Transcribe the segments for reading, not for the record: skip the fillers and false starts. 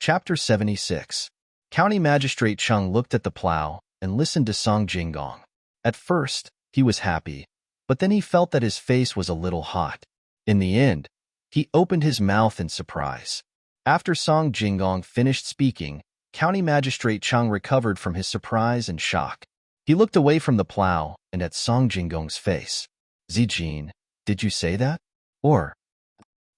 Chapter 76. County Magistrate Chung looked at the plow and listened to Song Jinggong. At first, he was happy, but then he felt that his face was a little hot. In the end, he opened his mouth in surprise. After Song Jinggong finished speaking, County Magistrate Chung recovered from his surprise and shock. He looked away from the plow and at Song Jinggong's face. "Zijin, did you say that? Or,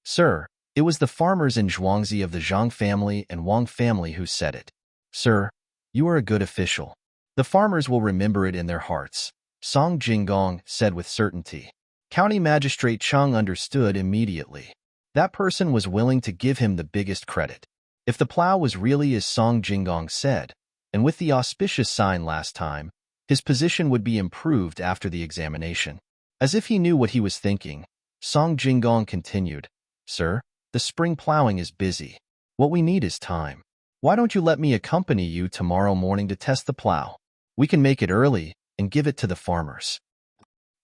sir, it was the farmers in Zhuangzi of the Zhang family and Wang family who said it. Sir, you are a good official. The farmers will remember it in their hearts," Song Jinggong said with certainty. County Magistrate Chung understood immediately. That person was willing to give him the biggest credit. If the plow was really as Song Jinggong said, and with the auspicious sign last time, his position would be improved after the examination. As if he knew what he was thinking, Song Jinggong continued, "Sir, the spring plowing is busy. What we need is time. Why don't you let me accompany you tomorrow morning to test the plow? We can make it early and give it to the farmers."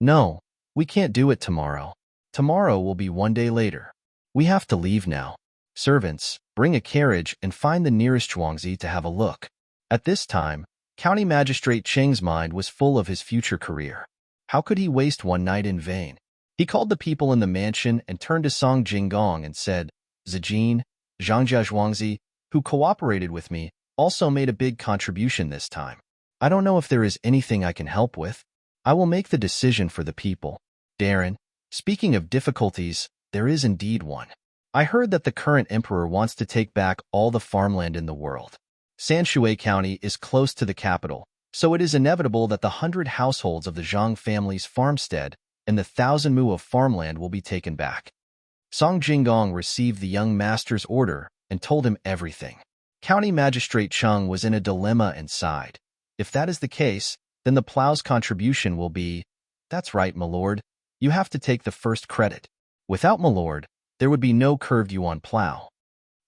"No, we can't do it tomorrow. Tomorrow will be one day later. We have to leave now. Servants, bring a carriage and find the nearest Zhuangzi to have a look." At this time, County Magistrate Cheng's mind was full of his future career. How could he waste one night in vain? He called the people in the mansion and turned to Song Jinggong and said, "Zijin, Zhangjia Zhuangzi, who cooperated with me, also made a big contribution this time. I don't know if there is anything I can help with. I will make the decision for the people." "Darren, speaking of difficulties, there is indeed one. I heard that the current emperor wants to take back all the farmland in the world. Sanshui County is close to the capital, so it is inevitable that the 100 households of the Zhang family's farmstead and the 1,000 mu of farmland will be taken back." Song Jinggong received the young master's order and told him everything. County Magistrate Chung was in a dilemma and sighed. If that is the case, then the plow's contribution will be, "That's right, my lord. You have to take the first credit. Without my lord, there would be no curved yuan plow."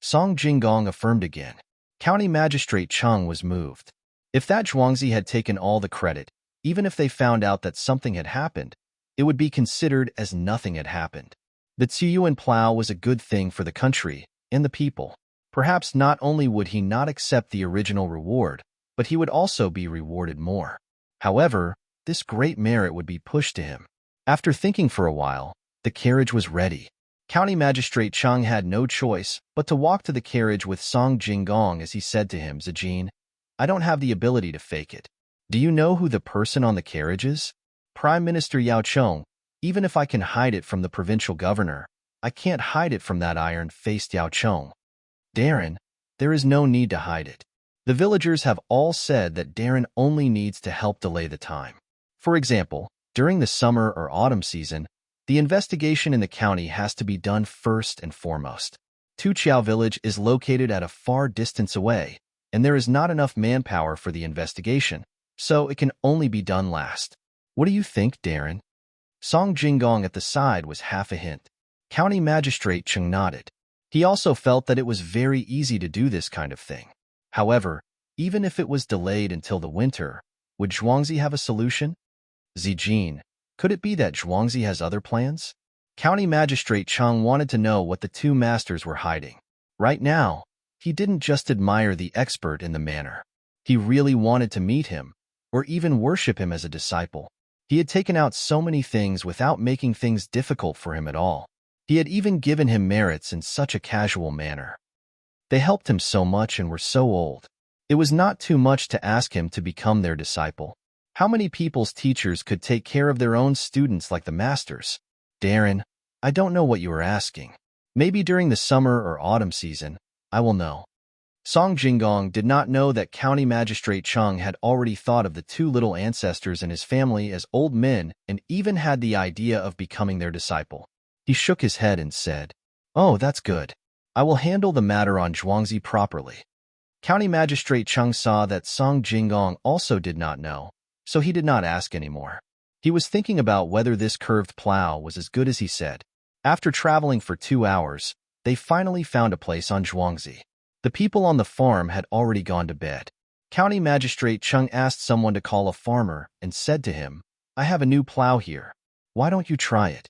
Song Jinggong affirmed again. County Magistrate Chung was moved. If that Zhuangzi had taken all the credit, even if they found out that something had happened, it would be considered as nothing had happened. The Zhiyuan plow was a good thing for the country and the people. Perhaps not only would he not accept the original reward, but he would also be rewarded more. However, this great merit would be pushed to him. After thinking for a while, the carriage was ready. County Magistrate Chung had no choice but to walk to the carriage with Song Jinggong as he said to him, "Zijin, I don't have the ability to fake it. Do you know who the person on the carriage is? Prime Minister Yao Chong. Even if I can hide it from the provincial governor, I can't hide it from that iron-faced Yao Chong." "Darren, there is no need to hide it. The villagers have all said that Darren only needs to help delay the time. For example, during the summer or autumn season, the investigation in the county has to be done first and foremost. Tuqiao village is located at a far distance away, and there is not enough manpower for the investigation, so it can only be done last. What do you think, Darren?" Song Jinggong at the side was half a hint. County Magistrate Chung nodded. He also felt that it was very easy to do this kind of thing. However, even if it was delayed until the winter, would Zhuangzi have a solution? "Zijin, could it be that Zhuangzi has other plans?" County Magistrate Chung wanted to know what the two masters were hiding. Right now, he didn't just admire the expert in the manner. He really wanted to meet him, or even worship him as a disciple. He had taken out so many things without making things difficult for him at all. He had even given him merits in such a casual manner. They helped him so much and were so old. It was not too much to ask him to become their disciple. How many people's teachers could take care of their own students like the masters? "Darren, I don't know what you are asking. Maybe during the summer or autumn season, I will know." Song Jinggong did not know that County Magistrate Chung had already thought of the two little ancestors in his family as old men and even had the idea of becoming their disciple. He shook his head and said, "Oh, that's good. I will handle the matter on Zhuangzi properly." County Magistrate Chung saw that Song Jinggong also did not know, so he did not ask anymore. He was thinking about whether this curved plow was as good as he said. After traveling for 2 hours, they finally found a place on Zhuangzi. The people on the farm had already gone to bed. County Magistrate Chung asked someone to call a farmer and said to him, "I have a new plow here. Why don't you try it?"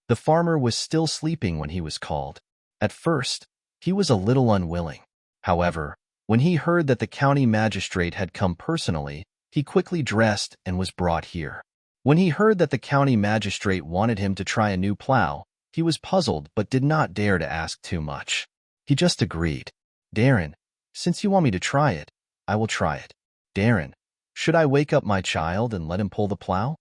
The farmer was still sleeping when he was called. At first, he was a little unwilling. However, when he heard that the county magistrate had come personally, he quickly dressed and was brought here. When he heard that the county magistrate wanted him to try a new plow, he was puzzled but did not dare to ask too much. He just agreed. Darren, since you want me to try it, I will try it. Darren, should I wake up my child and let him pull the plow?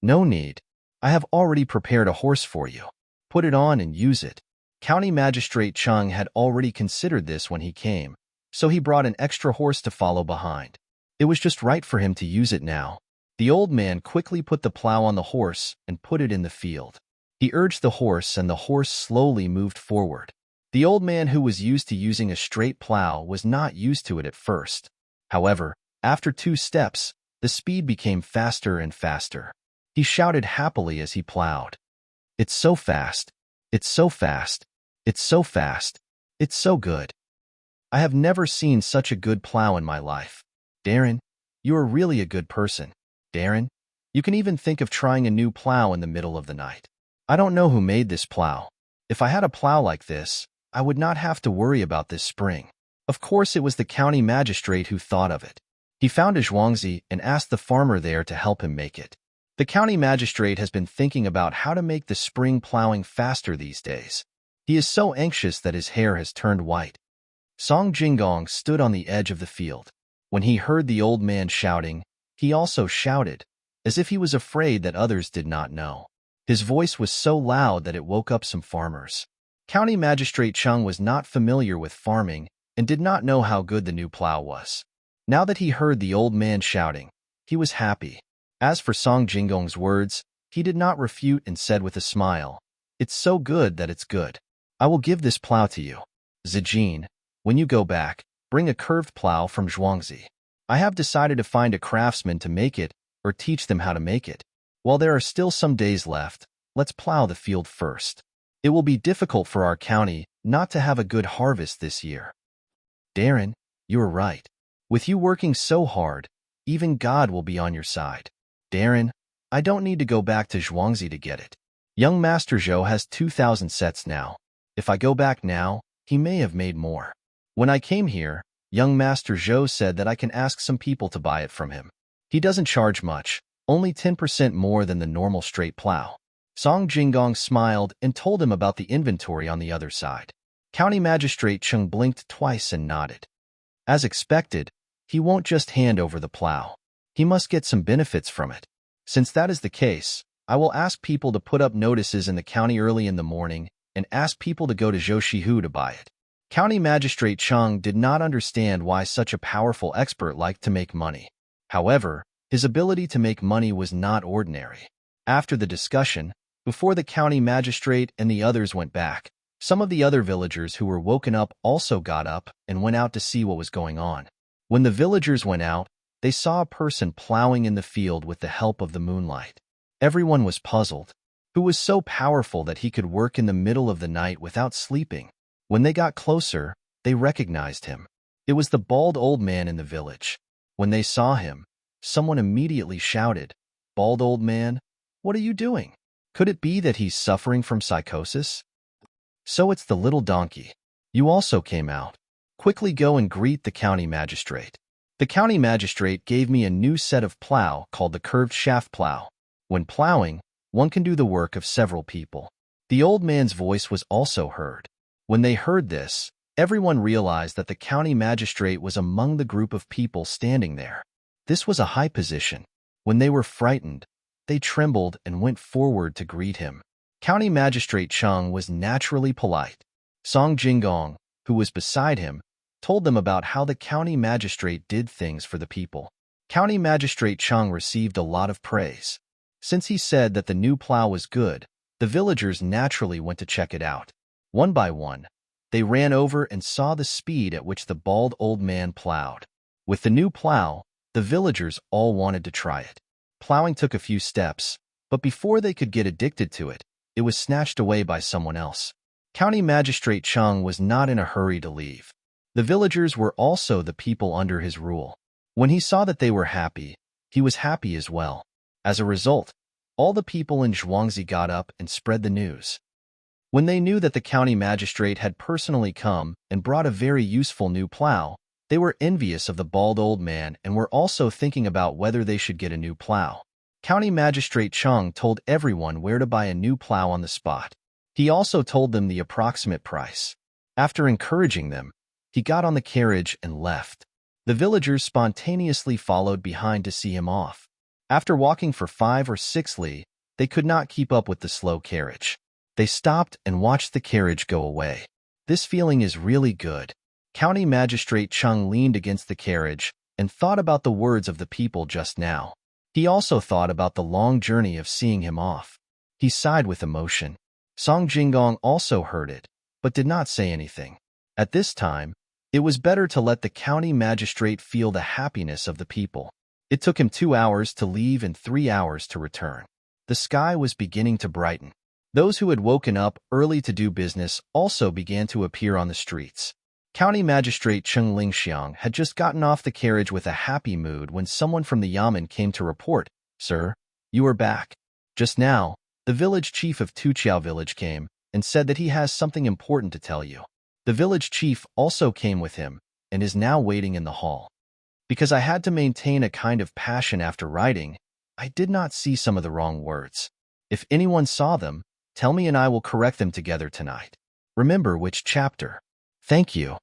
No need. I have already prepared a horse for you. Put it on and use it. County Magistrate Chung had already considered this when he came, so he brought an extra horse to follow behind. It was just right for him to use it now. The old man quickly put the plow on the horse and put it in the field. He urged the horse and the horse slowly moved forward. The old man, who was used to using a straight plow, was not used to it at first. However, after 2 steps, the speed became faster and faster. He shouted happily as he plowed. It's so fast. It's so fast. It's so fast. It's so good. I have never seen such a good plow in my life. Darren, you are really a good person. Darren, you can even think of trying a new plow in the middle of the night. I don't know who made this plow. If I had a plow like this, I would not have to worry about this spring. Of course, it was the county magistrate who thought of it. He found a zhuangzi and asked the farmer there to help him make it. The county magistrate has been thinking about how to make the spring plowing faster these days. He is so anxious that his hair has turned white. Song Jingong stood on the edge of the field. When he heard the old man shouting, he also shouted, as if he was afraid that others did not know. His voice was so loud that it woke up some farmers. County Magistrate Chung was not familiar with farming and did not know how good the new plow was. Now that he heard the old man shouting, he was happy. As for Song Jingong's words, he did not refute and said with a smile, "It's so good that it's good. I will give this plow to you. Zijin, when you go back, bring a curved plow from Zhuangzi. I have decided to find a craftsman to make it or teach them how to make it. While there are still some days left, let's plow the field first. It will be difficult for our county not to have a good harvest this year." Darren, you are right. With you working so hard, even God will be on your side. Darren, I don't need to go back to Zhuangzi to get it. Young Master Zhou has 2,000 sets now. If I go back now, he may have made more. When I came here, young Master Zhou said that I can ask some people to buy it from him. He doesn't charge much, only 10% more than the normal straight plow. Song Jingong smiled and told him about the inventory on the other side. County Magistrate Chung blinked twice and nodded. As expected, he won't just hand over the plow. He must get some benefits from it. Since that is the case, I will ask people to put up notices in the county early in the morning and ask people to go to Zhoushihu to buy it. County Magistrate Chung did not understand why such a powerful expert liked to make money. However, his ability to make money was not ordinary. After the discussion, before the county magistrate and the others went back, some of the other villagers who were woken up also got up and went out to see what was going on. When the villagers went out, they saw a person plowing in the field with the help of the moonlight. Everyone was puzzled. Who was so powerful that he could work in the middle of the night without sleeping? When they got closer, they recognized him. It was the bald old man in the village. When they saw him, someone immediately shouted, "Bald old man, what are you doing? Could it be that he's suffering from psychosis?" "So it's the little donkey. You also came out. Quickly go and greet the county magistrate." The county magistrate gave me a new set of plow called the curved shaft plow. When plowing, one can do the work of several people. The old man's voice was also heard. When they heard this, everyone realized that the county magistrate was among the group of people standing there. This was a high position. When they were frightened, they trembled and went forward to greet him. County Magistrate Chung was naturally polite. Song Jingong, who was beside him, told them about how the county magistrate did things for the people. County Magistrate Chung received a lot of praise. Since he said that the new plow was good, the villagers naturally went to check it out. One by one, they ran over and saw the speed at which the bald old man plowed. With the new plow, the villagers all wanted to try it. Plowing took a few steps, but before they could get addicted to it, it was snatched away by someone else. County Magistrate Chung was not in a hurry to leave. The villagers were also the people under his rule. When he saw that they were happy, he was happy as well. As a result, all the people in Zhuangzi got up and spread the news. When they knew that the county magistrate had personally come and brought a very useful new plow, they were envious of the bald old man and were also thinking about whether they should get a new plow. County Magistrate Chung told everyone where to buy a new plow on the spot. He also told them the approximate price. After encouraging them, he got on the carriage and left. The villagers spontaneously followed behind to see him off. After walking for 5 or 6 li, they could not keep up with the slow carriage. They stopped and watched the carriage go away. This feeling is really good. County Magistrate Chung leaned against the carriage and thought about the words of the people just now. He also thought about the long journey of seeing him off. He sighed with emotion. Song Jinggong also heard it, but did not say anything. At this time, it was better to let the county magistrate feel the happiness of the people. It took him 2 hours to leave and 3 hours to return. The sky was beginning to brighten. Those who had woken up early to do business also began to appear on the streets. County Magistrate Chung Lingxiang had just gotten off the carriage with a happy mood when someone from the yamen came to report, "Sir, you are back." Just now, the village chief of Tuqiao village came and said that he has something important to tell you. The village chief also came with him and is now waiting in the hall. Because I had to maintain a kind of passion after writing, I did not see some of the wrong words. If anyone saw them, tell me and I will correct them together tonight. Remember which chapter. Thank you.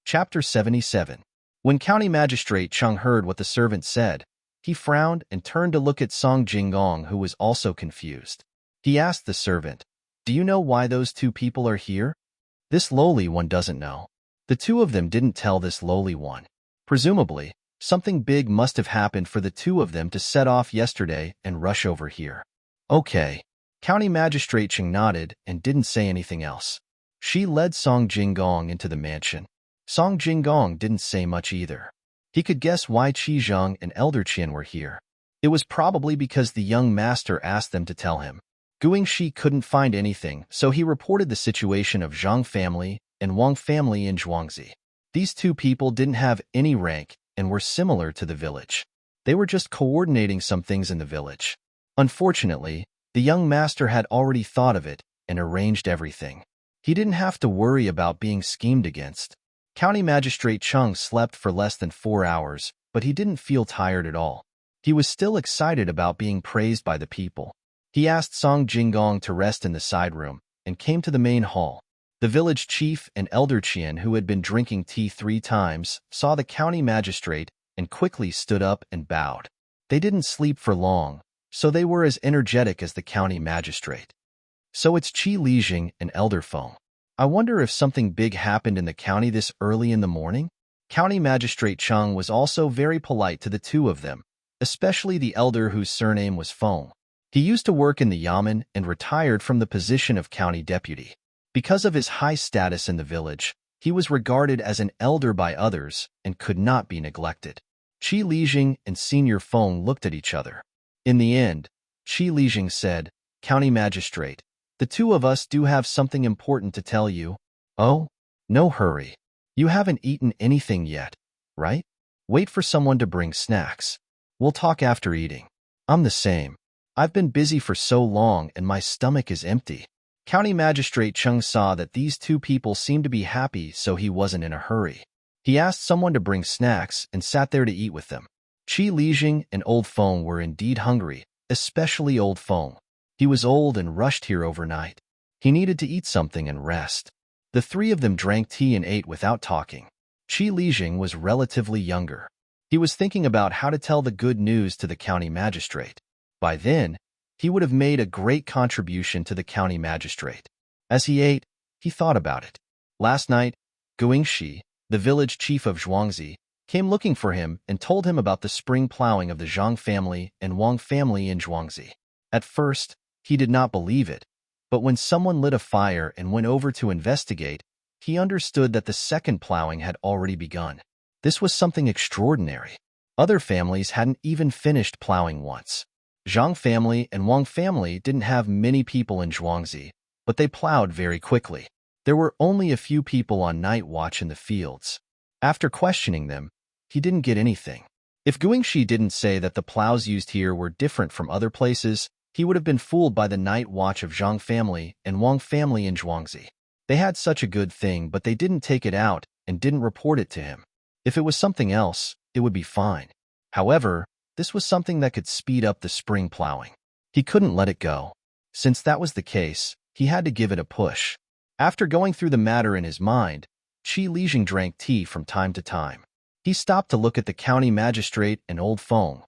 Chapter 77. When County Magistrate Chung heard what the servant said, he frowned and turned to look at Song Jinggong, who was also confused. He asked the servant, "Do you know why those 2 people are here?" This lowly one doesn't know. The 2 of them didn't tell this lowly one. Presumably, something big must have happened for the 2 of them to set off yesterday and rush over here. Okay. County Magistrate Chung nodded and didn't say anything else. She led Song Jinggong into the mansion. Song Jinggong didn't say much either. He could guess why Qi Zheng and Elder Qian were here. It was probably because the young master asked them to tell him. Guangxi couldn't find anything, so he reported the situation of Zhang family and Wang family in Zhuangzi. These 2 people didn't have any rank and were similar to the village. They were just coordinating some things in the village. Unfortunately, the young master had already thought of it and arranged everything. He didn't have to worry about being schemed against. County Magistrate Chung slept for less than 4 hours, but he didn't feel tired at all. He was still excited about being praised by the people. He asked Song Jinggong to rest in the side room and came to the main hall. The village chief and Elder Qian, who had been drinking tea 3 times, saw the county magistrate and quickly stood up and bowed. They didn't sleep for long, so they were as energetic as the county magistrate. "So it's Qi Lijing and Elder Feng. I wonder if something big happened in the county this early in the morning?" County Magistrate Chung was also very polite to the 2 of them, especially the elder whose surname was Feng. He used to work in the yamen and retired from the position of county deputy. Because of his high status in the village, he was regarded as an elder by others and could not be neglected. Qi Lijing and Senior Feng looked at each other. In the end, Qi Lijing said, "County Magistrate, the 2 of us do have something important to tell you." "Oh? No hurry. You haven't eaten anything yet, right? Wait for someone to bring snacks. We'll talk after eating." "I'm the same. I've been busy for so long and my stomach is empty." County Magistrate Chung saw that these 2 people seemed to be happy, so he wasn't in a hurry. He asked someone to bring snacks and sat there to eat with them. Qi Lijing and Old Feng were indeed hungry, especially Old Feng. He was old and rushed here overnight. He needed to eat something and rest. The 3 of them drank tea and ate without talking. Qi Lijing was relatively younger. He was thinking about how to tell the good news to the county magistrate. By then, he would have made a great contribution to the county magistrate. As he ate, he thought about it. Last night, Guangxi, the village chief of Zhuangzi, came looking for him and told him about the spring plowing of the Zhang family and Wang family in Zhuangzi. At first, he did not believe it, but when someone lit a fire and went over to investigate, he understood that the second plowing had already begun. This was something extraordinary. Other families hadn't even finished plowing once. Zhang family and Wang family didn't have many people in Zhuangzi, but they plowed very quickly. There were only a few people on night watch in the fields. After questioning them, he didn't get anything. If Guangxi didn't say that the plows used here were different from other places, he would have been fooled by the night watch of Zhang family and Wang family in Zhuangzi. They had such a good thing, but they didn't take it out and didn't report it to him. If it was something else, it would be fine. However, this was something that could speed up the spring plowing. He couldn't let it go. Since that was the case, he had to give it a push. After going through the matter in his mind, Qi Lijing drank tea from time to time. He stopped to look at the county magistrate and old Feng.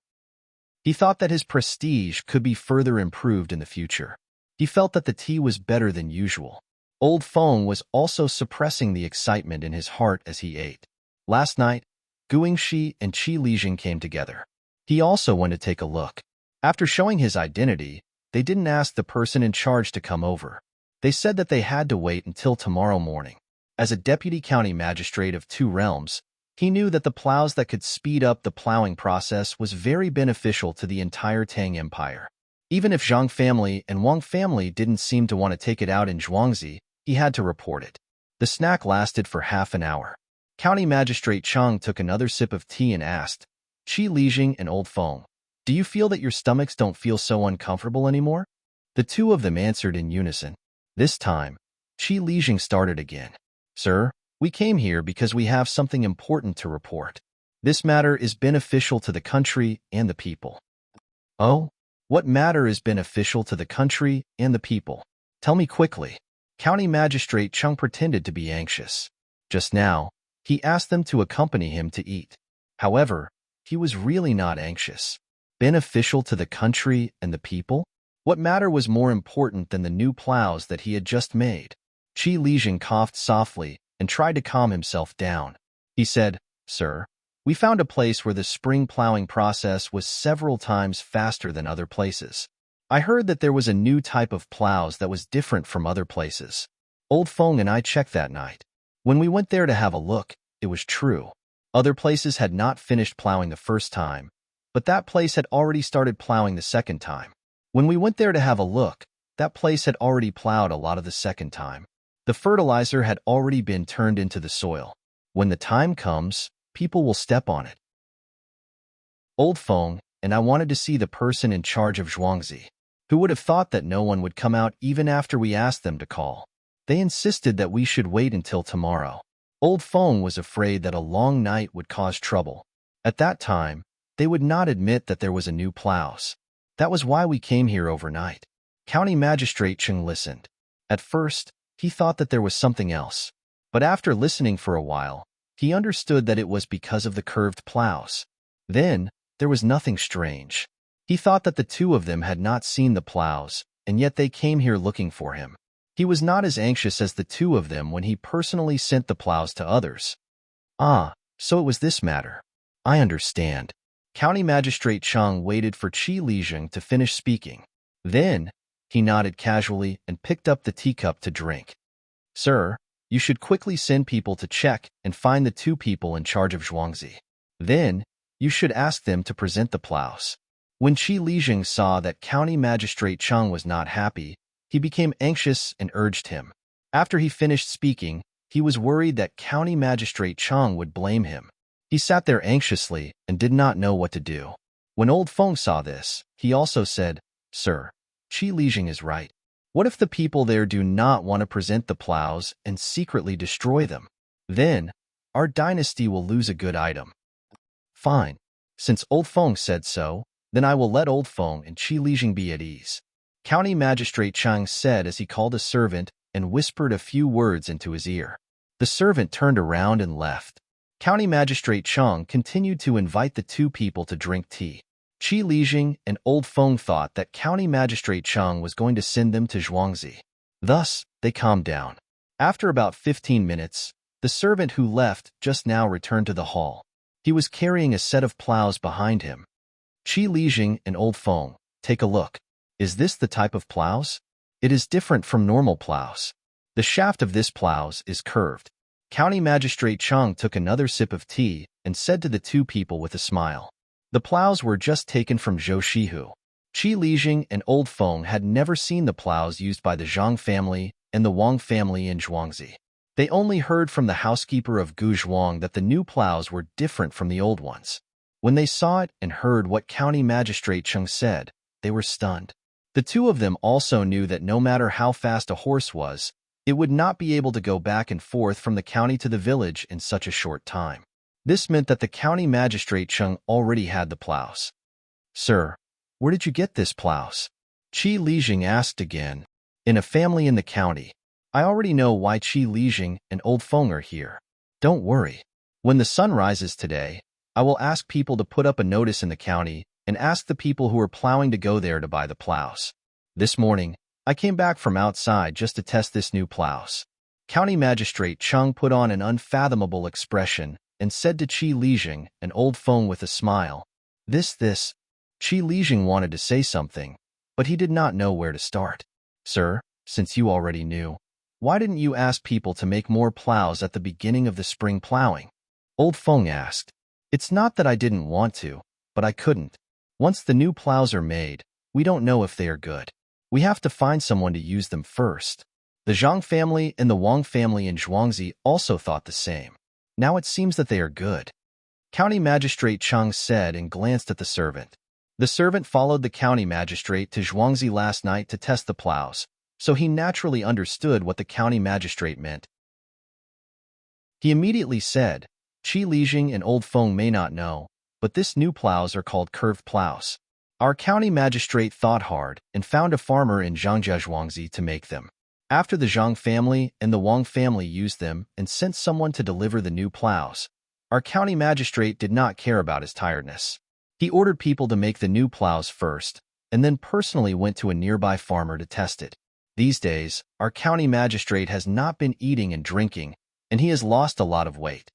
He thought that his prestige could be further improved in the future. He felt that the tea was better than usual. Old Feng was also suppressing the excitement in his heart as he ate. Last night, Guingxi and Qi Lijing came together. He also went to take a look. After showing his identity, they didn't ask the person in charge to come over. They said that they had to wait until tomorrow morning. As a deputy county magistrate of 2 realms, he knew that the plows that could speed up the plowing process was very beneficial to the entire Tang Empire. Even if Zhang family and Wang family didn't seem to want to take it out in Zhuangzi, he had to report it. The snack lasted for half an hour. County Magistrate Chang took another sip of tea and asked, Qi Lijing and Old Feng, do you feel that your stomachs don't feel so uncomfortable anymore? The two of them answered in unison. This time, Qi Lijing started again. Sir, we came here because we have something important to report. This matter is beneficial to the country and the people. Oh? What matter is beneficial to the country and the people? Tell me quickly. County Magistrate Chung pretended to be anxious. Just now, he asked them to accompany him to eat. However, he was really not anxious. Beneficial to the country and the people? What matter was more important than the new plows that he had just made? Qi Lijing coughed softly and tried to calm himself down. He said, Sir, we found a place where the spring plowing process was several times faster than other places. I heard that there was a new type of plows that was different from other places. Old Feng and I checked that night. When we went there to have a look, it was true. Other places had not finished plowing the first time, but that place had already started plowing the second time. When we went there to have a look, that place had already plowed a lot of the second time. The fertilizer had already been turned into the soil. When the time comes, people will step on it. Old Feng and I wanted to see the person in charge of Zhuangzi. Who would have thought that no one would come out even after we asked them to call? They insisted that we should wait until tomorrow. Old Feng was afraid that a long night would cause trouble. At that time, they would not admit that there was a new plows. That was why we came here overnight. County Magistrate Cheng listened. At first, he thought that there was something else. But after listening for a while, he understood that it was because of the curved plows. Then, there was nothing strange. He thought that the two of them had not seen the plows, and yet they came here looking for him. He was not as anxious as the two of them when he personally sent the plows to others. Ah, so it was this matter. I understand. County Magistrate Chang waited for Qi Lijing to finish speaking. Then, he nodded casually and picked up the teacup to drink. Sir, you should quickly send people to check and find the two people in charge of Zhuangzi. Then, you should ask them to present the plows. When Qi Lijing saw that County Magistrate Chang was not happy, he became anxious and urged him. After he finished speaking, he was worried that County Magistrate Chang would blame him. He sat there anxiously and did not know what to do. When Old Feng saw this, he also said, Sir, Qi Lijing is right. What if the people there do not want to present the plows and secretly destroy them? Then, our dynasty will lose a good item. Fine. Since Old Feng said so, then I will let Old Feng and Qi Lijing be at ease. County Magistrate Chang said as he called a servant and whispered a few words into his ear. The servant turned around and left. County Magistrate Chang continued to invite the two people to drink tea. Qi Lijing and Old Feng thought that County Magistrate Chang was going to send them to Zhuangzi. Thus, they calmed down. After about 15 minutes, the servant who left just now returned to the hall. He was carrying a set of plows behind him. Qi Lijing and Old Feng, take a look. Is this the type of plows? It is different from normal plows. The shaft of this plows is curved. County Magistrate Chang took another sip of tea and said to the two people with a smile. The plows were just taken from Zhou Shihu. Qi Lijing and Old Feng had never seen the plows used by the Zhang family and the Wang family in Zhuangzi. They only heard from the housekeeper of Guzhuang that the new plows were different from the old ones. When they saw it and heard what County Magistrate Cheng said, they were stunned. The two of them also knew that no matter how fast a horse was, it would not be able to go back and forth from the county to the village in such a short time. This meant that the county magistrate Chung already had the plows. "Sir, where did you get this plows?" Qi Lijing asked again. "In a family in the county. I already know why Qi Lijing and Old Feng are here. Don't worry. When the sun rises today, I will ask people to put up a notice in the county and ask the people who are plowing to go there to buy the plows. This morning, I came back from outside just to test this new plows." County Magistrate Chung put on an unfathomable expression and said to Qi Lijing and Old Feng with a smile, This. Qi Lijing wanted to say something, but he did not know where to start. "Sir, since you already knew, why didn't you ask people to make more plows at the beginning of the spring plowing?" Old Feng asked. "It's not that I didn't want to, but I couldn't. Once the new plows are made, we don't know if they are good. We have to find someone to use them first." The Zhang family and the Wang family in Zhuangzi also thought the same. "Now it seems that they are good," County Magistrate Chung said and glanced at the servant. The servant followed the county magistrate to Zhuangzi last night to test the plows, so he naturally understood what the county magistrate meant. He immediately said, "Qi Lijing and Old Feng may not know, but this new plows are called curved plows. Our county magistrate thought hard and found a farmer in Zhangjia Zhuangzi to make them. After the Zhang family and the Wang family used them and sent someone to deliver the new plows, our county magistrate did not care about his tiredness. He ordered people to make the new plows first, and then personally went to a nearby farmer to test it. These days, our county magistrate has not been eating and drinking, and he has lost a lot of weight."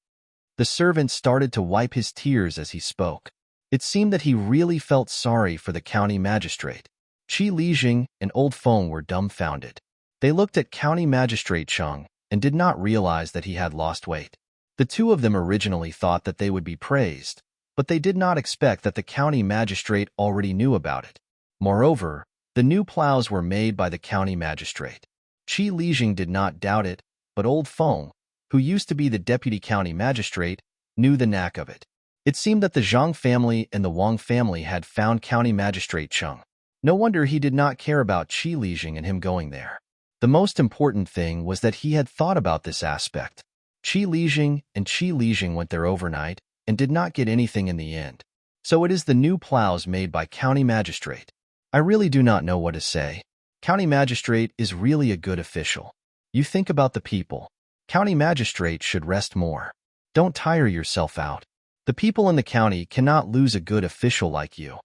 The servant started to wipe his tears as he spoke. It seemed that he really felt sorry for the county magistrate. Qi Lijing and Old Feng were dumbfounded. They looked at County Magistrate Chung and did not realize that he had lost weight. The two of them originally thought that they would be praised, but they did not expect that the county magistrate already knew about it. Moreover, the new plows were made by the county magistrate. Qi Lijing did not doubt it, but Old Feng, who used to be the deputy county magistrate, knew the knack of it. It seemed that the Zhang family and the Wang family had found County Magistrate Chung. No wonder he did not care about Qi Lijing and him going there. The most important thing was that he had thought about this aspect. Qi Lijing went there overnight and did not get anything in the end. So it is the new plows made by County Magistrate. I really do not know what to say. County Magistrate is really a good official. You think about the people. County Magistrate should rest more. Don't tire yourself out. The people in the county cannot lose a good official like you.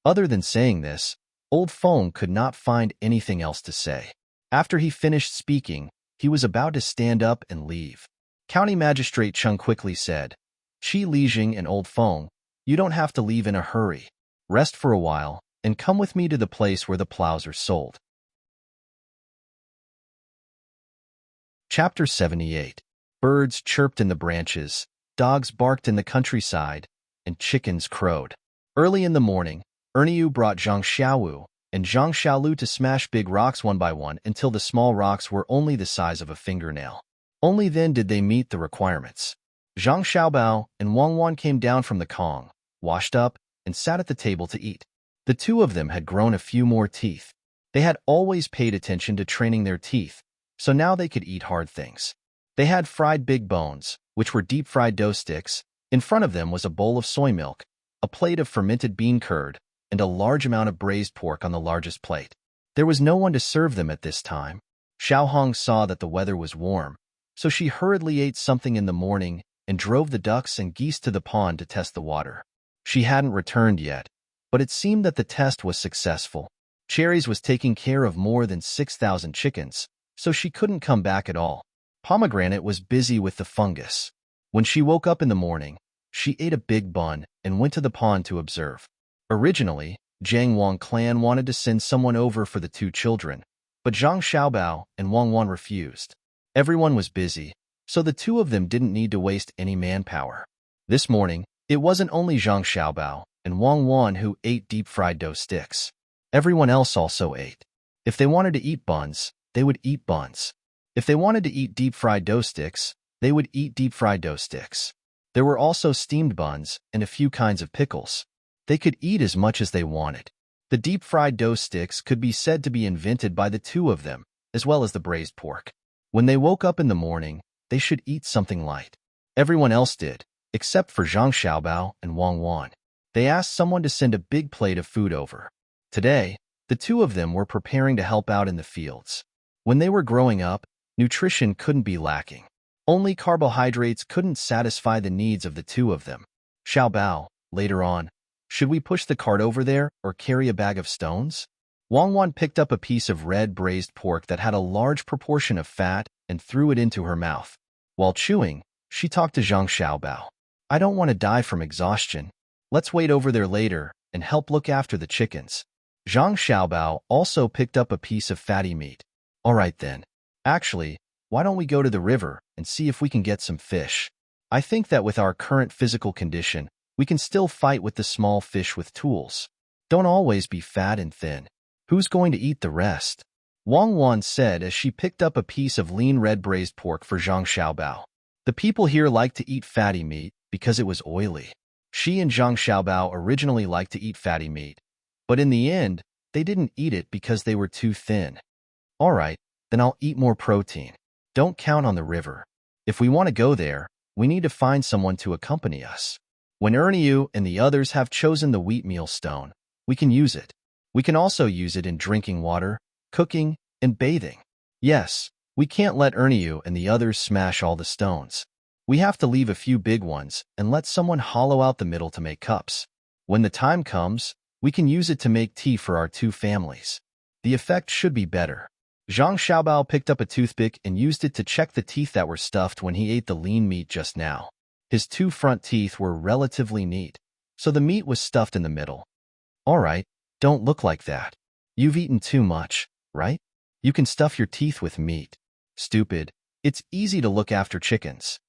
Other than saying this, Old Feng could not find anything else to say. After he finished speaking, he was about to stand up and leave. County Magistrate Chung quickly said, "Qi Lijing and Old Feng, you don't have to leave in a hurry. Rest for a while, and come with me to the place where the plows are sold." Chapter 78. Birds chirped in the branches, dogs barked in the countryside, and chickens crowed. Early in the morning, Erniu brought Zhang Xiaowu and Zhang Xiaolu to smash big rocks one by one until the small rocks were only the size of a fingernail. Only then did they meet the requirements. Zhang Xiaobao and Wang Wan came down from the Kong, washed up, and sat at the table to eat. The two of them had grown a few more teeth. They had always paid attention to training their teeth, so now they could eat hard things. They had fried big bones, which were deep-fried dough sticks. In front of them was a bowl of soy milk, a plate of fermented bean curd, and a large amount of braised pork on the largest plate. There was no one to serve them at this time. Xiao Hong saw that the weather was warm, so she hurriedly ate something in the morning and drove the ducks and geese to the pond to test the water. She hadn't returned yet, but it seemed that the test was successful. Cherries was taking care of more than 6,000 chickens, so she couldn't come back at all. Pomegranate was busy with the fungus. When she woke up in the morning, she ate a big bun and went to the pond to observe. Originally, Jiang Wang clan wanted to send someone over for the two children, but Zhang Xiaobao and Wang Wan refused. Everyone was busy, so the two of them didn't need to waste any manpower. This morning, it wasn't only Zhang Xiaobao and Wang Wan who ate deep-fried dough sticks. Everyone else also ate. If they wanted to eat buns, they would eat buns. If they wanted to eat deep-fried dough sticks, they would eat deep-fried dough sticks. There were also steamed buns and a few kinds of pickles. They could eat as much as they wanted. The deep-fried dough sticks could be said to be invented by the two of them, as well as the braised pork. When they woke up in the morning, they should eat something light. Everyone else did, except for Zhang Xiaobao and Wang Wan. They asked someone to send a big plate of food over. Today, the two of them were preparing to help out in the fields. When they were growing up, nutrition couldn't be lacking. Only carbohydrates couldn't satisfy the needs of the two of them. Xiaobao, later on, should we push the cart over there or carry a bag of stones? Wang Wan picked up a piece of red braised pork that had a large proportion of fat and threw it into her mouth. While chewing, she talked to Zhang Xiaobao. I don't want to die from exhaustion. Let's wait over there later and help look after the chickens. Zhang Xiaobao also picked up a piece of fatty meat. All right then. Actually, why don't we go to the river and see if we can get some fish? I think that with our current physical condition, we can still fight with the small fish with tools. Don't always be fat and thin. Who's going to eat the rest? Wang Wan said as she picked up a piece of lean red braised pork for Zhang Xiaobao. The people here like to eat fatty meat because it was oily. She and Zhang Xiaobao originally liked to eat fatty meat, but in the end, they didn't eat it because they were too thin. All right, then I'll eat more protein. Don't count on the river. If we want to go there, we need to find someone to accompany us. When Erniu and the others have chosen the wheat meal stone, we can use it. We can also use it in drinking water, cooking, and bathing. Yes, we can't let Erniu and the others smash all the stones. We have to leave a few big ones and let someone hollow out the middle to make cups. When the time comes, we can use it to make tea for our two families. The effect should be better. Zhang Xiaobao picked up a toothpick and used it to check the teeth that were stuffed when he ate the lean meat just now. His two front teeth were relatively neat, so the meat was stuffed in the middle. All right, don't look like that. You've eaten too much, right? You can stuff your teeth with meat. Stupid. It's easy to look after chickens.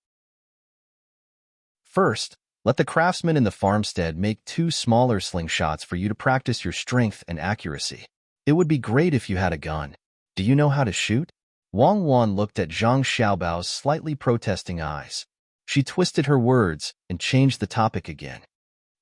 First, let the craftsman in the farmstead make 2 smaller slingshots for you to practice your strength and accuracy. It would be great if you had a gun. Do you know how to shoot? Wang Wan looked at Zhang Xiaobao's slightly protesting eyes. She twisted her words and changed the topic again.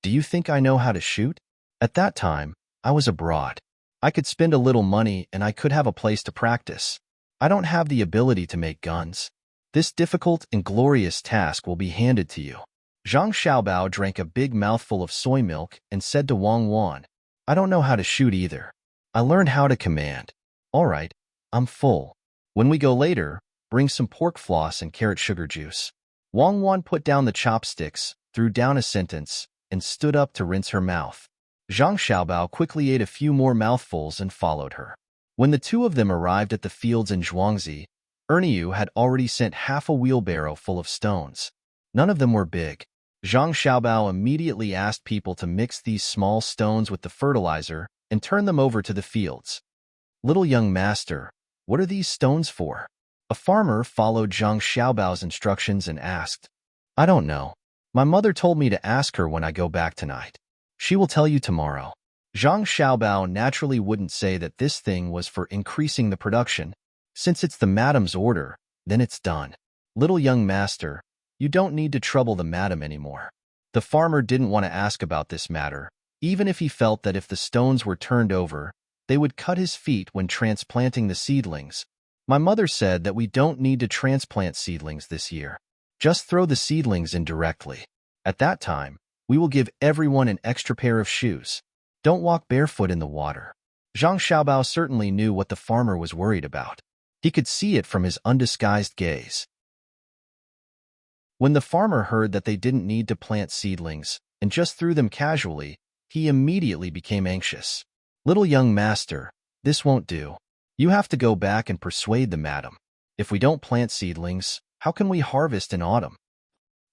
Do you think I know how to shoot? At that time, I was abroad. I could spend a little money and I could have a place to practice. I don't have the ability to make guns. This difficult and glorious task will be handed to you. Zhang Xiaobao drank a big mouthful of soy milk and said to Wang Wan, I don't know how to shoot either. I learned how to command. All right, I'm full. When we go later, bring some pork floss and carrot sugar juice. Wang Wan put down the chopsticks, threw down a sentence, and stood up to rinse her mouth. Zhang Xiaobao quickly ate a few more mouthfuls and followed her. When the two of them arrived at the fields in Zhuangzi, Erniu had already sent half a wheelbarrow full of stones. None of them were big. Zhang Xiaobao immediately asked people to mix these small stones with the fertilizer and turn them over to the fields. Little young master, what are these stones for? A farmer followed Zhang Xiaobao's instructions and asked. I don't know. My mother told me to ask her when I go back tonight. She will tell you tomorrow. Zhang Xiaobao naturally wouldn't say that this thing was for increasing the production. Since it's the madam's order, then it's done. Little young master, you don't need to trouble the madam anymore. The farmer didn't want to ask about this matter, even if he felt that if the stones were turned over, they would cut his feet when transplanting the seedlings. My mother said that we don't need to transplant seedlings this year. Just throw the seedlings in directly. At that time, we will give everyone an extra pair of shoes. Don't walk barefoot in the water. Zhang Xiaobao certainly knew what the farmer was worried about. He could see it from his undisguised gaze. When the farmer heard that they didn't need to plant seedlings and just threw them casually, he immediately became anxious. Little young master, this won't do. You have to go back and persuade the madam. If we don't plant seedlings, how can we harvest in autumn?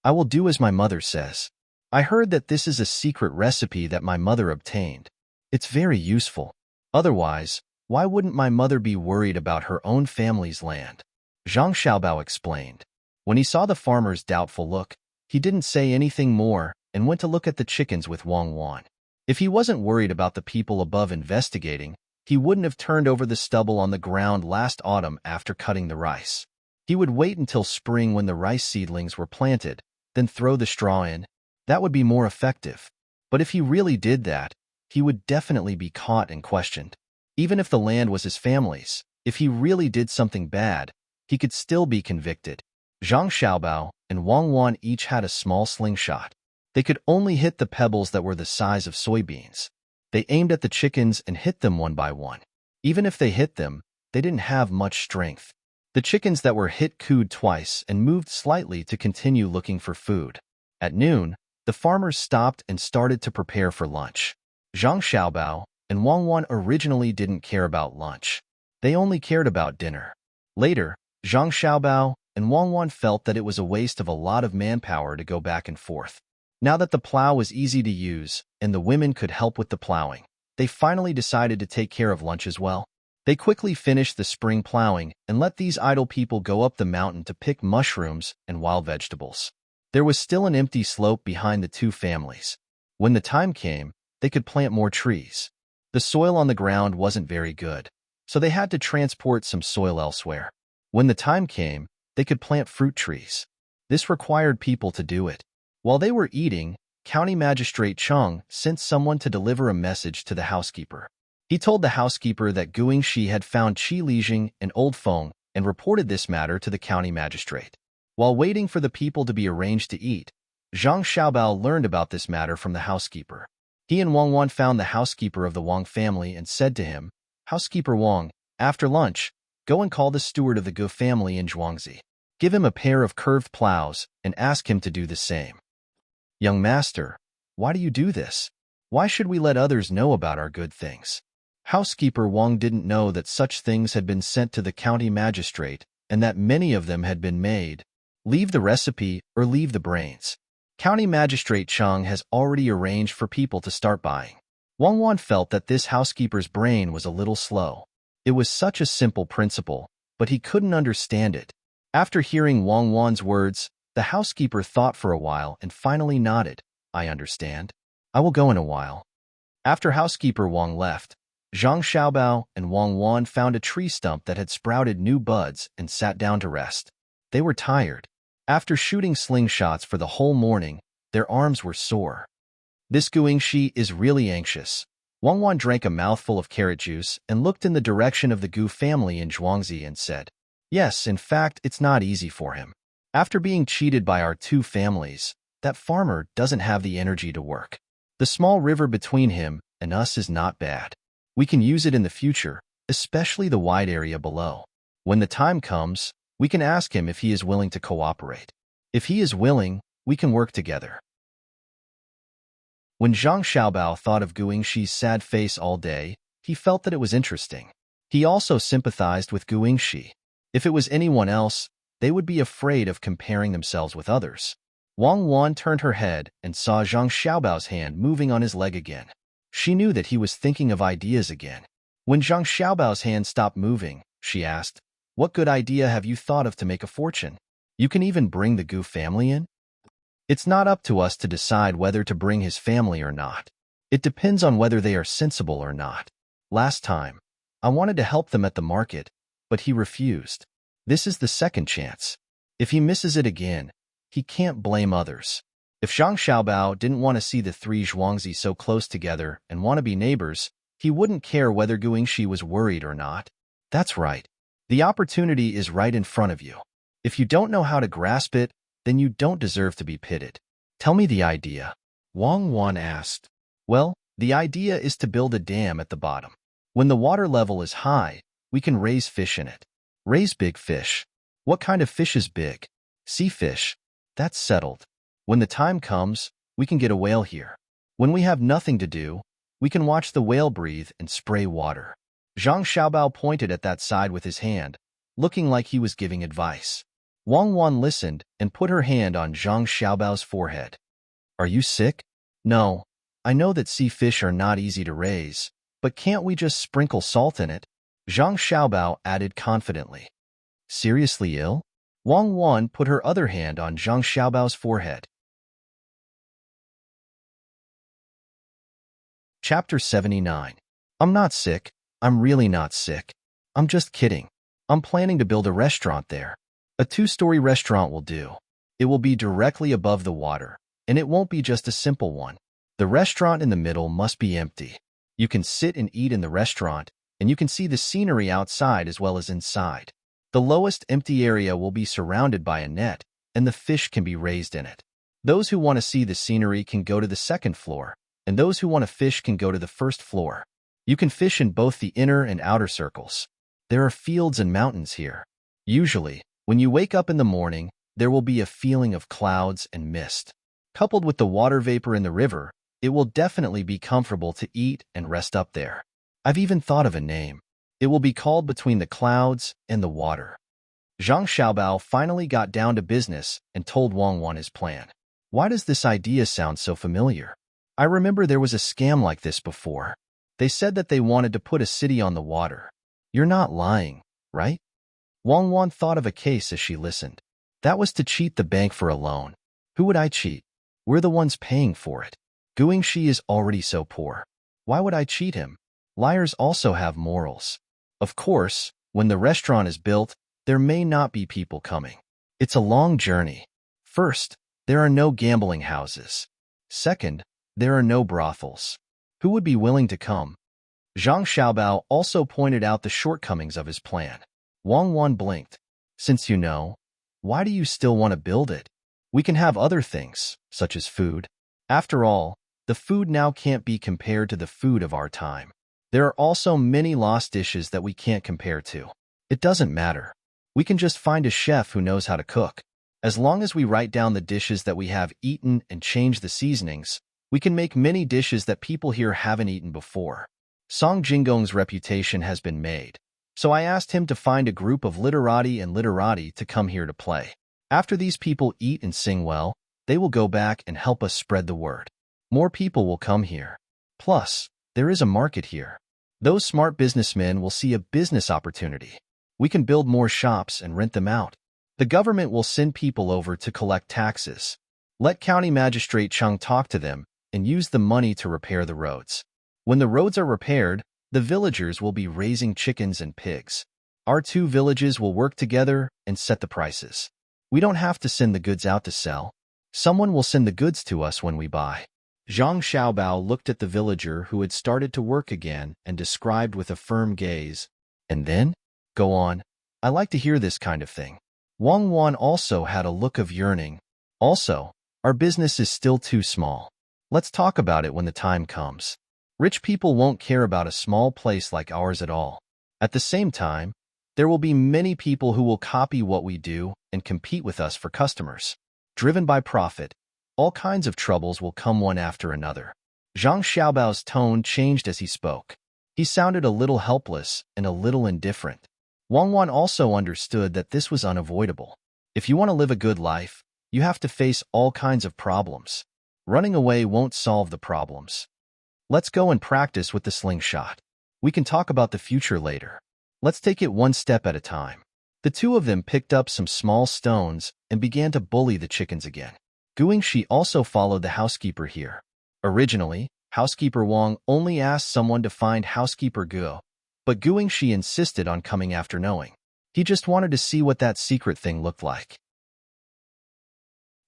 I will do as my mother says. I heard that this is a secret recipe that my mother obtained. It's very useful. Otherwise, why wouldn't my mother be worried about her own family's land? Zhang Xiaobao explained. When he saw the farmer's doubtful look, he didn't say anything more and went to look at the chickens with Wang Wan. If he wasn't worried about the people above investigating, he wouldn't have turned over the stubble on the ground last autumn after cutting the rice. He would wait until spring when the rice seedlings were planted, then throw the straw in. That would be more effective. But if he really did that, he would definitely be caught and questioned. Even if the land was his family's, if he really did something bad, he could still be convicted. Zhang Xiaobao and Wang Wan each had a small slingshot. They could only hit the pebbles that were the size of soybeans. They aimed at the chickens and hit them one by one. Even if they hit them, they didn't have much strength. The chickens that were hit cooed twice and moved slightly to continue looking for food. At noon, the farmers stopped and started to prepare for lunch. Zhang Xiaobao and Wang Wan originally didn't care about lunch. They only cared about dinner. Later, Zhang Xiaobao and Wang Wan felt that it was a waste of a lot of manpower to go back and forth. Now that the plow was easy to use and the women could help with the plowing, they finally decided to take care of lunch as well. They quickly finished the spring plowing and let these idle people go up the mountain to pick mushrooms and wild vegetables. There was still an empty slope behind the two families. When the time came, they could plant more trees. The soil on the ground wasn't very good, so they had to transport some soil elsewhere. When the time came, they could plant fruit trees. This required people to do it. While they were eating, County Magistrate Cheng sent someone to deliver a message to the housekeeper. He told the housekeeper that Guingxi had found Qi Lijing and Old Feng and reported this matter to the county magistrate. While waiting for the people to be arranged to eat, Zhang Xiaobao learned about this matter from the housekeeper. He and Wang Wan found the housekeeper of the Wang family and said to him, "Housekeeper Wang, after lunch, go and call the steward of the Gu family in Zhuangzi. Give him a pair of curved plows and ask him to do the same." "Young master, why do you do this? Why should we let others know about our good things?" Housekeeper Wang didn't know that such things had been sent to the county magistrate and that many of them had been made. Leave the recipe or leave the brains. County Magistrate Cheng has already arranged for people to start buying. Wang Wan felt that this housekeeper's brain was a little slow. It was such a simple principle, but he couldn't understand it. After hearing Wang Wan's words, the housekeeper thought for a while and finally nodded. "I understand. I will go in a while." After housekeeper Wang left, Zhang Xiaobao and Wang Wan found a tree stump that had sprouted new buds and sat down to rest. They were tired. After shooting slingshots for the whole morning, their arms were sore. "This Guingxi is really anxious." Wang Wan drank a mouthful of carrot juice and looked in the direction of the Gu family in Zhuangzi and said, "Yes, in fact, it's not easy for him. After being cheated by our two families, that farmer doesn't have the energy to work. The small river between him and us is not bad. We can use it in the future, especially the wide area below. When the time comes, we can ask him if he is willing to cooperate. If he is willing, we can work together." When Zhang Xiaobao thought of Guingxi's sad face all day, he felt that it was interesting. He also sympathized with Guingxi. If it was anyone else, they would be afraid of comparing themselves with others. Wang Wan turned her head and saw Zhang Xiaobao's hand moving on his leg again. She knew that he was thinking of ideas again. When Zhang Xiaobao's hand stopped moving, she asked, "What good idea have you thought of to make a fortune? You can even bring the Gu family in?" "It's not up to us to decide whether to bring his family or not. It depends on whether they are sensible or not. Last time, I wanted to help them at the market, but he refused. This is the second chance. If he misses it again, he can't blame others." If Zhang Xiaobao didn't want to see the three Zhuangzi so close together and want to be neighbors, he wouldn't care whether Guingxi was worried or not. That's right. The opportunity is right in front of you. If you don't know how to grasp it, then you don't deserve to be pitted. "Tell me the idea," Wang Wan asked. "Well, the idea is to build a dam at the bottom. When the water level is high, we can raise fish in it." "Raise big fish. What kind of fish is big?" "Sea fish." "That's settled. When the time comes, we can get a whale here. When we have nothing to do, we can watch the whale breathe and spray water." Zhang Xiaobao pointed at that side with his hand, looking like he was giving advice. Wang Wan listened and put her hand on Zhang Xiaobao's forehead. "Are you sick?" "No. I know that sea fish are not easy to raise, but can't we just sprinkle salt in it?" Zhang Xiaobao added confidently. "Seriously ill?" Wang Wan put her other hand on Zhang Xiaobao's forehead. Chapter 79. "I'm not sick. I'm really not sick. I'm just kidding. I'm planning to build a restaurant there. A 2-story restaurant will do. It will be directly above the water, and it won't be just a simple one. The restaurant in the middle must be empty. You can sit and eat in the restaurant, and you can see the scenery outside as well as inside. The lowest empty area will be surrounded by a net, and the fish can be raised in it. Those who want to see the scenery can go to the second floor, and those who want to fish can go to the first floor. You can fish in both the inner and outer circles. There are fields and mountains here. Usually, when you wake up in the morning, there will be a feeling of clouds and mist. Coupled with the water vapor in the river, it will definitely be comfortable to eat and rest up there. I've even thought of a name. It will be called Between the Clouds and the Water. Zhang Xiaobao finally got down to business and told Wang Wan his plan. Why does this idea sound so familiar? I remember there was a scam like this before. They said that they wanted to put a city on the water. You're not lying, right? Wang Wan thought of a case as she listened. That was to cheat the bank for a loan. Who would I cheat? We're the ones paying for it. Guangxi is already so poor. Why would I cheat him? Liars also have morals. Of course, when the restaurant is built, there may not be people coming. It's a long journey. First, there are no gambling houses. Second, there are no brothels. Who would be willing to come? Zhang Xiaobao also pointed out the shortcomings of his plan. Wang Wan blinked. Since you know, why do you still want to build it? We can have other things, such as food. After all, the food now can't be compared to the food of our time. There are also many lost dishes that we can't compare to. It doesn't matter. We can just find a chef who knows how to cook. As long as we write down the dishes that we have eaten and change the seasonings, we can make many dishes that people here haven't eaten before. Song Jinggong's reputation has been made, so I asked him to find a group of literati and literati to come here to play. After these people eat and sing well, they will go back and help us spread the word. More people will come here. Plus, there is a market here. Those smart businessmen will see a business opportunity. We can build more shops and rent them out. The government will send people over to collect taxes. Let County Magistrate Chung talk to them and use the money to repair the roads. When the roads are repaired, the villagers will be raising chickens and pigs. Our two villages will work together and set the prices. We don't have to send the goods out to sell. Someone will send the goods to us when we buy. Zhang Xiaobao looked at the villager who had started to work again and described with a firm gaze. And then? Go on. I like to hear this kind of thing. Wang Wan also had a look of yearning. Also, our business is still too small. Let's talk about it when the time comes. Rich people won't care about a small place like ours at all. At the same time, there will be many people who will copy what we do and compete with us for customers. Driven by profit, all kinds of troubles will come one after another. Zhang Xiaobao's tone changed as he spoke. He sounded a little helpless and a little indifferent. Wang Wan also understood that this was unavoidable. If you want to live a good life, you have to face all kinds of problems. Running away won't solve the problems. Let's go and practice with the slingshot. We can talk about the future later. Let's take it one step at a time. The two of them picked up some small stones and began to bully the chickens again. Guangxi also followed the housekeeper here. Originally, housekeeper Wang only asked someone to find housekeeper Gu, but Guangxi insisted on coming after knowing. He just wanted to see what that secret thing looked like.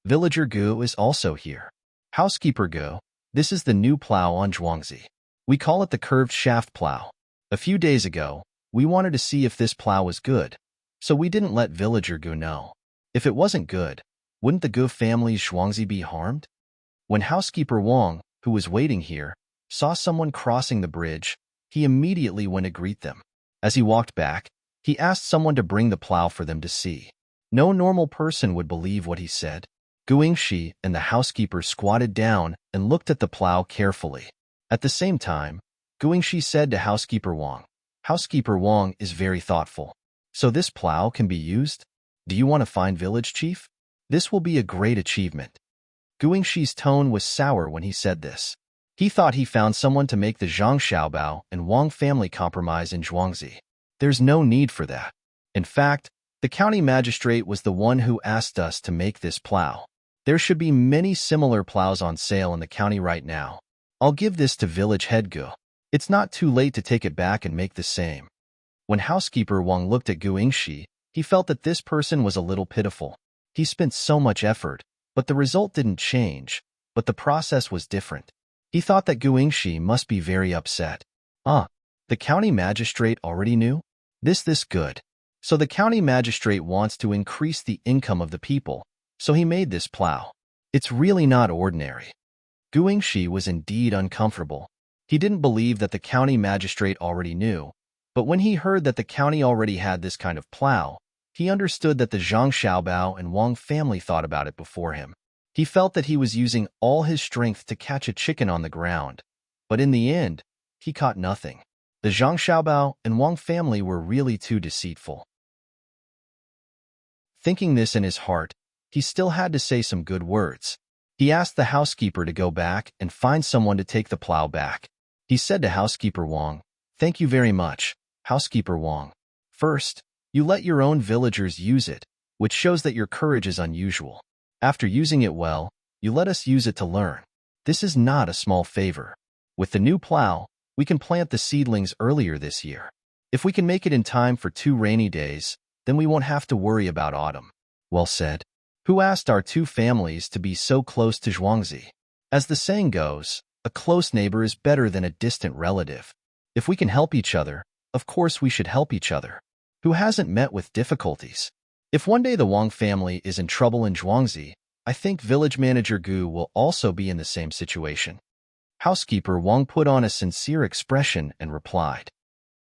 Villager Gu is also here. Housekeeper Gu, this is the new plow on Zhuangzi. We call it the curved shaft plow. A few days ago, we wanted to see if this plow was good, so we didn't let Villager Gu know. If it wasn't good, wouldn't the Gu family's Zhuangzi be harmed? When housekeeper Wang, who was waiting here, saw someone crossing the bridge, he immediately went to greet them. As he walked back, he asked someone to bring the plow for them to see. No normal person would believe what he said. Guangxi and the housekeeper squatted down and looked at the plow carefully. At the same time, Guangxi said to housekeeper Wang, "Housekeeper Wang is very thoughtful. So this plow can be used? Do you want to find village chief? This will be a great achievement." Guangxi's tone was sour when he said this. He thought he found someone to make the Zhang Xiaobao and Wang family compromise in Zhuangzi. There's no need for that. In fact, the county magistrate was the one who asked us to make this plow. There should be many similar plows on sale in the county right now. I'll give this to village head Gu. It's not too late to take it back and make the same. When housekeeper Wang looked at Guangxi, he felt that this person was a little pitiful. He spent so much effort, but the result didn't change, but the process was different. He thought that Guingxi must be very upset. The county magistrate already knew? This good. So the county magistrate wants to increase the income of the people, so he made this plow. It's really not ordinary. Guingxi was indeed uncomfortable. He didn't believe that the county magistrate already knew, but when he heard that the county already had this kind of plow, he understood that the Zhang Xiaobao and Wang family thought about it before him. He felt that he was using all his strength to catch a chicken on the ground, but in the end, he caught nothing. The Zhang Xiaobao and Wang family were really too deceitful. Thinking this in his heart, he still had to say some good words. He asked the housekeeper to go back and find someone to take the plow back. He said to housekeeper Wang, "Thank you very much, housekeeper Wang. First, you let your own villagers use it, which shows that your courage is unusual. After using it well, you let us use it to learn. This is not a small favor. With the new plow, we can plant the seedlings earlier this year. If we can make it in time for 2 rainy days, then we won't have to worry about autumn." Well said. Who asked our 2 families to be so close to Zhuangzi? As the saying goes, a close neighbor is better than a distant relative. If we can help each other, of course we should help each other. Who hasn't met with difficulties? If one day the Wang family is in trouble in Zhuangzi, I think village manager Gu will also be in the same situation. Housekeeper Wang put on a sincere expression and replied,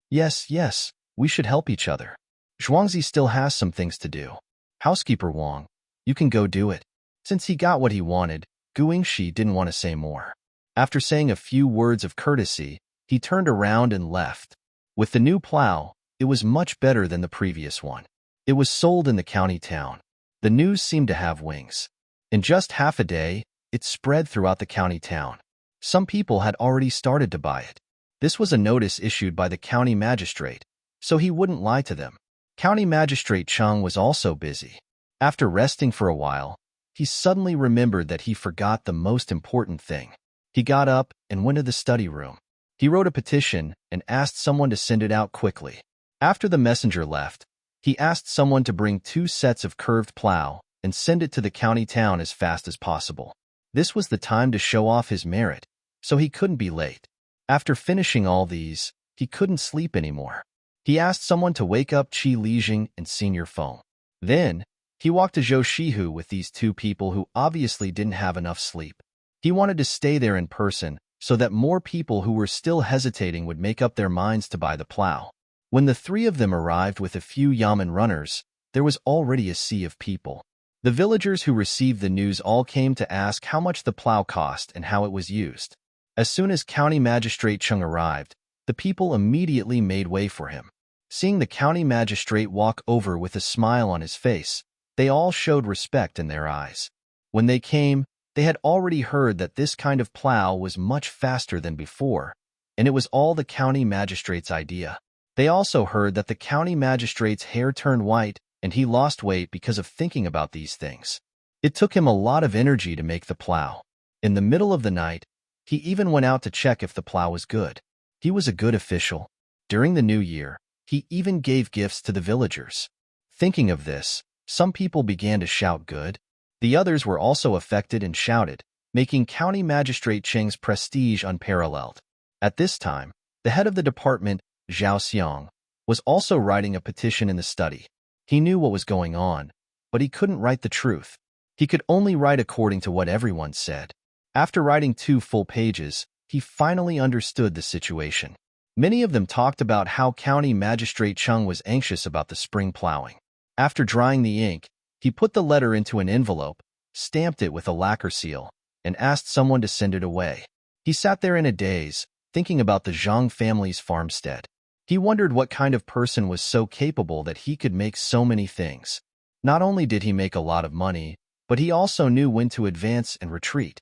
Yes, we should help each other. Zhuangzi still has some things to do. Housekeeper Wang, you can go do it." Since he got what he wanted, Guingxi didn't want to say more. After saying a few words of courtesy, he turned around and left. With the new plow, it was much better than the previous one. It was sold in the county town. The news seemed to have wings. In just half a day, it spread throughout the county town. Some people had already started to buy it. This was a notice issued by the county magistrate, so he wouldn't lie to them. County Magistrate Cheng was also busy. After resting for a while, he suddenly remembered that he forgot the most important thing. He got up and went to the study room. He wrote a petition and asked someone to send it out quickly. After the messenger left, he asked someone to bring 2 sets of curved plow and send it to the county town as fast as possible. This was the time to show off his merit, so he couldn't be late. After finishing all these, he couldn't sleep anymore. He asked someone to wake up Qi Lijing and Senior Feng. Then, he walked to Zhou Shihu with these 2 people who obviously didn't have enough sleep. He wanted to stay there in person so that more people who were still hesitating would make up their minds to buy the plow. When the 3 of them arrived with a few yamen runners, there was already a sea of people. The villagers who received the news all came to ask how much the plow cost and how it was used. As soon as County Magistrate Cheng arrived, the people immediately made way for him. Seeing the county magistrate walk over with a smile on his face, they all showed respect in their eyes. When they came, they had already heard that this kind of plow was much faster than before, and it was all the county magistrate's idea. They also heard that the county magistrate's hair turned white and he lost weight because of thinking about these things. It took him a lot of energy to make the plow. In the middle of the night, he even went out to check if the plow was good. He was a good official. During the new year, he even gave gifts to the villagers. Thinking of this, some people began to shout good. The others were also affected and shouted, making County Magistrate Cheng's prestige unparalleled. At this time, the head of the department, Zhao Xiang, was also writing a petition in the study. He knew what was going on, but he couldn't write the truth. He could only write according to what everyone said. After writing 2 full pages, he finally understood the situation. Many of them talked about how County Magistrate Cheng was anxious about the spring plowing. After drying the ink, he put the letter into an envelope, stamped it with a lacquer seal, and asked someone to send it away. He sat there in a daze, thinking about the Zhang family's farmstead. He wondered what kind of person was so capable that he could make so many things. Not only did he make a lot of money, but he also knew when to advance and retreat.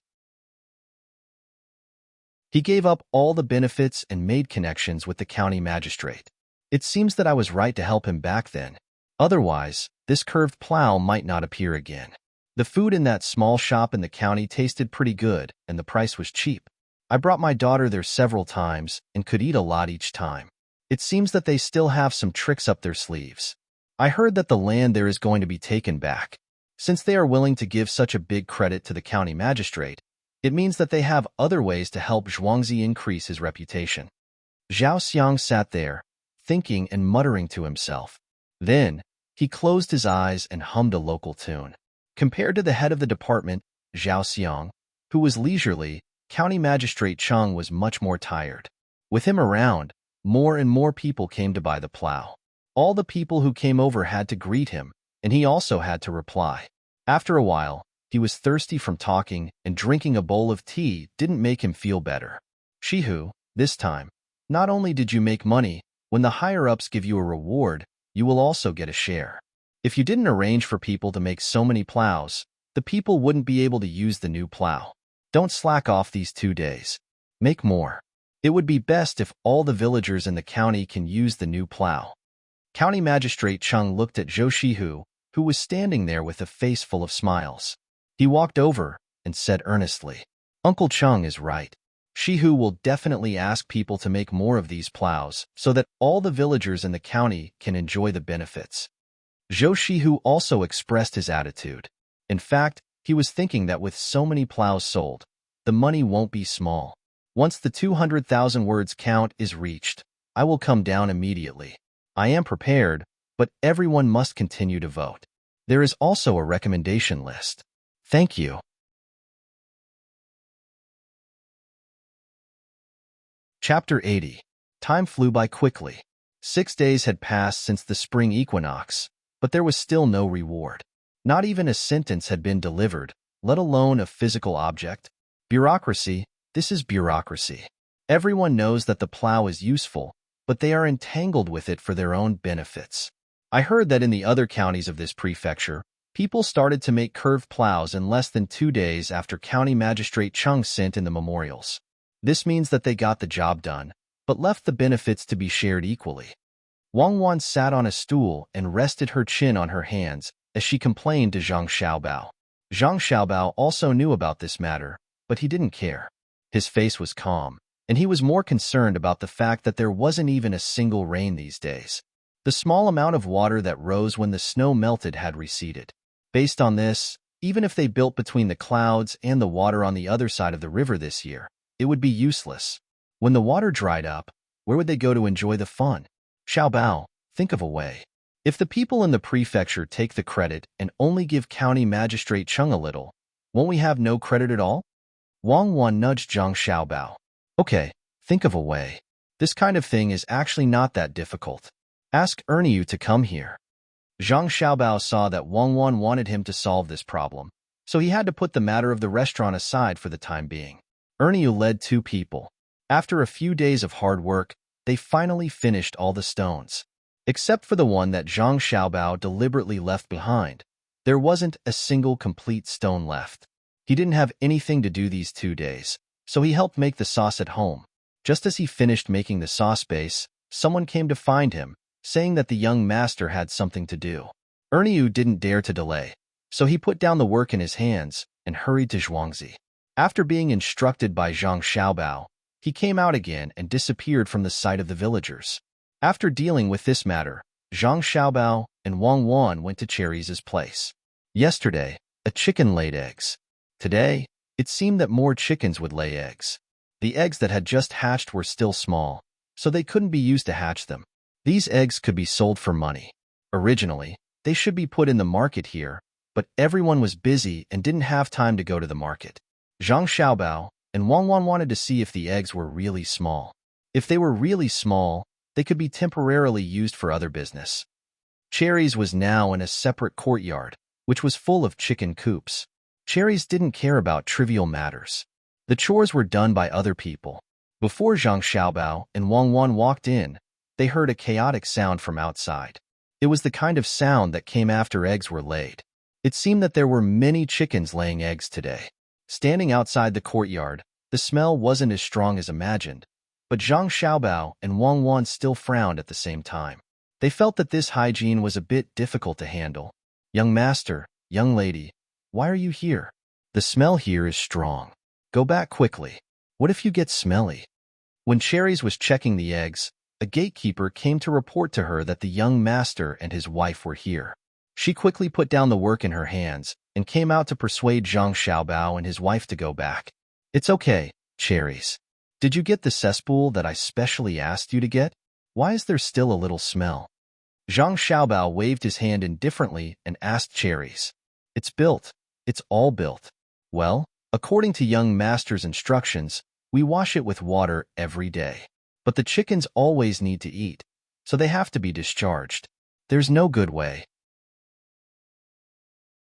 He gave up all the benefits and made connections with the county magistrate. It seems that I was right to help him back then. Otherwise, this curved plow might not appear again. The food in that small shop in the county tasted pretty good, and the price was cheap. I brought my daughter there several times and could eat a lot each time. It seems that they still have some tricks up their sleeves. I heard that the land there is going to be taken back. Since they are willing to give such a big credit to the county magistrate, It means that they have other ways to help Zhuangzi increase his reputation. Zhao Xiang sat there, thinking and muttering to himself. Then, he closed his eyes and hummed a local tune. Compared to the head of the department, Zhao Xiang, who was leisurely, County Magistrate Cheng was much more tired. With him around, more and more people came to buy the plow. All the people who came over had to greet him, and he also had to reply. After a while, he was thirsty from talking, and drinking a bowl of tea didn't make him feel better. Shihu, this time, not only did you make money, when the higher-ups give you a reward, you will also get a share. If you didn't arrange for people to make so many plows, the people wouldn't be able to use the new plow. Don't slack off these 2 days. Make more. It would be best if all the villagers in the county can use the new plow. County Magistrate Cheng looked at Zhou Shihu, who was standing there with a face full of smiles. He walked over and said earnestly, Uncle Cheng is right. Shihu will definitely ask people to make more of these plows so that all the villagers in the county can enjoy the benefits. Zhou Shihu also expressed his attitude. In fact, he was thinking that with so many plows sold, the money won't be small. Once the 200,000 words count is reached, I will come down immediately. I am prepared, but everyone must continue to vote. There is also a recommendation list. Thank you. Chapter 80. Time flew by quickly. 6 days had passed since the spring equinox, but there was still no reward. Not even a sentence had been delivered, let alone a physical object. Bureaucracy, this is bureaucracy. Everyone knows that the plow is useful, but they are entangled with it for their own benefits. I heard that in the other counties of this prefecture, people started to make curved plows in less than 2 days after County Magistrate Cheng sent in the memorials. This means that they got the job done, but left the benefits to be shared equally. Wang Wan sat on a stool and rested her chin on her hands as she complained to Zhang Xiaobao. Zhang Xiaobao also knew about this matter, but he didn't care. His face was calm, and he was more concerned about the fact that there wasn't even a single rain these days. The small amount of water that rose when the snow melted had receded. Based on this, even if they built between the clouds and the water on the other side of the river this year, it would be useless. When the water dried up, where would they go to enjoy the fun? Xiaobao, think of a way. If the people in the prefecture take the credit and only give County Magistrate Cheng a little, won't we have no credit at all? Wang Wan nudged Zhang Xiaobao. Okay, think of a way. This kind of thing is actually not that difficult. Ask Erniu to come here. Zhang Xiaobao saw that Wang Wan wanted him to solve this problem, so he had to put the matter of the restaurant aside for the time being. Erniu led 2 people. After a few days of hard work, they finally finished all the stones. Except for the one that Zhang Xiaobao deliberately left behind, there wasn't a single complete stone left. He didn't have anything to do these 2 days, so he helped make the sauce at home. Just as he finished making the sauce base, someone came to find him, saying that the young master had something to do. Erniu didn't dare to delay, so he put down the work in his hands and hurried to Zhuangzi. After being instructed by Zhang Xiaobao, he came out again and disappeared from the sight of the villagers. After dealing with this matter, Zhang Xiaobao and Wang Wan went to Cherry's place. Yesterday, a chicken laid eggs. Today, it seemed that more chickens would lay eggs. The eggs that had just hatched were still small, so they couldn't be used to hatch them. These eggs could be sold for money. Originally, they should be put in the market here, but everyone was busy and didn't have time to go to the market. Zhang Xiaobao and Wang Wan wanted to see if the eggs were really small. If they were really small, they could be temporarily used for other business. Cherry's was now in a separate courtyard, which was full of chicken coops. Cherry's didn't care about trivial matters. The chores were done by other people. Before Zhang Xiaobao and Wang Wan walked in, they heard a chaotic sound from outside. It was the kind of sound that came after eggs were laid. It seemed that there were many chickens laying eggs today. Standing outside the courtyard, the smell wasn't as strong as imagined, but Zhang Xiaobao and Wang Wan still frowned at the same time. They felt that this hygiene was a bit difficult to handle. Young master, young lady, why are you here? The smell here is strong. Go back quickly. What if you get smelly? When Cherry's was checking the eggs, a gatekeeper came to report to her that the young master and his wife were here. She quickly put down the work in her hands and came out to persuade Zhang Xiaobao and his wife to go back. It's okay, Cherries. Did you get the cesspool that I specially asked you to get? Why is there still a little smell? Zhang Xiaobao waved his hand indifferently and asked Cherries. It's built. It's all built. Well, according to young master's instructions, we wash it with water every day. But the chickens always need to eat, so they have to be discharged. There's no good way.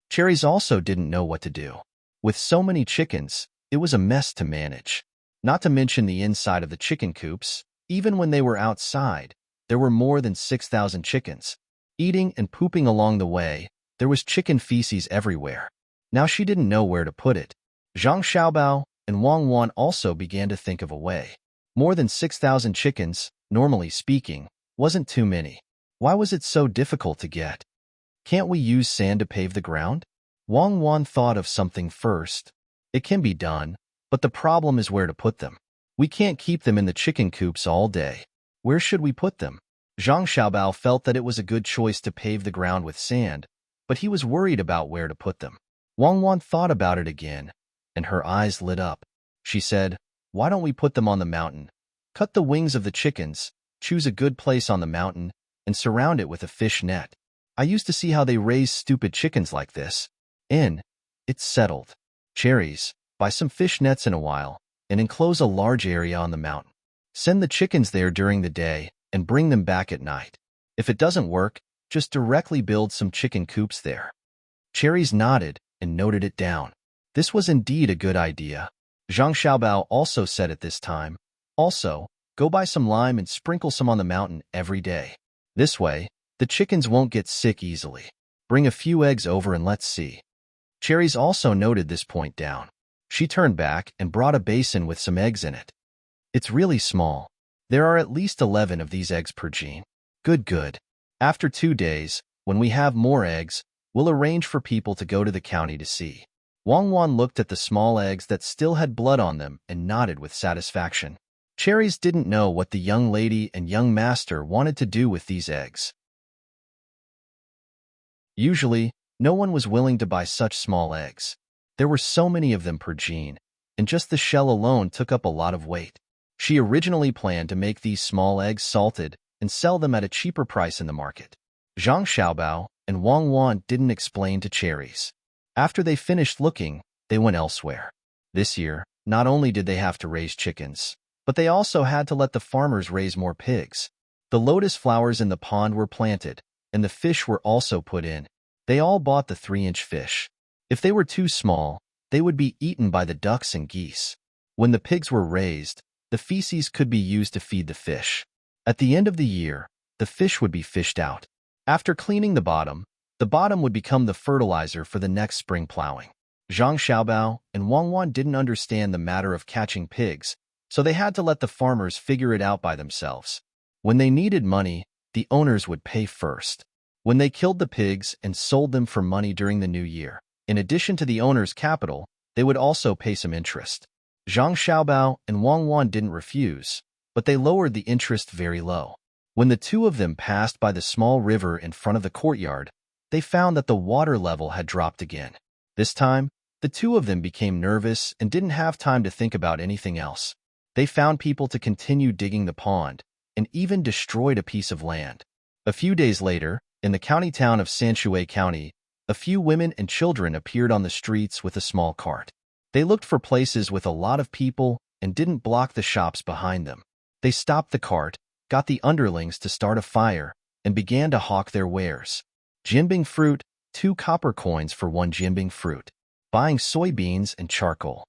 Cherries also didn't know what to do. With so many chickens, it was a mess to manage. Not to mention the inside of the chicken coops. Even when they were outside, there were more than 6,000 chickens. Eating and pooping along the way, there was chicken feces everywhere. Now she didn't know where to put it. Zhang Xiaobao and Wang Wan also began to think of a way. More than 6,000 chickens, normally speaking, wasn't too many. Why was it so difficult to get? Can't we use sand to pave the ground? Wang Wan thought of something first. It can be done, but the problem is where to put them. We can't keep them in the chicken coops all day. Where should we put them? Zhang Xiaobao felt that it was a good choice to pave the ground with sand, but he was worried about where to put them. Wang Wan thought about it again, and her eyes lit up. She said, why don't we put them on the mountain? Cut the wings of the chickens, choose a good place on the mountain, and surround it with a fish net. I used to see how they raise stupid chickens like this. It's settled. Cherries, buy some fish nets in a while, and enclose a large area on the mountain. Send the chickens there during the day and bring them back at night. If it doesn't work, just directly build some chicken coops there. Cherries nodded and noted it down. This was indeed a good idea. Zhang Xiaobao also said at this time, also, go buy some lime and sprinkle some on the mountain every day. This way, the chickens won't get sick easily. Bring a few eggs over and let's see. Cherries also noted this point down. She turned back and brought a basin with some eggs in it. It's really small. There are at least 11 of these eggs per gene. Good. After 2 days, when we have more eggs, we'll arrange for people to go to the county to see. Wang Wan looked at the small eggs that still had blood on them and nodded with satisfaction. Cherries didn't know what the young lady and young master wanted to do with these eggs. Usually, no one was willing to buy such small eggs. There were so many of them per gene, and just the shell alone took up a lot of weight. She originally planned to make these small eggs salted and sell them at a cheaper price in the market. Zhang Xiaobao and Wang Wan didn't explain to Cherries. After they finished looking, they went elsewhere. This year, not only did they have to raise chickens, but they also had to let the farmers raise more pigs. The lotus flowers in the pond were planted, and the fish were also put in. They all bought the 3-inch fish. If they were too small, they would be eaten by the ducks and geese. When the pigs were raised, the feces could be used to feed the fish. At the end of the year, the fish would be fished out. After cleaning the bottom would become the fertilizer for the next spring plowing. Zhang Xiaobao and Wang Wan didn't understand the matter of catching pigs, so they had to let the farmers figure it out by themselves. When they needed money, the owners would pay first. When they killed the pigs and sold them for money during the new year, in addition to the owner's capital, they would also pay some interest. Zhang Xiaobao and Wang Wan didn't refuse, but they lowered the interest very low. When the two of them passed by the small river in front of the courtyard, they found that the water level had dropped again. This time, the two of them became nervous and didn't have time to think about anything else. They found people to continue digging the pond and even destroyed a piece of land. A few days later, in the county town of Sanshui County, a few women and children appeared on the streets with a small cart. They looked for places with a lot of people and didn't block the shops behind them. They stopped the cart, got the underlings to start a fire, and began to hawk their wares. Jianbing fruit, 2 copper coins for 1 jianbing fruit. Buying soybeans and charcoal.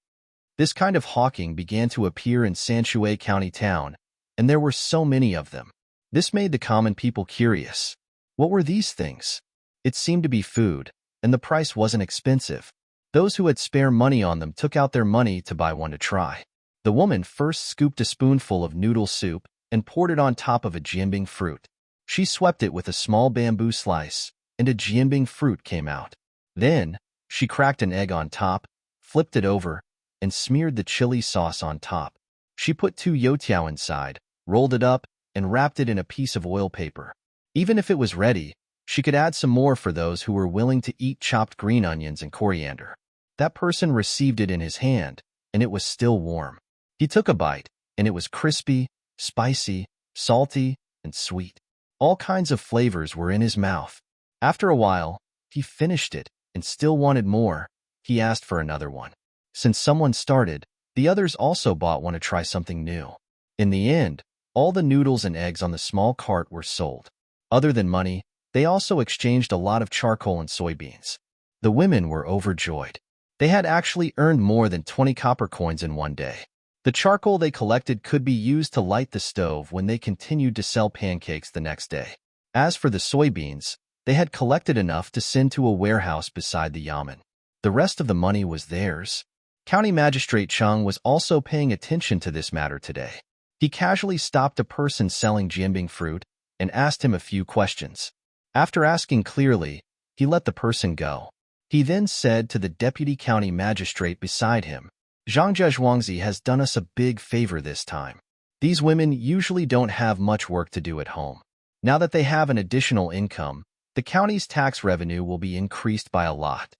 This kind of hawking began to appear in Sanshui County town, and there were so many of them. This made the common people curious. What were these things? It seemed to be food, and the price wasn't expensive. Those who had spare money on them took out their money to buy one to try. The woman first scooped a spoonful of noodle soup and poured it on top of a jianbing fruit. She swept it with a small bamboo slice, and a jianbing fruit came out. Then, she cracked an egg on top, flipped it over, and smeared the chili sauce on top. She put 2 youtiao inside, rolled it up, and wrapped it in a piece of oil paper. Even if it was ready, she could add some more for those who were willing to eat chopped green onions and coriander. That person received it in his hand, and it was still warm. He took a bite, and it was crispy, spicy, salty, and sweet. All kinds of flavors were in his mouth. After a while, he finished it and still wanted more. He asked for another one. Since someone started, the others also bought one to try something new. In the end, all the noodles and eggs on the small cart were sold. Other than money, they also exchanged a lot of charcoal and soybeans. The women were overjoyed. They had actually earned more than 20 copper coins in one day. The charcoal they collected could be used to light the stove when they continued to sell pancakes the next day. As for the soybeans, they had collected enough to send to a warehouse beside the yamen. The rest of the money was theirs. County Magistrate Chang was also paying attention to this matter today. He casually stopped a person selling jianbing fruit and asked him a few questions. After asking clearly, he let the person go. He then said to the deputy county magistrate beside him, "Zhangzhe Zhuangzi has done us a big favor this time. These women usually don't have much work to do at home. Now that they have an additional income, the county's tax revenue will be increased by a lot."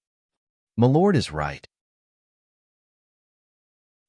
My lord is right.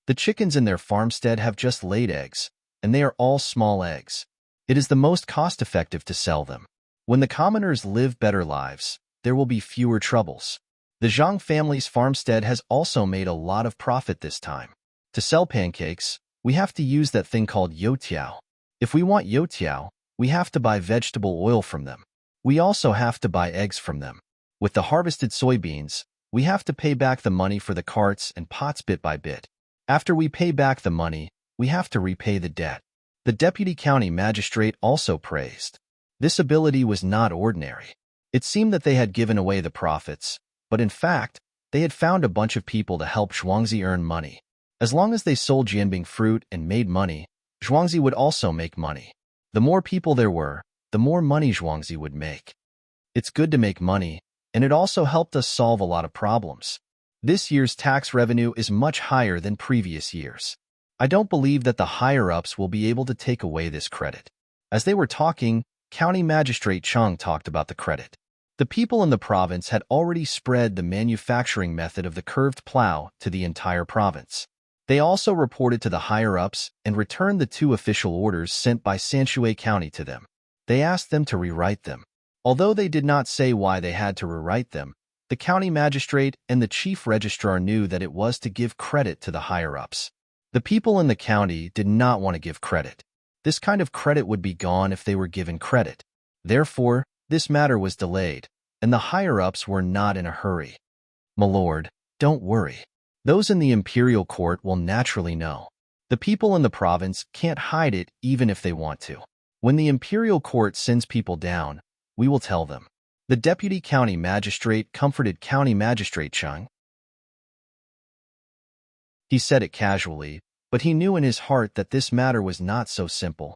The chickens in their farmstead have just laid eggs, and they are all small eggs. It is the most cost-effective to sell them. When the commoners live better lives, there will be fewer troubles. The Zhang family's farmstead has also made a lot of profit this time. To sell pancakes, we have to use that thing called youtiao. If we want youtiao, we have to buy vegetable oil from them. We also have to buy eggs from them. With the harvested soybeans, we have to pay back the money for the carts and pots bit by bit. After we pay back the money, we have to repay the debt. The deputy county magistrate also praised. This ability was not ordinary. It seemed that they had given away the profits, but in fact, they had found a bunch of people to help Zhuangzi earn money. As long as they sold jianbing fruit and made money, Zhuangzi would also make money. The more people there were, the more money Zhuangzi would make. It's good to make money, and it also helped us solve a lot of problems. This year's tax revenue is much higher than previous years. I don't believe that the higher-ups will be able to take away this credit. As they were talking, County Magistrate Chang talked about the credit. The people in the province had already spread the manufacturing method of the curved plow to the entire province. They also reported to the higher-ups and returned the 2 official orders sent by Sanshui County to them. They asked them to rewrite them. Although they did not say why they had to rewrite them, the county magistrate and the chief registrar knew that it was to give credit to the higher-ups. The people in the county did not want to give credit. This kind of credit would be gone if they were given credit. Therefore, this matter was delayed, and the higher-ups were not in a hurry. My lord, don't worry. Those in the imperial court will naturally know. The people in the province can't hide it even if they want to. When the imperial court sends people down, we will tell them. The deputy county magistrate comforted County Magistrate Chang. He said it casually, but he knew in his heart that this matter was not so simple.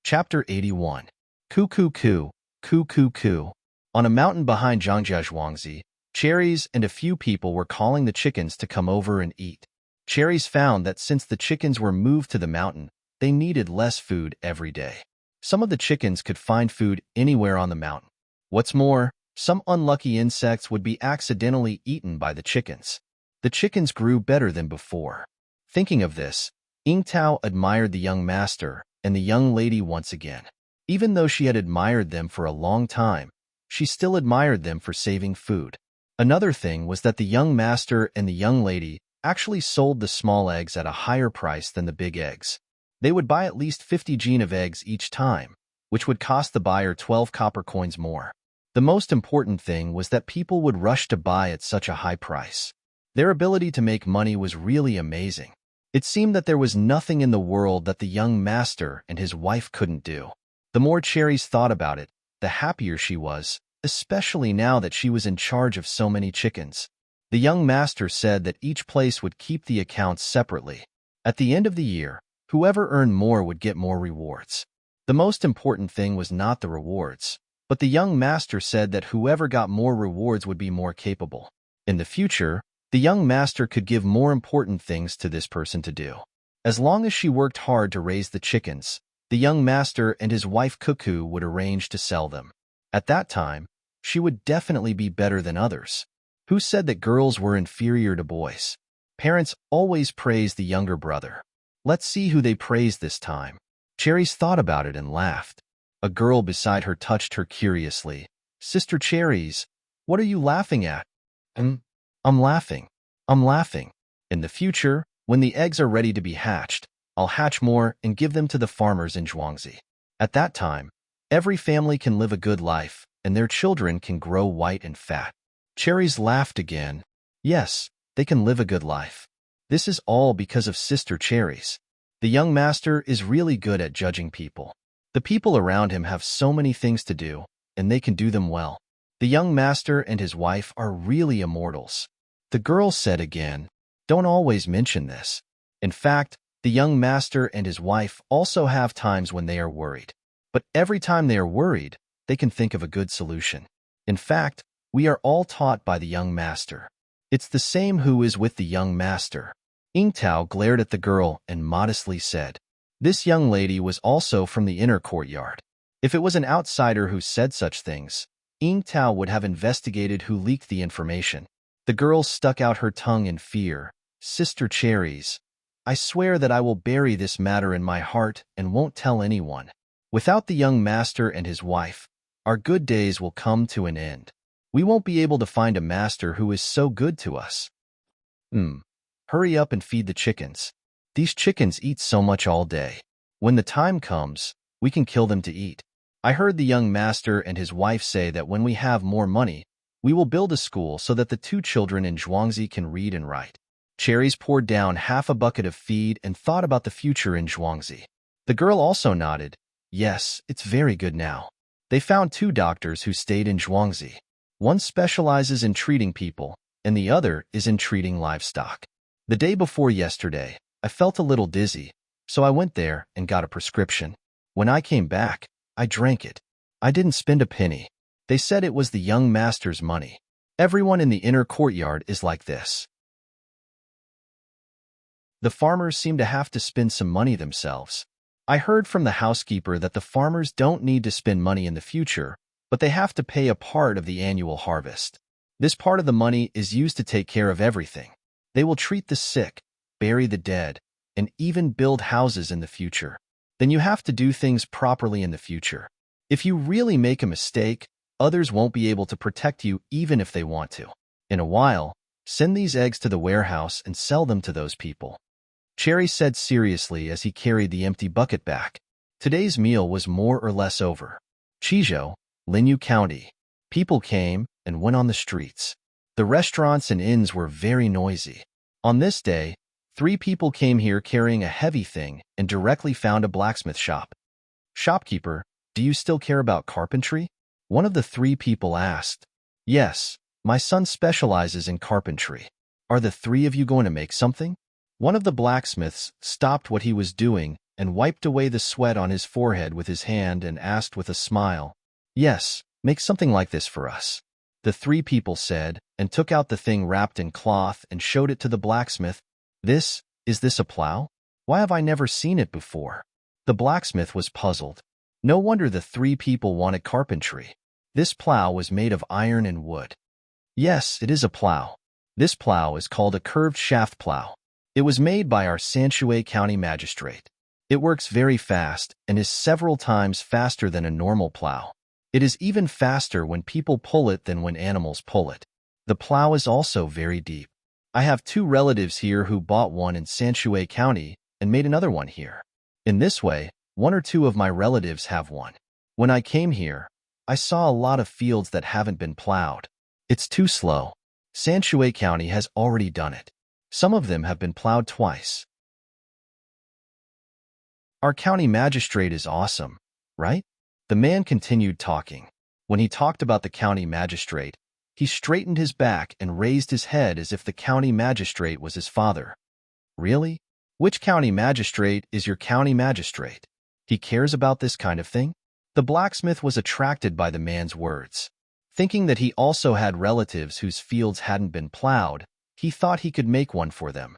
Chapter 81. Coo coo coo, coo coo coo. On a mountain behind Zhangzhe Zhuangzi, Cherries and a few people were calling the chickens to come over and eat. Cherries found that since the chickens were moved to the mountain, they needed less food every day. Some of the chickens could find food anywhere on the mountain. What's more, some unlucky insects would be accidentally eaten by the chickens. The chickens grew better than before. Thinking of this, Yingtao admired the young master and the young lady once again. Even though she had admired them for a long time, she still admired them for saving food. Another thing was that the young master and the young lady actually sold the small eggs at a higher price than the big eggs. They would buy at least 50 jin of eggs each time, which would cost the buyer 12 copper coins more. The most important thing was that people would rush to buy at such a high price. Their ability to make money was really amazing. It seemed that there was nothing in the world that the young master and his wife couldn't do. The more Cherries thought about it, the happier she was, especially now that she was in charge of so many chickens. The young master said that each place would keep the accounts separately. At the end of the year, whoever earned more would get more rewards. The most important thing was not the rewards, but the young master said that whoever got more rewards would be more capable. In the future, the young master could give more important things to this person to do. As long as she worked hard to raise the chickens, the young master and his wife Cuckoo would arrange to sell them. At that time, She would definitely be better than others. Who said that girls were inferior to boys? Parents always praise the younger brother. Let's see who they praise this time. Cherries thought about it and laughed. A girl beside her touched her curiously. Sister Cherries, what are you laughing at? I'm laughing. I'm laughing. In the future, when the eggs are ready to be hatched, I'll hatch more and give them to the farmers in Zhuangzi. At that time, every family can live a good life, and their children can grow white and fat. Cherries laughed again. Yes, they can live a good life. This is all because of Sister Cherries. The young master is really good at judging people. The people around him have so many things to do, and they can do them well. The young master and his wife are really immortals. The girl said again, don't always mention this. In fact, the young master and his wife also have times when they are worried. But every time they are worried, they can think of a good solution. In fact, we are all taught by the young master. It's the same who is with the young master. Yingtao glared at the girl and modestly said, this young lady was also from the inner courtyard. If it was an outsider who said such things, Yingtao would have investigated who leaked the information. The girl stuck out her tongue in fear. Sister Cherries, I swear that I will bury this matter in my heart and won't tell anyone. Without the young master and his wife, our good days will come to an end. We won't be able to find a master who is so good to us. Hurry up and feed the chickens. These chickens eat so much all day. When the time comes, we can kill them to eat. I heard the young master and his wife say that when we have more money, we will build a school so that the 2 children in Zhuangzi can read and write. Cherries poured down half a bucket of feed and thought about the future in Zhuangzi. The girl also nodded. Yes, it's very good now. They found 2 doctors who stayed in Zhuangzi. One specializes in treating people, and the other is in treating livestock. The day before yesterday, I felt a little dizzy, so I went there and got a prescription. When I came back, I drank it. I didn't spend a penny. They said it was the young master's money. Everyone in the inner courtyard is like this. The farmers seem to have to spend some money themselves. I heard from the housekeeper that the farmers don't need to spend money in the future, but they have to pay a part of the annual harvest. This part of the money is used to take care of everything. They will treat the sick, bury the dead, and even build houses in the future. Then you have to do things properly in the future. If you really make a mistake, others won't be able to protect you even if they want to. In a while, send these eggs to the warehouse and sell them to those people. Cherry said seriously as he carried the empty bucket back. Today's meal was more or less over. Chizhou, Linyu County. People came and went on the streets. The restaurants and inns were very noisy. On this day, 3 people came here carrying a heavy thing and directly found a blacksmith shop. Shopkeeper, do you still care about carpentry? One of the 3 people asked. Yes, my son specializes in carpentry. Are the 3 of you going to make something? One of the blacksmiths stopped what he was doing and wiped away the sweat on his forehead with his hand and asked with a smile, yes, make something like this for us. The 3 people said, and took out the thing wrapped in cloth and showed it to the blacksmith. Is this a plow? Why have I never seen it before? The blacksmith was puzzled. No wonder the 3 people wanted carpentry. This plow was made of iron and wood. Yes, it is a plow. This plow is called a curved shaft plow. It was made by our Sanshui County magistrate. It works very fast and is several times faster than a normal plow. It is even faster when people pull it than when animals pull it. The plow is also very deep. I have 2 relatives here who bought one in Sanshui County and made another one here. In this way, 1 or 2 of my relatives have one. When I came here, I saw a lot of fields that haven't been plowed. It's too slow. Sanshui County has already done it. Some of them have been plowed twice. Our county magistrate is awesome, right? The man continued talking. When he talked about the county magistrate, he straightened his back and raised his head as if the county magistrate was his father. Really? Which county magistrate is your county magistrate? He cares about this kind of thing? The blacksmith was attracted by the man's words. Thinking that he also had relatives whose fields hadn't been plowed, he thought he could make one for them.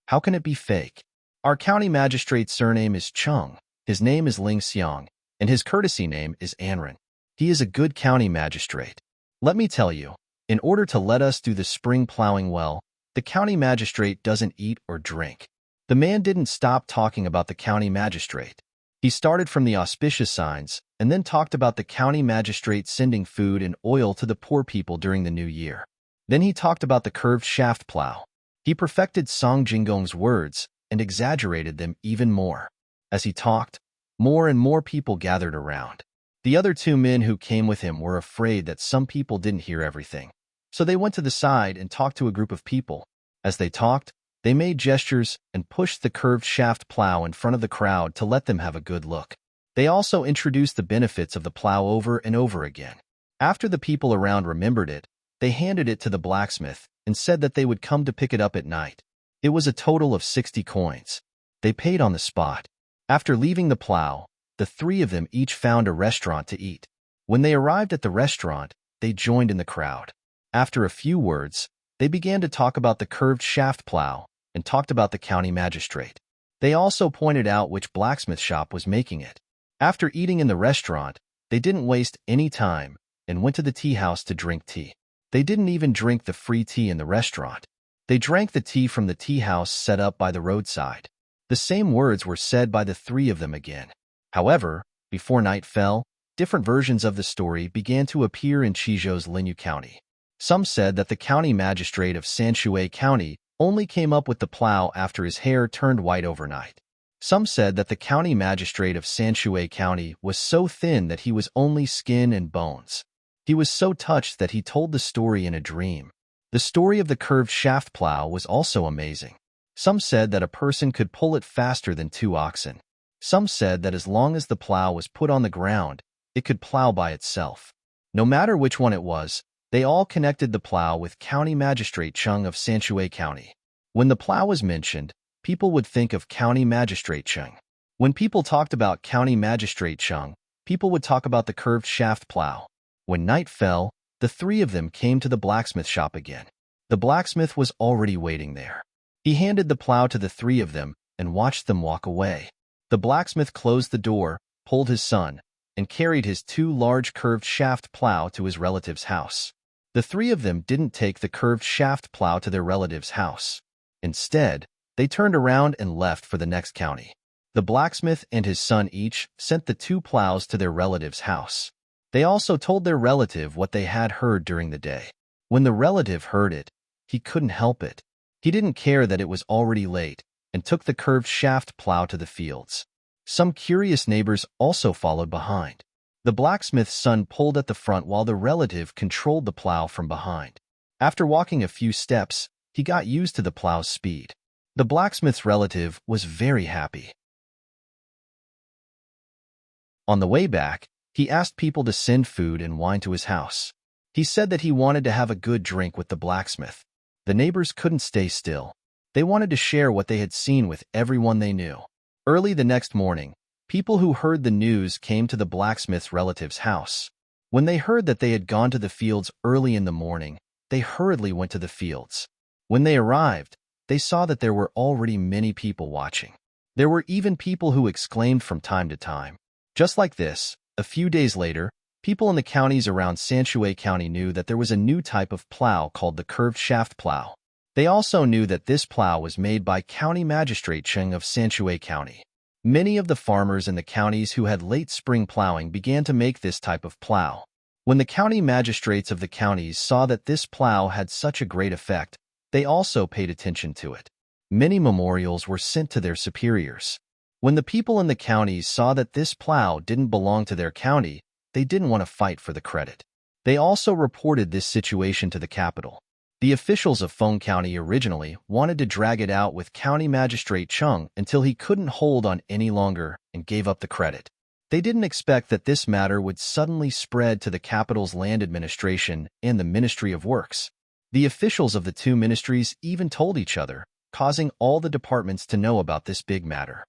How can it be fake? Our county magistrate's surname is Chung, his name is Ling Xiang, and his courtesy name is Anren. He is a good county magistrate. Let me tell you, in order to let us do the spring plowing well, the county magistrate doesn't eat or drink. The man didn't stop talking about the county magistrate. He started from the auspicious signs and then talked about the county magistrate sending food and oil to the poor people during the new year. Then he talked about the curved shaft plow. He perfected Song Jinggong's words and exaggerated them even more. As he talked, more and more people gathered around. The other two men who came with him were afraid that some people didn't hear everything. So they went to the side and talked to a group of people. As they talked, they made gestures and pushed the curved shaft plow in front of the crowd to let them have a good look. They also introduced the benefits of the plow over and over again. After the people around remembered it, they handed it to the blacksmith and said that they would come to pick it up at night. It was a total of 60 coins. They paid on the spot. After leaving the plow, the three of them each found a restaurant to eat. When they arrived at the restaurant, they joined in the crowd. After a few words, they began to talk about the curved shaft plow and talked about the county magistrate. They also pointed out which blacksmith shop was making it. After eating in the restaurant, they didn't waste any time and went to the tea house to drink tea. They didn't even drink the free tea in the restaurant. They drank the tea from the tea house set up by the roadside. The same words were said by the three of them again. However, before night fell, different versions of the story began to appear in Chizhou's Linyu County. Some said that the county magistrate of Sanshui County only came up with the plow after his hair turned white overnight. Some said that the county magistrate of Sanshui County was so thin that he was only skin and bones. He was so touched that he told the story in a dream. The story of the curved shaft plow was also amazing. Some said that a person could pull it faster than 2 oxen. Some said that as long as the plow was put on the ground, it could plow by itself. No matter which one it was, they all connected the plow with County Magistrate Chung of Sanshui County. When the plow was mentioned, people would think of County Magistrate Chung. When people talked about County Magistrate Chung, people would talk about the curved shaft plow. When night fell, the three of them came to the blacksmith shop again. The blacksmith was already waiting there. He handed the plow to the three of them and watched them walk away. The blacksmith closed the door, pulled his son, and carried his 2 large curved shaft plow to his relative's house. The three of them didn't take the curved shaft plow to their relative's house. Instead, they turned around and left for the next county. The blacksmith and his son each sent the 2 plows to their relative's house. They also told their relative what they had heard during the day. When the relative heard it, he couldn't help it. He didn't care that it was already late and took the curved shaft plow to the fields. Some curious neighbors also followed behind. The blacksmith's son pulled at the front while the relative controlled the plow from behind. After walking a few steps, he got used to the plow's speed. The blacksmith's relative was very happy. On the way back, he asked people to send food and wine to his house. He said that he wanted to have a good drink with the blacksmith. The neighbors couldn't stay still. They wanted to share what they had seen with everyone they knew. Early the next morning, people who heard the news came to the blacksmith's relative's house. When they heard that they had gone to the fields early in the morning, they hurriedly went to the fields. When they arrived, they saw that there were already many people watching. There were even people who exclaimed from time to time. Just like this, a few days later, people in the counties around Sanshui County knew that there was a new type of plow called the curved shaft plow. They also knew that this plow was made by County Magistrate Chung of Sanshui County. Many of the farmers in the counties who had late spring plowing began to make this type of plow. When the county magistrates of the counties saw that this plow had such a great effect, they also paid attention to it. Many memorials were sent to their superiors. When the people in the counties saw that this plow didn't belong to their county, they didn't want to fight for the credit. They also reported this situation to the capital. The officials of Feng County originally wanted to drag it out with County Magistrate Chung until he couldn't hold on any longer and gave up the credit. They didn't expect that this matter would suddenly spread to the capital's land administration and the Ministry of Works. The officials of the 2 ministries even told each other, causing all the departments to know about this big matter.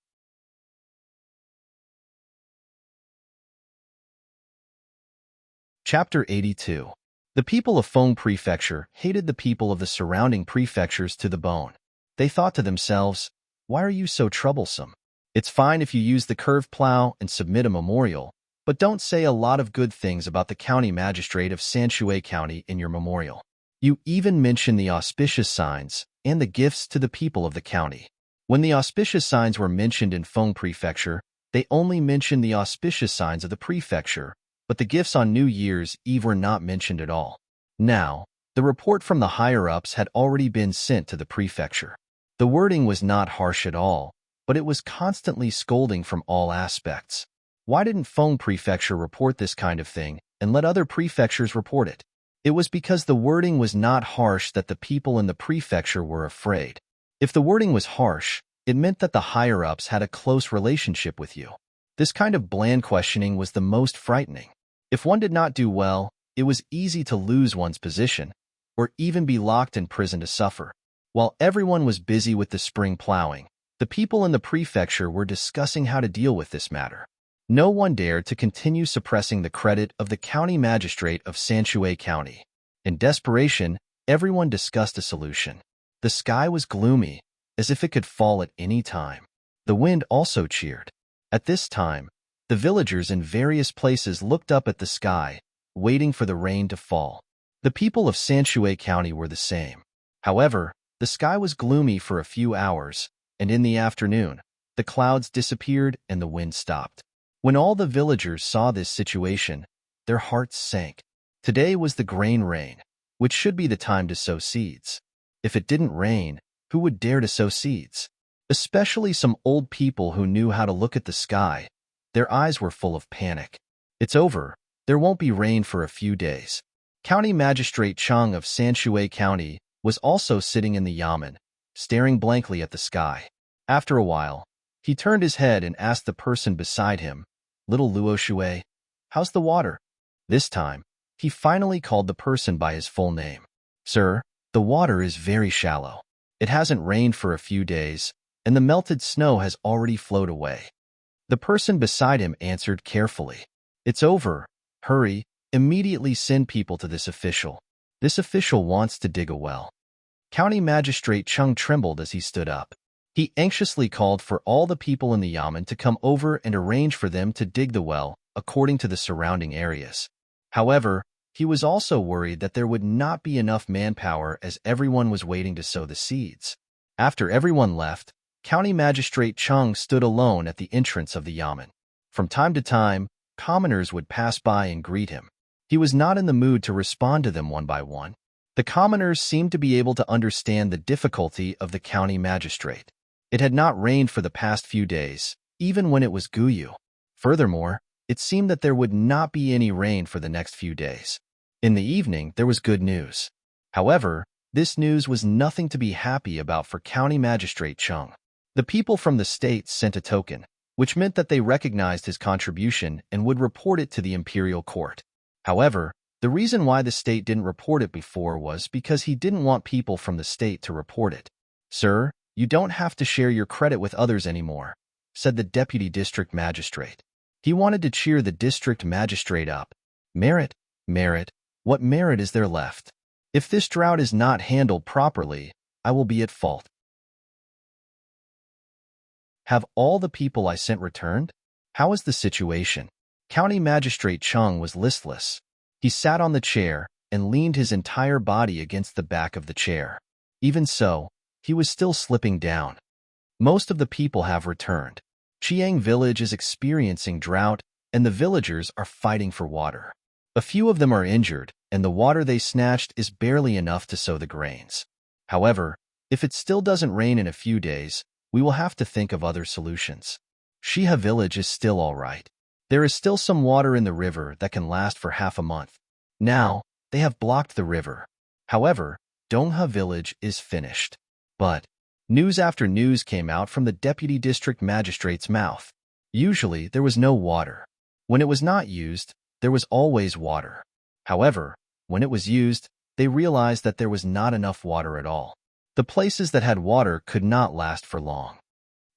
Chapter 82. The people of Feng Prefecture hated the people of the surrounding prefectures to the bone. They thought to themselves, "Why are you so troublesome? It's fine if you use the curved plow and submit a memorial, but don't say a lot of good things about the county magistrate of Sanshui County in your memorial. You even mention the auspicious signs and the gifts to the people of the county. When the auspicious signs were mentioned in Feng Prefecture, they only mentioned the auspicious signs of the prefecture, but the gifts on New Year's Eve were not mentioned at all. Now, the report from the higher-ups had already been sent to the prefecture. The wording was not harsh at all, but it was constantly scolding from all aspects. Why didn't Feng Prefecture report this kind of thing and let other prefectures report it? It was because the wording was not harsh that the people in the prefecture were afraid. If the wording was harsh, it meant that the higher-ups had a close relationship with you. This kind of bland questioning was the most frightening. If one did not do well, it was easy to lose one's position, or even be locked in prison to suffer. While everyone was busy with the spring plowing, the people in the prefecture were discussing how to deal with this matter. No one dared to continue suppressing the credit of the county magistrate of Sanshui County. In desperation, everyone discussed a solution. The sky was gloomy, as if it could fall at any time. The wind also cheered. At this time, the villagers in various places looked up at the sky, waiting for the rain to fall. The people of Sanshui County were the same. However, the sky was gloomy for a few hours, and in the afternoon, the clouds disappeared and the wind stopped. When all the villagers saw this situation, their hearts sank. Today was the grain rain, which should be the time to sow seeds. If it didn't rain, who would dare to sow seeds? Especially some old people who knew how to look at the sky. Their eyes were full of panic. It's over. There won't be rain for a few days. County Magistrate Chang of Sanshui County was also sitting in the yamen, staring blankly at the sky. After a while, he turned his head and asked the person beside him, "Little Luo Shui, how's the water?" This time, he finally called the person by his full name. "Sir, the water is very shallow. It hasn't rained for a few days, and the melted snow has already flowed away." The person beside him answered carefully, "It's over. Hurry, immediately send people to this official. This official wants to dig a well." County Magistrate Chung trembled as he stood up. He anxiously called for all the people in the yamen to come over and arrange for them to dig the well according to the surrounding areas. However, he was also worried that there would not be enough manpower as everyone was waiting to sow the seeds. After everyone left, County Magistrate Chung stood alone at the entrance of the yamen. From time to time, commoners would pass by and greet him. He was not in the mood to respond to them one by one. The commoners seemed to be able to understand the difficulty of the county magistrate. It had not rained for the past few days, even when it was Guyu. Furthermore, it seemed that there would not be any rain for the next few days. In the evening, there was good news. However, this news was nothing to be happy about for County Magistrate Chung. The people from the state sent a token, which meant that they recognized his contribution and would report it to the imperial court. However, the reason why the state didn't report it before was because he didn't want people from the state to report it. "Sir, you don't have to share your credit with others anymore," said the deputy district magistrate. He wanted to cheer the district magistrate up. "Merit, merit, what merit is there left? If this drought is not handled properly, I will be at fault. Have all the people I sent returned? How is the situation?" County Magistrate Chung was listless. He sat on the chair and leaned his entire body against the back of the chair. Even so, he was still slipping down. Most of the people have returned. Chiang village is experiencing drought, and the villagers are fighting for water. A few of them are injured, and the water they snatched is barely enough to sow the grains. However, if it still doesn't rain in a few days, we will have to think of other solutions. Shiha village is still all right. There is still some water in the river that can last for half a month. Now, they have blocked the river. However, Dongha village is finished. But news after news came out from the deputy district magistrate's mouth. Usually, there was no water. When it was not used, there was always water. However, when it was used, they realized that there was not enough water at all. The places that had water could not last for long.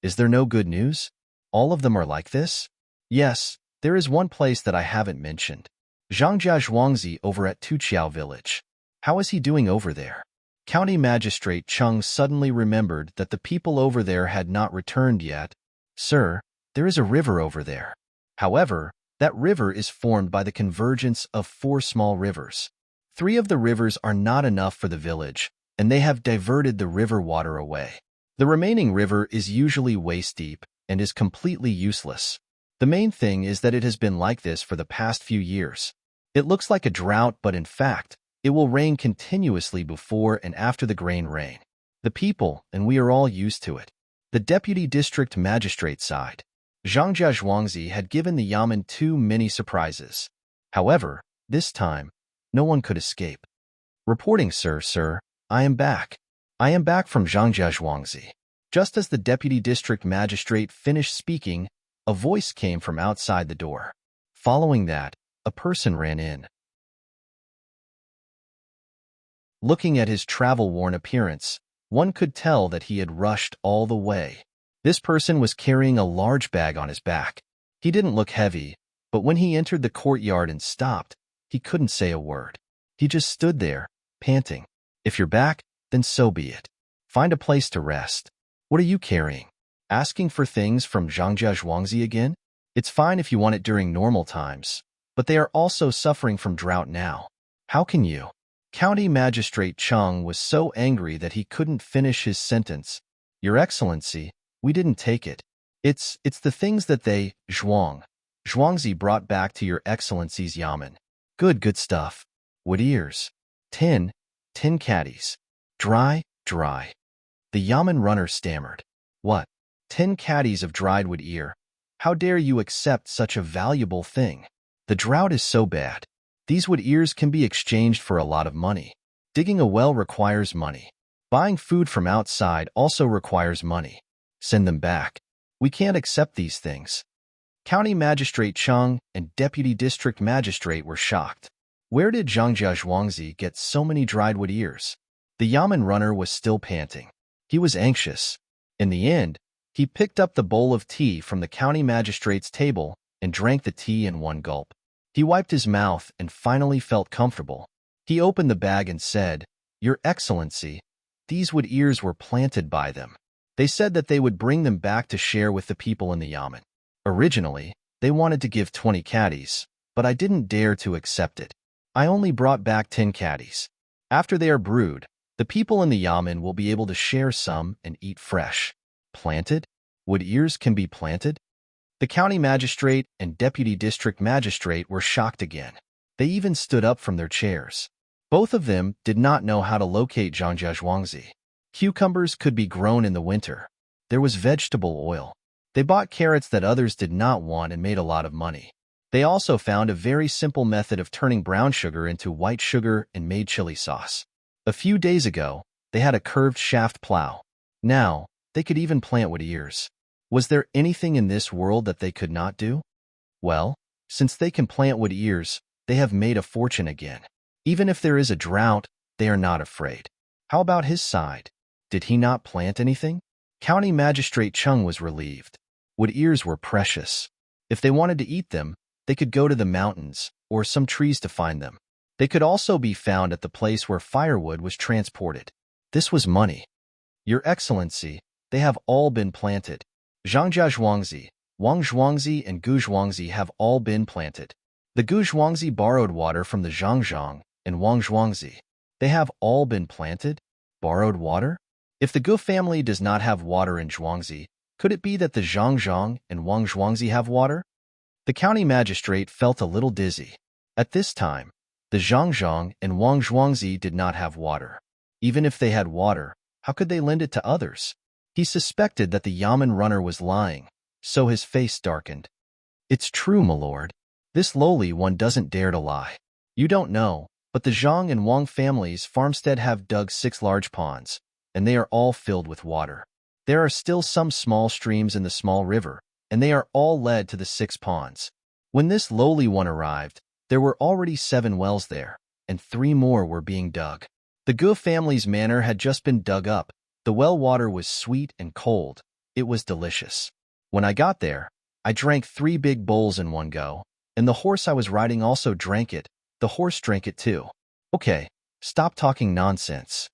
Is there no good news? All of them are like this? Yes, there is one place that I haven't mentioned. Zhangjia Zhuangzi over at Tuqiao village. How is he doing over there? County Magistrate Chung suddenly remembered that the people over there had not returned yet. Sir, there is a river over there. However, That river is formed by the convergence of 4 small rivers. 3 of the rivers are not enough for the village, and they have diverted the river water away. The remaining river is usually waist-deep and is completely useless. The main thing is that it has been like this for the past few years. It looks like a drought, but in fact, it will rain continuously before and after the grain rain. The people, and we are all used to it. The deputy district magistrate sighed. Zhangjia Zhuangzi had given the Yamen too many surprises. However, this time, no one could escape. Reporting, sir, I am back. I am back from Zhangjia Zhuangzi. Just as the deputy district magistrate finished speaking, a voice came from outside the door. Following that, a person ran in. Looking at his travel-worn appearance, one could tell that he had rushed all the way. This person was carrying a large bag on his back. He didn't look heavy, but when he entered the courtyard and stopped, he couldn't say a word. He just stood there, panting. If you're back, then so be it. Find a place to rest. What are you carrying? Asking for things from Zhangjia Zhuangzi again? It's fine if you want it during normal times, but they are also suffering from drought now. How can you? County Magistrate Cheng was so angry that he couldn't finish his sentence. Your Excellency, we didn't take it. It's the things that they, Zhuangzi brought back to your Excellency's Yamen. Good stuff. Wood ears. 10 caddies. Dry. The Yamen runner stammered. What? 10 caddies of dried wood ear? How dare you accept such a valuable thing? The drought is so bad. These wood ears can be exchanged for a lot of money. Digging a well requires money. Buying food from outside also requires money. Send them back. We can't accept these things. County Magistrate Cheng and Deputy District Magistrate were shocked. Where did Zhangjia Zhuangzi get so many dried wood ears? The Yamen runner was still panting. He was anxious. In the end, he picked up the bowl of tea from the county magistrate's table and drank the tea in one gulp. He wiped his mouth and finally felt comfortable. He opened the bag and said, Your Excellency, these wood ears were planted by them. They said that they would bring them back to share with the people in the Yamen. Originally, they wanted to give 20 caddies, but I didn't dare to accept it. I only brought back 10 caddies. After they are brewed, the people in the Yamen will be able to share some and eat fresh. Planted? Wood ears can be planted? The county magistrate and deputy district magistrate were shocked again. They even stood up from their chairs. Both of them did not know how to locate Zhangjia Zhuangzi. Cucumbers could be grown in the winter. There was vegetable oil. They bought carrots that others did not want and made a lot of money. They also found a very simple method of turning brown sugar into white sugar and made chili sauce. A few days ago, they had a curved shaft plow. Now, they could even plant wood ears. Was there anything in this world that they could not do? Well, since they can plant wood ears, they have made a fortune again. Even if there is a drought, they are not afraid. How about his side? Did he not plant anything? County Magistrate Cheng was relieved. Wood ears were precious. If they wanted to eat them, they could go to the mountains or some trees to find them. They could also be found at the place where firewood was transported. This was money. Your Excellency, they have all been planted. Zhangjia Zhuangzi, Wang Zhuangzi, and Gu Zhuangzi have all been planted. The Gu Zhuangzi borrowed water from the Zhangzhang and Wang Zhuangzi. They have all been planted? Borrowed water? If the Gu family does not have water in Zhuangzi, could it be that the Zhangzhang and Wang Zhuangzi have water? The county magistrate felt a little dizzy. At this time, the Zhangzhang and Wang Zhuangzi did not have water. Even if they had water, how could they lend it to others? He suspected that the Yamen runner was lying, so his face darkened. It's true, my lord. This lowly one doesn't dare to lie. You don't know, but the Zhang and Wang families' farmstead have dug 6 large ponds, and they are all filled with water. There are still some small streams in the small river, and they are all led to the 6 ponds. When this lowly one arrived, there were already 7 wells there, and 3 more were being dug. The Gu family's manor had just been dug up. The well water was sweet and cold. It was delicious. When I got there, I drank 3 big bowls in one go, and the horse I was riding also drank it. The horse drank it too. Okay, stop talking nonsense.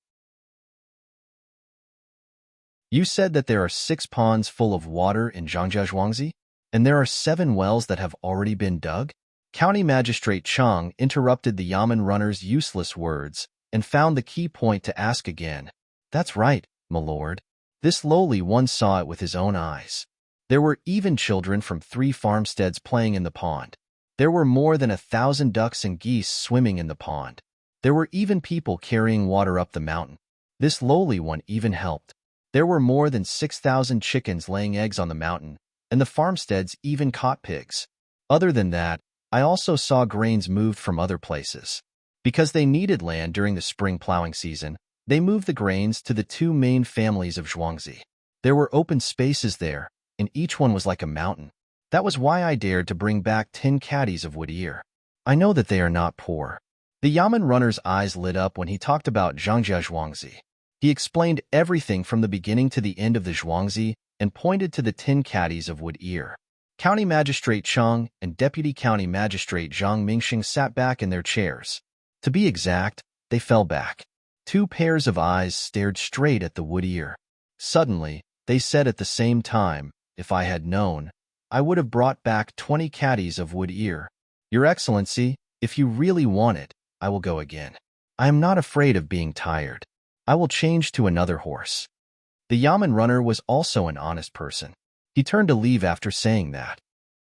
You said that there are 6 ponds full of water in Zhangjia Zhuangzi? And there are 7 wells that have already been dug? County Magistrate Chang interrupted the Yamen runner's useless words and found the key point to ask again. That's right, my lord. This lowly one saw it with his own eyes. There were even children from 3 farmsteads playing in the pond. There were more than 1,000 ducks and geese swimming in the pond. There were even people carrying water up the mountain. This lowly one even helped. There were more than 6,000 chickens laying eggs on the mountain, and the farmsteads even caught pigs. Other than that, I also saw grains moved from other places. Because they needed land during the spring plowing season, they moved the grains to the 2 main families of Zhuangzi. There were open spaces there, and each one was like a mountain. That was why I dared to bring back 10 caddies of wood ear. I know that they are not poor. The Yamen runner's eyes lit up when he talked about Zhangjia Zhuangzi. He explained everything from the beginning to the end of the Zhuangzi and pointed to the 10 caddies of wood ear. County Magistrate Chang and Deputy County Magistrate Zhang Mingxing sat back in their chairs. To be exact, they fell back. 2 pairs of eyes stared straight at the wood ear. Suddenly, they said at the same time, if I had known, I would have brought back 20 caddies of wood ear. Your Excellency, if you really want it, I will go again. I am not afraid of being tired. I will change to another horse. The Yamen runner was also an honest person. He turned to leave after saying that.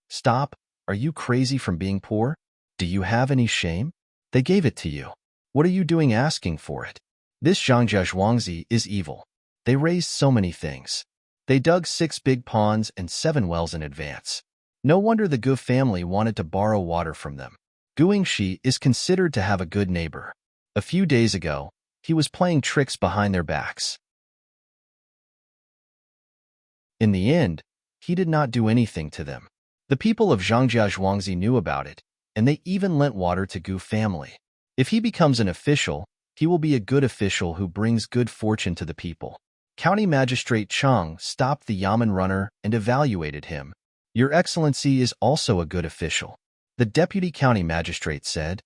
Stop, are you crazy from being poor? Do you have any shame? They gave it to you. What are you doing asking for it? This Zhangjia Zhuangzi is evil. They raised so many things. They dug 6 big ponds and 7 wells in advance. No wonder the Gu family wanted to borrow water from them. Gu Yingxi is considered to have a good neighbor. A few days ago, he was playing tricks behind their backs. In the end, he did not do anything to them. The people of Zhangjia Zhuangzi knew about it, and they even lent water to Gu family. If he becomes an official, he will be a good official who brings good fortune to the people. County Magistrate Chang stopped the Yamen runner and evaluated him. Your Excellency is also a good official. The Deputy County Magistrate said.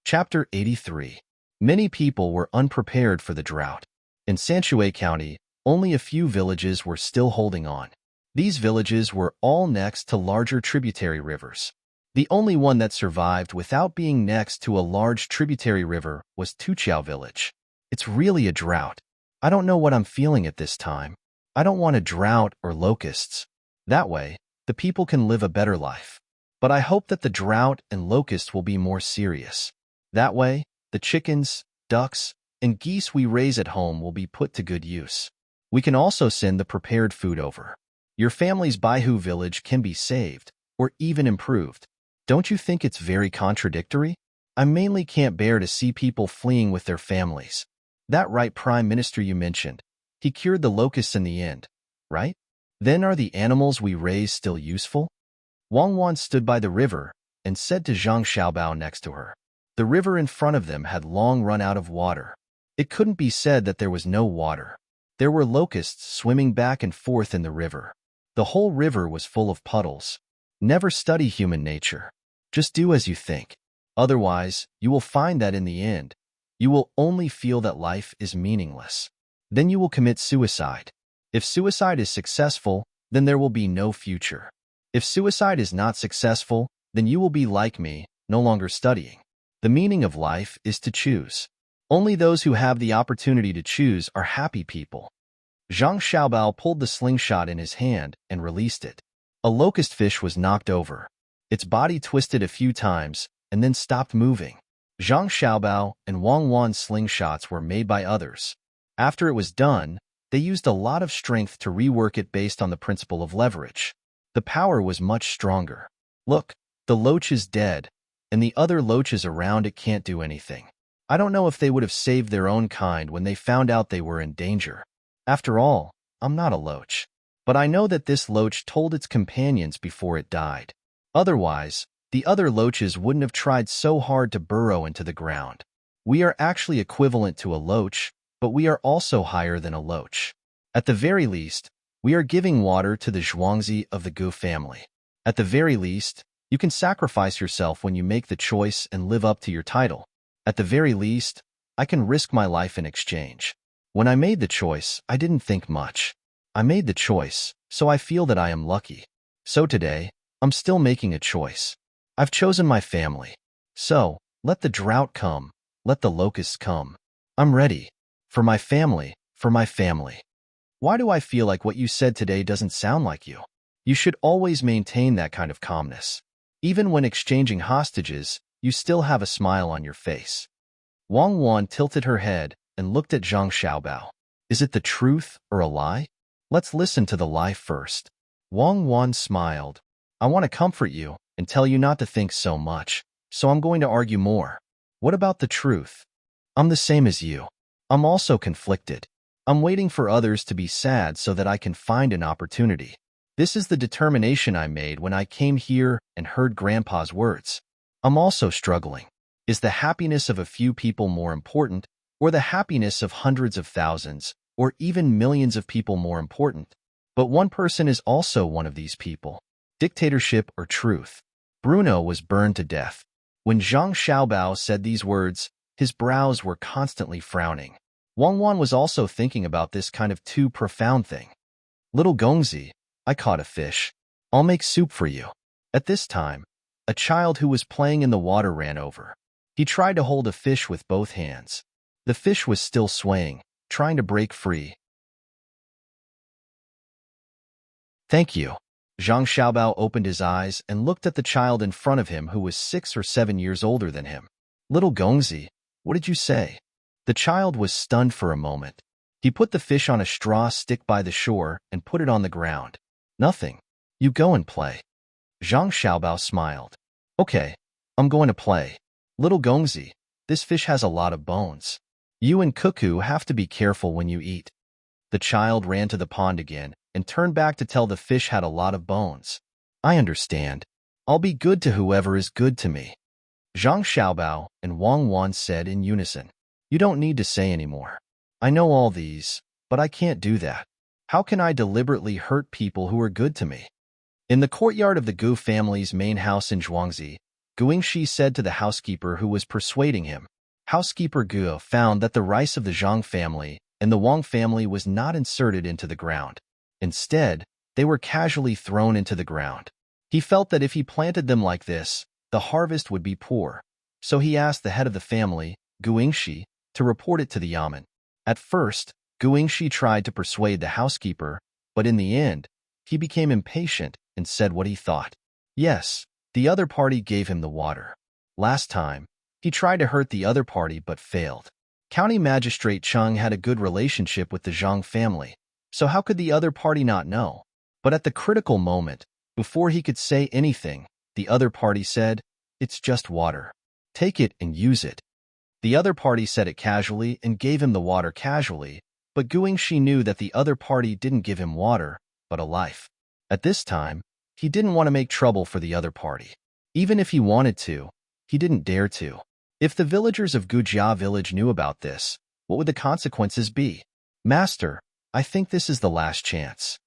Chapter 83. Many people were unprepared for the drought. In Sanshui County, only a few villages were still holding on. These villages were all next to larger tributary rivers. The only one that survived without being next to a large tributary river was Tuqiao village. It's really a drought. I don't know what I'm feeling at this time. I don't want a drought or locusts. That way, the people can live a better life. But I hope that the drought and locusts will be more serious. That way, the chickens, ducks, and geese we raise at home will be put to good use. We can also send the prepared food over. Your family's Baihu village can be saved, or even improved. Don't you think it's very contradictory? I mainly can't bear to see people fleeing with their families. That right, Prime Minister you mentioned. He cured the locusts in the end, right? Then are the animals we raise still useful? Wang Wan stood by the river and said to Zhang Xiaobao next to her. The river in front of them had long run out of water. It couldn't be said that there was no water. There were locusts swimming back and forth in the river. The whole river was full of puddles. Never study human nature. Just do as you think. Otherwise, you will find that in the end, you will only feel that life is meaningless. Then you will commit suicide. If suicide is successful, then there will be no future. If suicide is not successful, then you will be like me, no longer studying. The meaning of life is to choose. Only those who have the opportunity to choose are happy people. Zhang Xiaobao pulled the slingshot in his hand and released it. A locust fish was knocked over. Its body twisted a few times and then stopped moving. Zhang Xiaobao and Wang Wan's slingshots were made by others. After it was done, they used a lot of strength to rework it based on the principle of leverage. The power was much stronger. Look, the loach is dead, and the other loaches around it can't do anything. I don't know if they would have saved their own kind when they found out they were in danger. After all, I'm not a loach. But I know that this loach told its companions before it died. Otherwise, the other loaches wouldn't have tried so hard to burrow into the ground. We are actually equivalent to a loach, but we are also higher than a loach. At the very least, we are giving water to the Zhuangzi of the Gu family. At the very least, you can sacrifice yourself when you make the choice and live up to your title. At the very least, I can risk my life in exchange. When I made the choice, I didn't think much. I made the choice, so I feel that I am lucky. So today, I'm still making a choice. I've chosen my family. So, let the drought come, let the locusts come. I'm ready. For my family, for my family. Why do I feel like what you said today doesn't sound like you? You should always maintain that kind of calmness. Even when exchanging hostages, you still have a smile on your face. Wang Wan tilted her head and looked at Zhang Xiaobao. Is it the truth or a lie? Let's listen to the lie first. Wang Wan smiled. I want to comfort you and tell you not to think so much, so I'm going to argue more. What about the truth? I'm the same as you. I'm also conflicted. I'm waiting for others to be sad so that I can find an opportunity. This is the determination I made when I came here and heard Grandpa's words. I'm also struggling. Is the happiness of a few people more important, or the happiness of hundreds of thousands, or even millions of people more important? But one person is also one of these people. Dictatorship or truth? Bruno was burned to death. When Zhang Xiaobao said these words, his brows were constantly frowning. Wang Wan was also thinking about this kind of too profound thing. Little Gongzi, I caught a fish. I'll make soup for you. At this time, a child who was playing in the water ran over. He tried to hold a fish with both hands. The fish was still swaying, trying to break free. Thank you. Zhang Xiaobao opened his eyes and looked at the child in front of him who was 6 or 7 years older than him. Little Gongzi, what did you say? The child was stunned for a moment. He put the fish on a straw stick by the shore and put it on the ground. Nothing. You go and play. Zhang Xiaobao smiled. Okay, I'm going to play. Little Gongzi, this fish has a lot of bones. You and Cuckoo have to be careful when you eat. The child ran to the pond again and turned back to tell the fish had a lot of bones. I understand. I'll be good to whoever is good to me. Zhang Xiaobao and Wang Wan said in unison. You don't need to say anymore. I know all these, but I can't do that. How can I deliberately hurt people who are good to me? In the courtyard of the Gu family's main house in Zhuangzi, Guingxi said to the housekeeper who was persuading him. Housekeeper Gu found that the rice of the Zhang family and the Wang family was not inserted into the ground. Instead, they were casually thrown into the ground. He felt that if he planted them like this, the harvest would be poor. So he asked the head of the family, Guingxi, to report it to the yamen. At first, Guingxi tried to persuade the housekeeper, but in the end, he became impatient and said what he thought. Yes, the other party gave him the water. Last time, he tried to hurt the other party but failed. County Magistrate Cheng had a good relationship with the Zhang family, so how could the other party not know? But at the critical moment, before he could say anything, the other party said, "It's just water. Take it and use it." The other party said it casually and gave him the water casually, but Guingxi knew that the other party didn't give him water, but a life. At this time, he didn't want to make trouble for the other party. Even if he wanted to, he didn't dare to. If the villagers of Gujia village knew about this, what would the consequences be? Master, I think this is the last chance.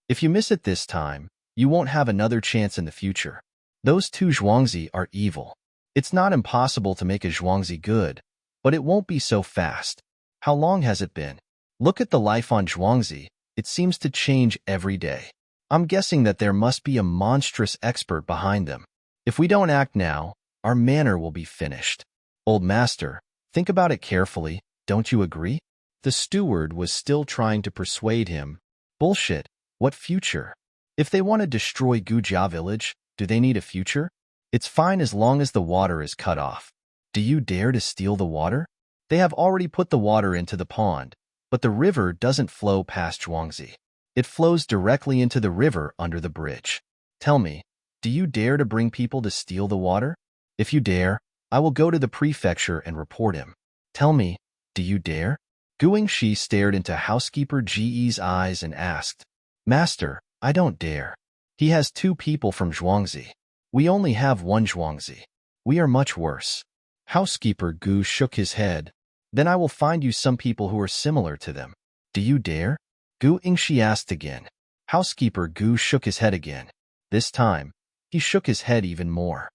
If you miss it this time, you won't have another chance in the future. Those two Zhuangzi are evil. It's not impossible to make a Zhuangzi good, but it won't be so fast. How long has it been? Look at the life on Zhuangzi. It seems to change every day. I'm guessing that there must be a monstrous expert behind them. If we don't act now, our manor will be finished. Old master, think about it carefully, don't you agree? The steward was still trying to persuade him. Bullshit, what future? If they want to destroy Gujia village, do they need a future? It's fine as long as the water is cut off. Do you dare to steal the water? They have already put the water into the pond, but the river doesn't flow past Zhuangzi. It flows directly into the river under the bridge. Tell me, do you dare to bring people to steal the water? If you dare, I will go to the prefecture and report him. Tell me, do you dare? Guingxi stared into housekeeper Ji's eyes and asked, Master, I don't dare. He has 2 people from Zhuangzi. We only have 1 Zhuangzi. We are much worse. Housekeeper Gu shook his head. Then I will find you some people who are similar to them. Do you dare? Guingxi asked again. Housekeeper Gu shook his head again. This time, he shook his head even more.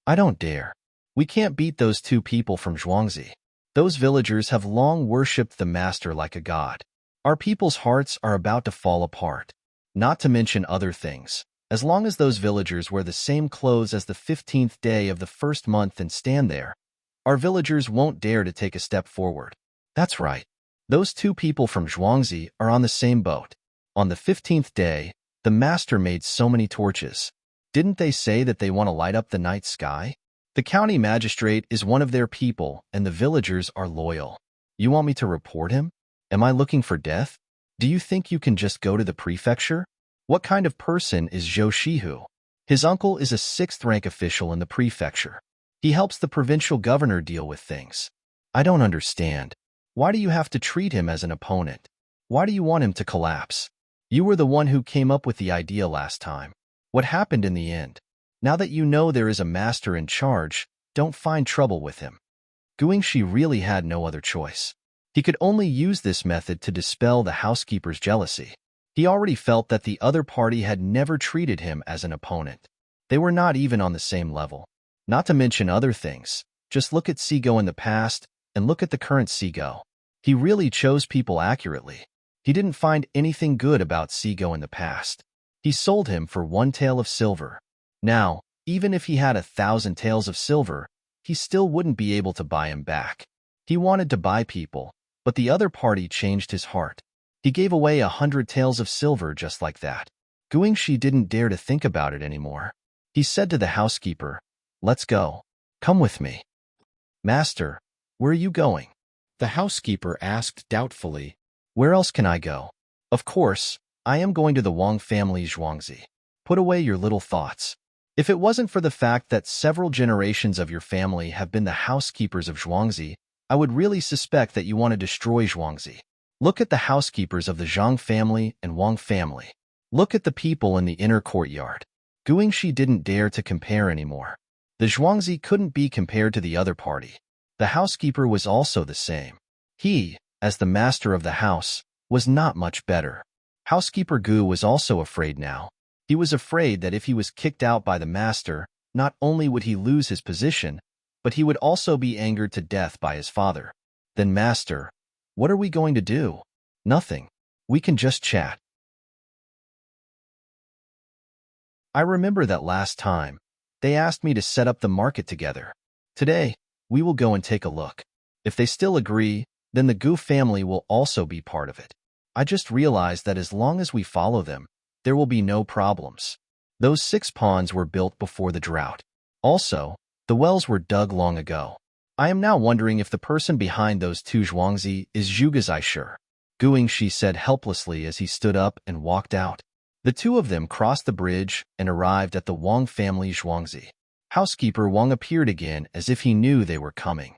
I don't dare. We can't beat those two people from Zhuangzi. Those villagers have long worshipped the master like a god. Our people's hearts are about to fall apart. Not to mention other things. As long as those villagers wear the same clothes as the 15th day of the first month and stand there, our villagers won't dare to take a step forward. That's right. Those two people from Zhuangzi are on the same boat. On the 15th day, the master made so many torches. Didn't they say that they want to light up the night sky? The county magistrate is one of their people, and the villagers are loyal. You want me to report him? Am I looking for death? Do you think you can just go to the prefecture? What kind of person is Zhou Shihu? His uncle is a 6th-rank official in the prefecture. He helps the provincial governor deal with things. I don't understand. Why do you have to treat him as an opponent? Why do you want him to collapse? You were the one who came up with the idea last time. What happened in the end? Now that you know there is a master in charge, don't find trouble with him. Guingxi really had no other choice. He could only use this method to dispel the housekeeper's jealousy. He already felt that the other party had never treated him as an opponent. They were not even on the same level. Not to mention other things. Just look at Sigo in the past and look at the current Sigo. He really chose people accurately. He didn't find anything good about Sigo in the past. He sold him for 1 tael of silver. Now, even if he had 1,000 taels of silver, he still wouldn't be able to buy him back. He wanted to buy people, but the other party changed his heart. He gave away 100 taels of silver just like that. Guingxi didn't dare to think about it anymore. He said to the housekeeper, "Let's go. Come with me." "Master, where are you going?" The housekeeper asked doubtfully. "Where else can I go?" "Of course, I am going to the Wang family's Zhuangzi. Put away your little thoughts. If it wasn't for the fact that several generations of your family have been the housekeepers of Zhuangzi, I would really suspect that you want to destroy Zhuangzi. Look at the housekeepers of the Zhang family and Wang family. Look at the people in the inner courtyard." Guingxi didn't dare to compare anymore. The Zhuangzi couldn't be compared to the other party. The housekeeper was also the same. He, as the master of the house, was not much better. Housekeeper Gu was also afraid now. He was afraid that if he was kicked out by the master, not only would he lose his position, but he would also be angered to death by his father. "Then master, what are we going to do?" "Nothing. We can just chat." I remember that last time, they asked me to set up the market together. Today, we will go and take a look. If they still agree, then the Gu family will also be part of it. I just realized that as long as we follow them, there will be no problems. Those 6 ponds were built before the drought. Also, the wells were dug long ago. I am now wondering if the person behind those 2 Zhuangzi is Zhu Gaishe. Guingxi said helplessly as he stood up and walked out. The 2 of them crossed the bridge and arrived at the Wang family Zhuangzi. Housekeeper Wang appeared again as if he knew they were coming.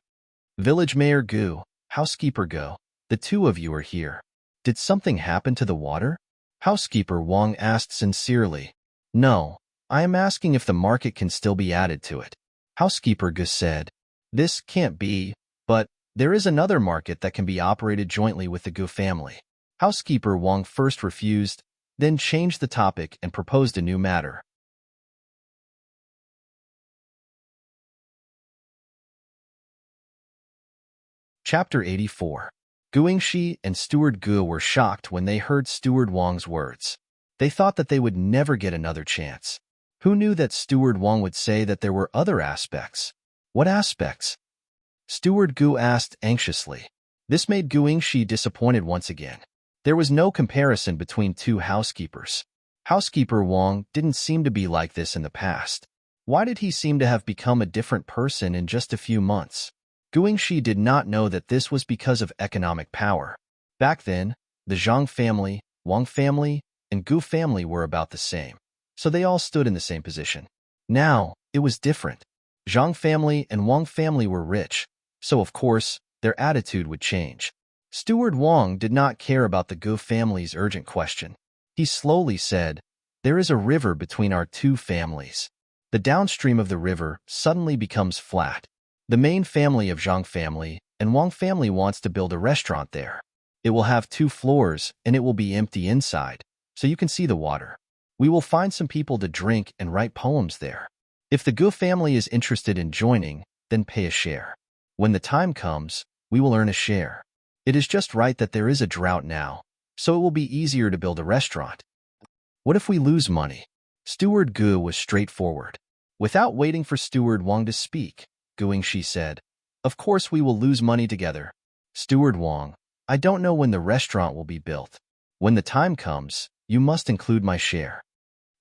"Village Mayor Gu, Housekeeper Gu, the 2 of you are here. Did something happen to the water?" Housekeeper Wang asked sincerely. "No, I am asking if the market can still be added to it." Housekeeper Gu said, "This can't be, but there is another market that can be operated jointly with the Gu family." Housekeeper Wang first refused, then changed the topic and proposed a new matter. Chapter 84. Guingxi and Steward Gu were shocked when they heard Steward Wang's words. They thought that they would never get another chance. Who knew that Steward Wang would say that there were other aspects? What aspects? Steward Gu asked anxiously. This made Guingxi disappointed once again. There was no comparison between 2 housekeepers. Housekeeper Wang didn't seem to be like this in the past. Why did he seem to have become a different person in just a few months? Guingxi did not know that this was because of economic power. Back then, the Zhang family, Wang family, and Gu family were about the same, so they all stood in the same position. Now, it was different. Zhang family and Wang family were rich, so of course, their attitude would change. Steward Wang did not care about the Gu family's urgent question. He slowly said, "There is a river between our 2 families. The downstream of the river suddenly becomes flat. The main family of Zhang family and Wang family wants to build a restaurant there. It will have 2 floors and it will be empty inside, so you can see the water. We will find some people to drink and write poems there. If the Gu family is interested in joining, then pay a share. When the time comes, we will earn a share. It is just right that there is a drought now, so it will be easier to build a restaurant. What if we lose money? Steward Gu was straightforward. Without waiting for Steward Wang to speak, Guingxi said, "Of course we will lose money together. Steward Wang, I don't know when the restaurant will be built. When the time comes, you must include my share."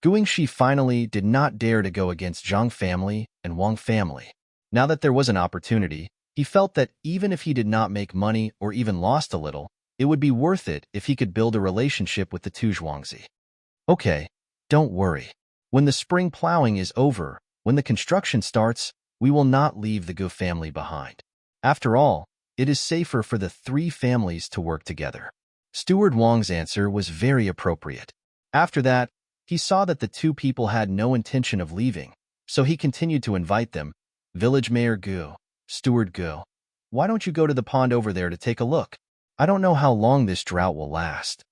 Guingxi finally did not dare to go against Zhang family and Wang family. Now that there was an opportunity, he felt that even if he did not make money or even lost a little, it would be worth it if he could build a relationship with the two Zhuangzi. "Okay, don't worry. When the spring plowing is over, when the construction starts, we will not leave the Gu family behind. After all, it is safer for the three families to work together." Steward Wang's answer was very appropriate. After that, he saw that the two people had no intention of leaving, so he continued to invite them. "Village Mayor Gu, Steward Gu, why don't you go to the pond over there to take a look? I don't know how long this drought will last."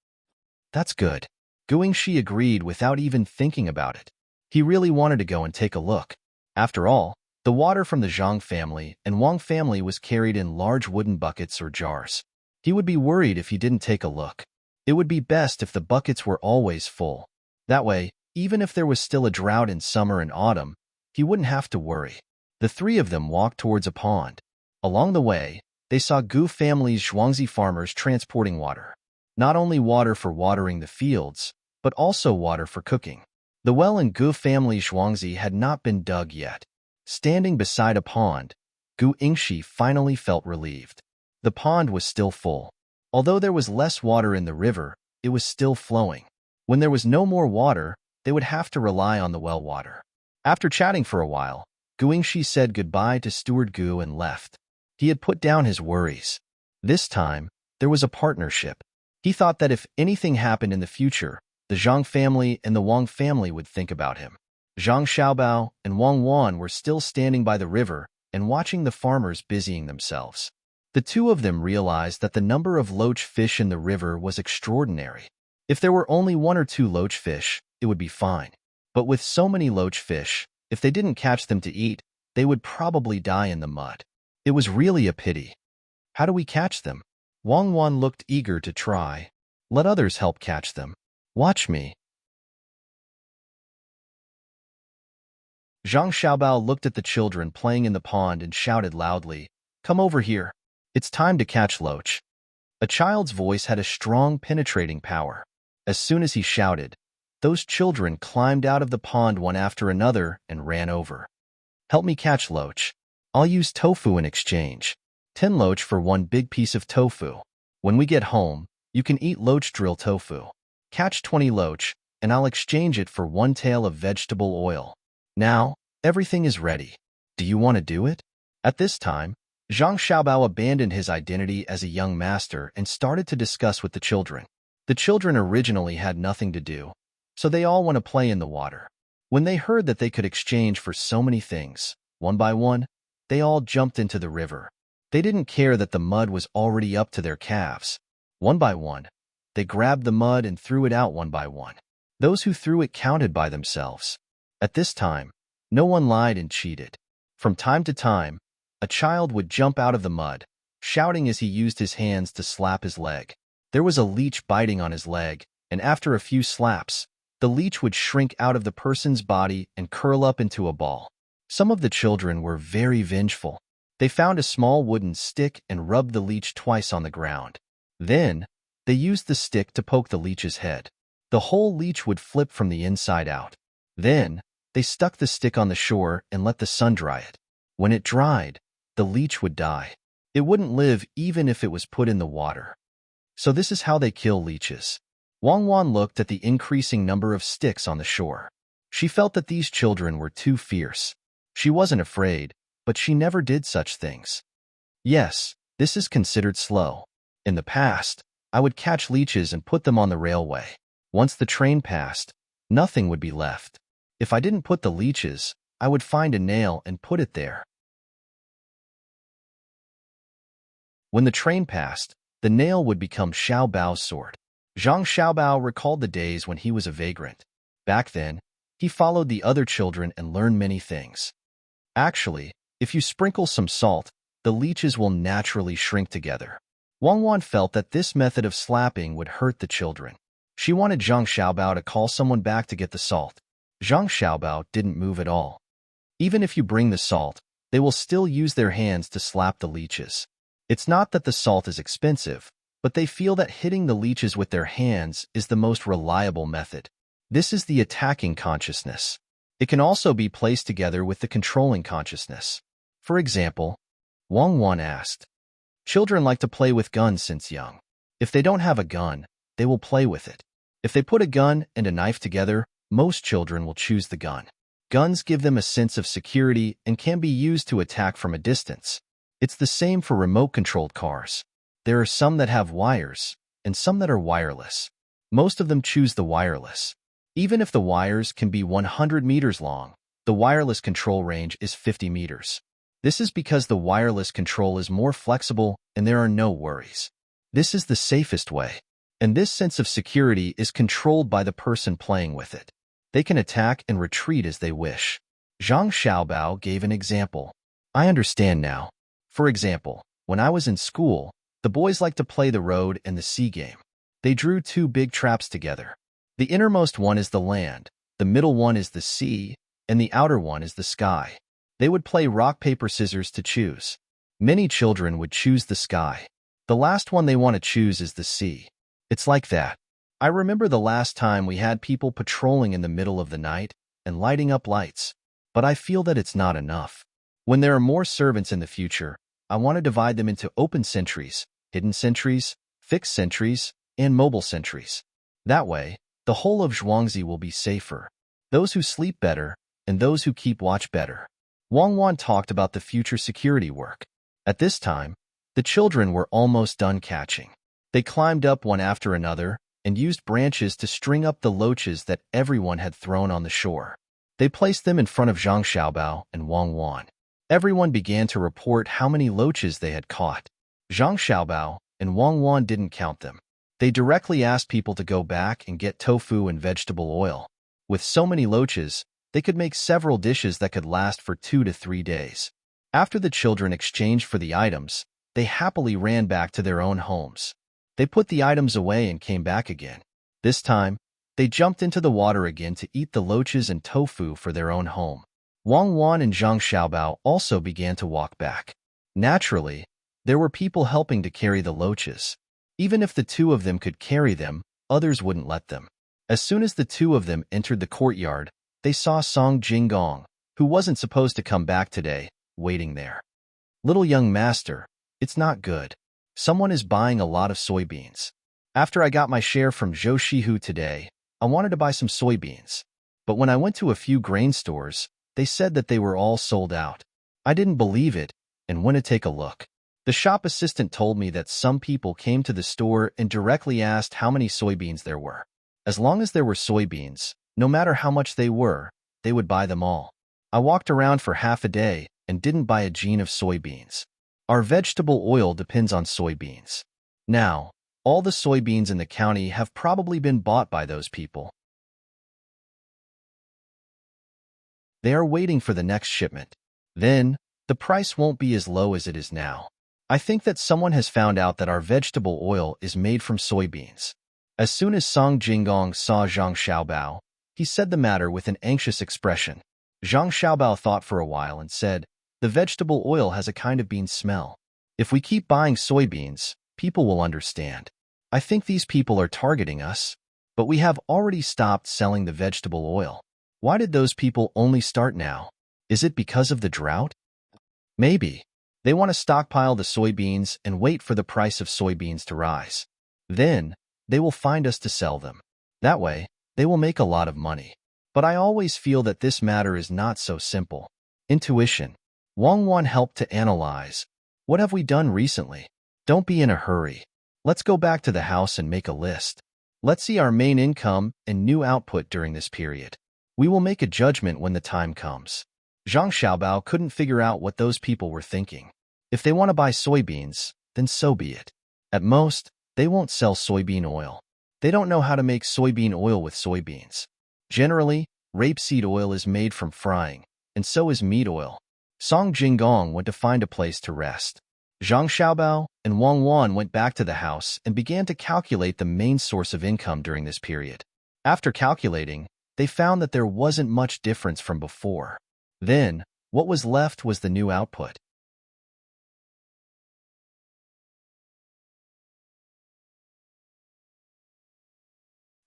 "That's good." Guingxi agreed without even thinking about it. He really wanted to go and take a look. After all, the water from the Zhang family and Wang family was carried in large wooden buckets or jars. He would be worried if he didn't take a look. It would be best if the buckets were always full. That way, even if there was still a drought in summer and autumn, he wouldn't have to worry. The three of them walked towards a pond. Along the way, they saw Gu family's Zhuangzi farmers transporting water. Not only water for watering the fields, but also water for cooking. The well in Gu family's Zhuangzi had not been dug yet. Standing beside a pond, Guingxi finally felt relieved. The pond was still full. Although there was less water in the river, it was still flowing. When there was no more water, they would have to rely on the well water. After chatting for a while, Guingxi said goodbye to Steward Gu and left. He had put down his worries. This time, there was a partnership. He thought that if anything happened in the future, the Zhang family and the Wang family would think about him. Zhang Xiaobao and Wang Wan were still standing by the river and watching the farmers busying themselves. The two of them realized that the number of loach fish in the river was extraordinary. If there were only one or two loach fish, it would be fine. But with so many loach fish, if they didn't catch them to eat, they would probably die in the mud. It was really a pity. "How do we catch them?" Wang Wan looked eager to try. "Let others help catch them. Watch me." Zhang Xiaobao looked at the children playing in the pond and shouted loudly, "Come over here. It's time to catch loach." A child's voice had a strong penetrating power. As soon as he shouted, those children climbed out of the pond one after another and ran over. "Help me catch loach. I'll use tofu in exchange. 10 loach for one big piece of tofu. When we get home, you can eat loach drill tofu. Catch 20 loach, and I'll exchange it for 1 tael of vegetable oil. Now, everything is ready. Do you want to do it?" At this time, Zhang Xiaobao abandoned his identity as a young master and started to discuss with the children. The children originally had nothing to do, so they all want to play in the water. When they heard that they could exchange for so many things, one by one, they all jumped into the river. They didn't care that the mud was already up to their calves. One by one, they grabbed the mud and threw it out one by one. Those who threw it counted by themselves. At this time, no one lied and cheated. From time to time, a child would jump out of the mud, shouting as he used his hands to slap his leg. There was a leech biting on his leg, and after a few slaps, the leech would shrink out of the person's body and curl up into a ball. Some of the children were very vengeful. They found a small wooden stick and rubbed the leech twice on the ground. Then, they used the stick to poke the leech's head. The whole leech would flip from the inside out. Then, they stuck the stick on the shore and let the sun dry it. When it dried, the leech would die. It wouldn't live even if it was put in the water. So this is how they kill leeches. Wang Wan looked at the increasing number of sticks on the shore. She felt that these children were too fierce. She wasn't afraid, but she never did such things. Yes, this is considered slow. In the past, I would catch leeches and put them on the railway. Once the train passed, nothing would be left. If I didn't put the leeches, I would find a nail and put it there. When the train passed, the nail would become Xiao Bao's sword. Zhang Xiaobao recalled the days when he was a vagrant. Back then, he followed the other children and learned many things. Actually, If you sprinkle some salt, the leeches will naturally shrink together. Wang Wan felt that this method of slapping would hurt the children. She wanted Zhang Xiaobao to call someone back to get the salt. Zhang Xiaobao didn't move at all. Even if you bring the salt, they will still use their hands to slap the leeches. It's not that the salt is expensive, but they feel that hitting the leeches with their hands is the most reliable method. This is the attacking consciousness. It can also be placed together with the controlling consciousness. For example, Wang Wan asked, "Children like to play with guns since young. If they don't have a gun, they will play with it. If they put a gun and a knife together, most children will choose the gun. Guns give them a sense of security and can be used to attack from a distance. It's the same for remote-controlled cars. There are some that have wires, and some that are wireless. Most of them choose the wireless. Even if the wires can be 100 meters long, the wireless control range is 50 meters. This is because the wireless control is more flexible and there are no worries. This is the safest way, and this sense of security is controlled by the person playing with it. They can attack and retreat as they wish." Zhang Xiaobao gave an example. "I understand now. For example, when I was in school, the boys liked to play the road and the sea game. They drew two big traps together. The innermost one is the land, the middle one is the sea, and the outer one is the sky. They would play rock, paper, scissors to choose. Many children would choose the sky. The last one they want to choose is the sea. It's like that. I remember the last time we had people patrolling in the middle of the night and lighting up lights, but I feel that it's not enough. When there are more servants in the future, I want to divide them into open sentries, hidden sentries, fixed sentries, and mobile sentries. That way, the whole of Zhuangzi will be safer. Those who sleep better, and those who keep watch better." Wang Wan talked about the future security work. At this time, the children were almost done catching. They climbed up one after another and used branches to string up the loaches that everyone had thrown on the shore. They placed them in front of Zhang Xiaobao and Wang Wan. Everyone began to report how many loaches they had caught. Zhang Xiaobao and Wang Wan didn't count them. They directly asked people to go back and get tofu and vegetable oil. With so many loaches, they could make several dishes that could last for 2 to 3 days. After the children exchanged for the items, they happily ran back to their own homes. They put the items away and came back again. This time, they jumped into the water again to eat the loaches and tofu for their own home. Wang Wan and Zhang Xiaobao also began to walk back. Naturally, there were people helping to carry the loaches. Even if the two of them could carry them, others wouldn't let them. As soon as the two of them entered the courtyard, they saw Song Jinggong, who wasn't supposed to come back today, waiting there. "Little young master, it's not good. Someone is buying a lot of soybeans. After I got my share from Zhou Shihu today, I wanted to buy some soybeans. But when I went to a few grain stores, they said that they were all sold out. I didn't believe it and went to take a look. The shop assistant told me that some people came to the store and directly asked how many soybeans there were. As long as there were soybeans, no matter how much they were, they would buy them all. I walked around for half a day and didn't buy a jean of soybeans. Our vegetable oil depends on soybeans. Now, all the soybeans in the county have probably been bought by those people. They are waiting for the next shipment. Then, the price won't be as low as it is now. I think that someone has found out that our vegetable oil is made from soybeans." As soon as Song Jinggong saw Zhang Xiaobao, he said the matter with an anxious expression. Zhang Xiaobao thought for a while and said, "The vegetable oil has a kind of bean smell. If we keep buying soybeans, people will understand. I think these people are targeting us, but we have already stopped selling the vegetable oil. Why did those people only start now? Is it because of the drought? Maybe. They want to stockpile the soybeans and wait for the price of soybeans to rise. Then, they will find us to sell them. That way, they will make a lot of money. But I always feel that this matter is not so simple." Intuition. Wang Wan helped to analyze. "What have we done recently? Don't be in a hurry. Let's go back to the house and make a list. Let's see our main income and new output during this period. We will make a judgment when the time comes." Zhang Xiaobao couldn't figure out what those people were thinking. If they want to buy soybeans, then so be it. At most, they won't sell soybean oil. They don't know how to make soybean oil with soybeans. Generally, rapeseed oil is made from frying, and so is meat oil. Song Jinggong went to find a place to rest. Zhang Xiaobao and Wang Wan went back to the house and began to calculate the main source of income during this period. After calculating, they found that there wasn't much difference from before. Then, what was left was the new output.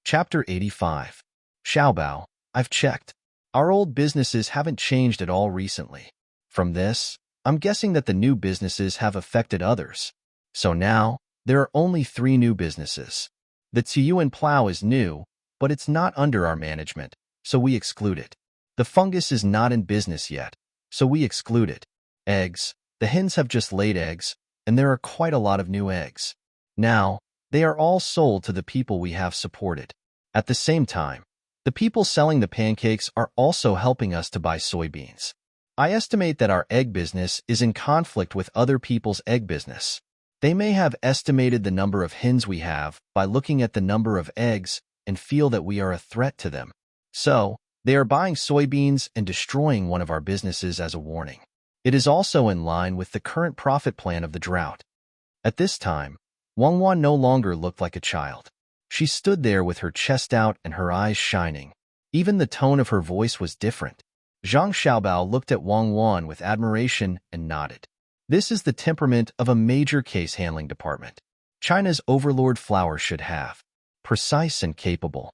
Chapter 85. Xiaobao, I've checked. Our old businesses haven't changed at all recently. From this, I'm guessing that the new businesses have affected others. So now, there are only 3 new businesses. The Tiyuan Plow is new, but it's not under our management, so we exclude it. The fungus is not in business yet, so we exclude it. Eggs. The hens have just laid eggs, and there are quite a lot of new eggs. Now, they are all sold to the people we have supported. At the same time, the people selling the pancakes are also helping us to buy soybeans. I estimate that our egg business is in conflict with other people's egg business. They may have estimated the number of hens we have by looking at the number of eggs and feel that we are a threat to them. So, they are buying soybeans and destroying one of our businesses as a warning. It is also in line with the current profit plan of the drought. At this time, Wang Wan no longer looked like a child. She stood there with her chest out and her eyes shining. Even the tone of her voice was different. Zhang Xiaobao looked at Wang Wan with admiration and nodded. This is the temperament of a major case-handling department. China's overlord flower should have. Precise and capable.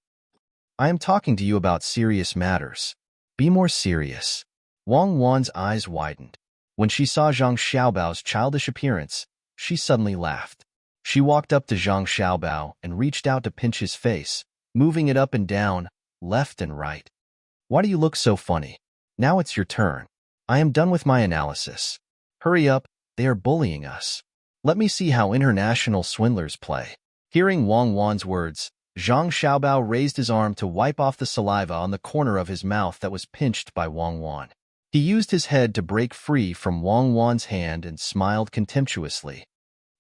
I am talking to you about serious matters. Be more serious. Wang Wan's eyes widened. When she saw Zhang Xiaobao's childish appearance, she suddenly laughed. She walked up to Zhang Xiaobao and reached out to pinch his face, moving it up and down, left and right. Why do you look so funny? Now it's your turn. I am done with my analysis. Hurry up, they are bullying us. Let me see how international swindlers play. Hearing Wang Wan's words, Zhang Xiaobao raised his arm to wipe off the saliva on the corner of his mouth that was pinched by Wang Wan. He used his head to break free from Wang Wan's hand and smiled contemptuously.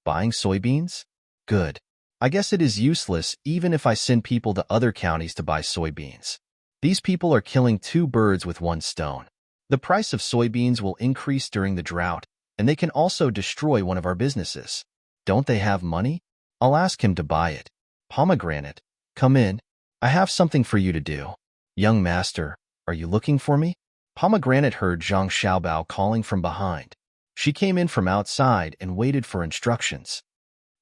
Buying soybeans? Good. I guess it is useless even if I send people to other counties to buy soybeans. These people are killing 2 birds with 1 stone. The price of soybeans will increase during the drought, and they can also destroy one of our businesses. Don't they have money? I'll ask him to buy it. Pomegranate, come in. I have something for you to do. Young master, are you looking for me? Pomegranate heard Zhang Xiaobao calling from behind. She came in from outside and waited for instructions.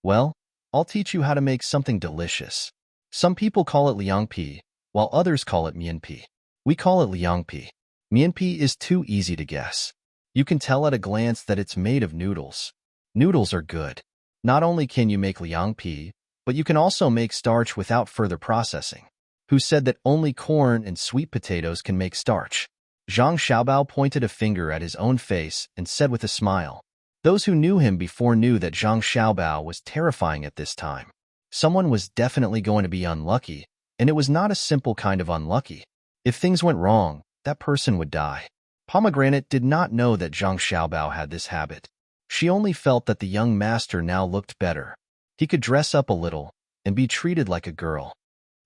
Well, I'll teach you how to make something delicious. Some people call it liangpi, while others call it mianpi. We call it liangpi. Mianpi is too easy to guess. You can tell at a glance that it's made of noodles. Noodles are good. Not only can you make liangpi, but you can also make starch without further processing. Who said that only corn and sweet potatoes can make starch? Zhang Xiaobao pointed a finger at his own face and said with a smile. Those who knew him before knew that Zhang Xiaobao was terrifying at this time. Someone was definitely going to be unlucky, and it was not a simple kind of unlucky. If things went wrong, that person would die. Pomegranate did not know that Zhang Xiaobao had this habit. She only felt that the young master now looked better. He could dress up a little and be treated like a girl.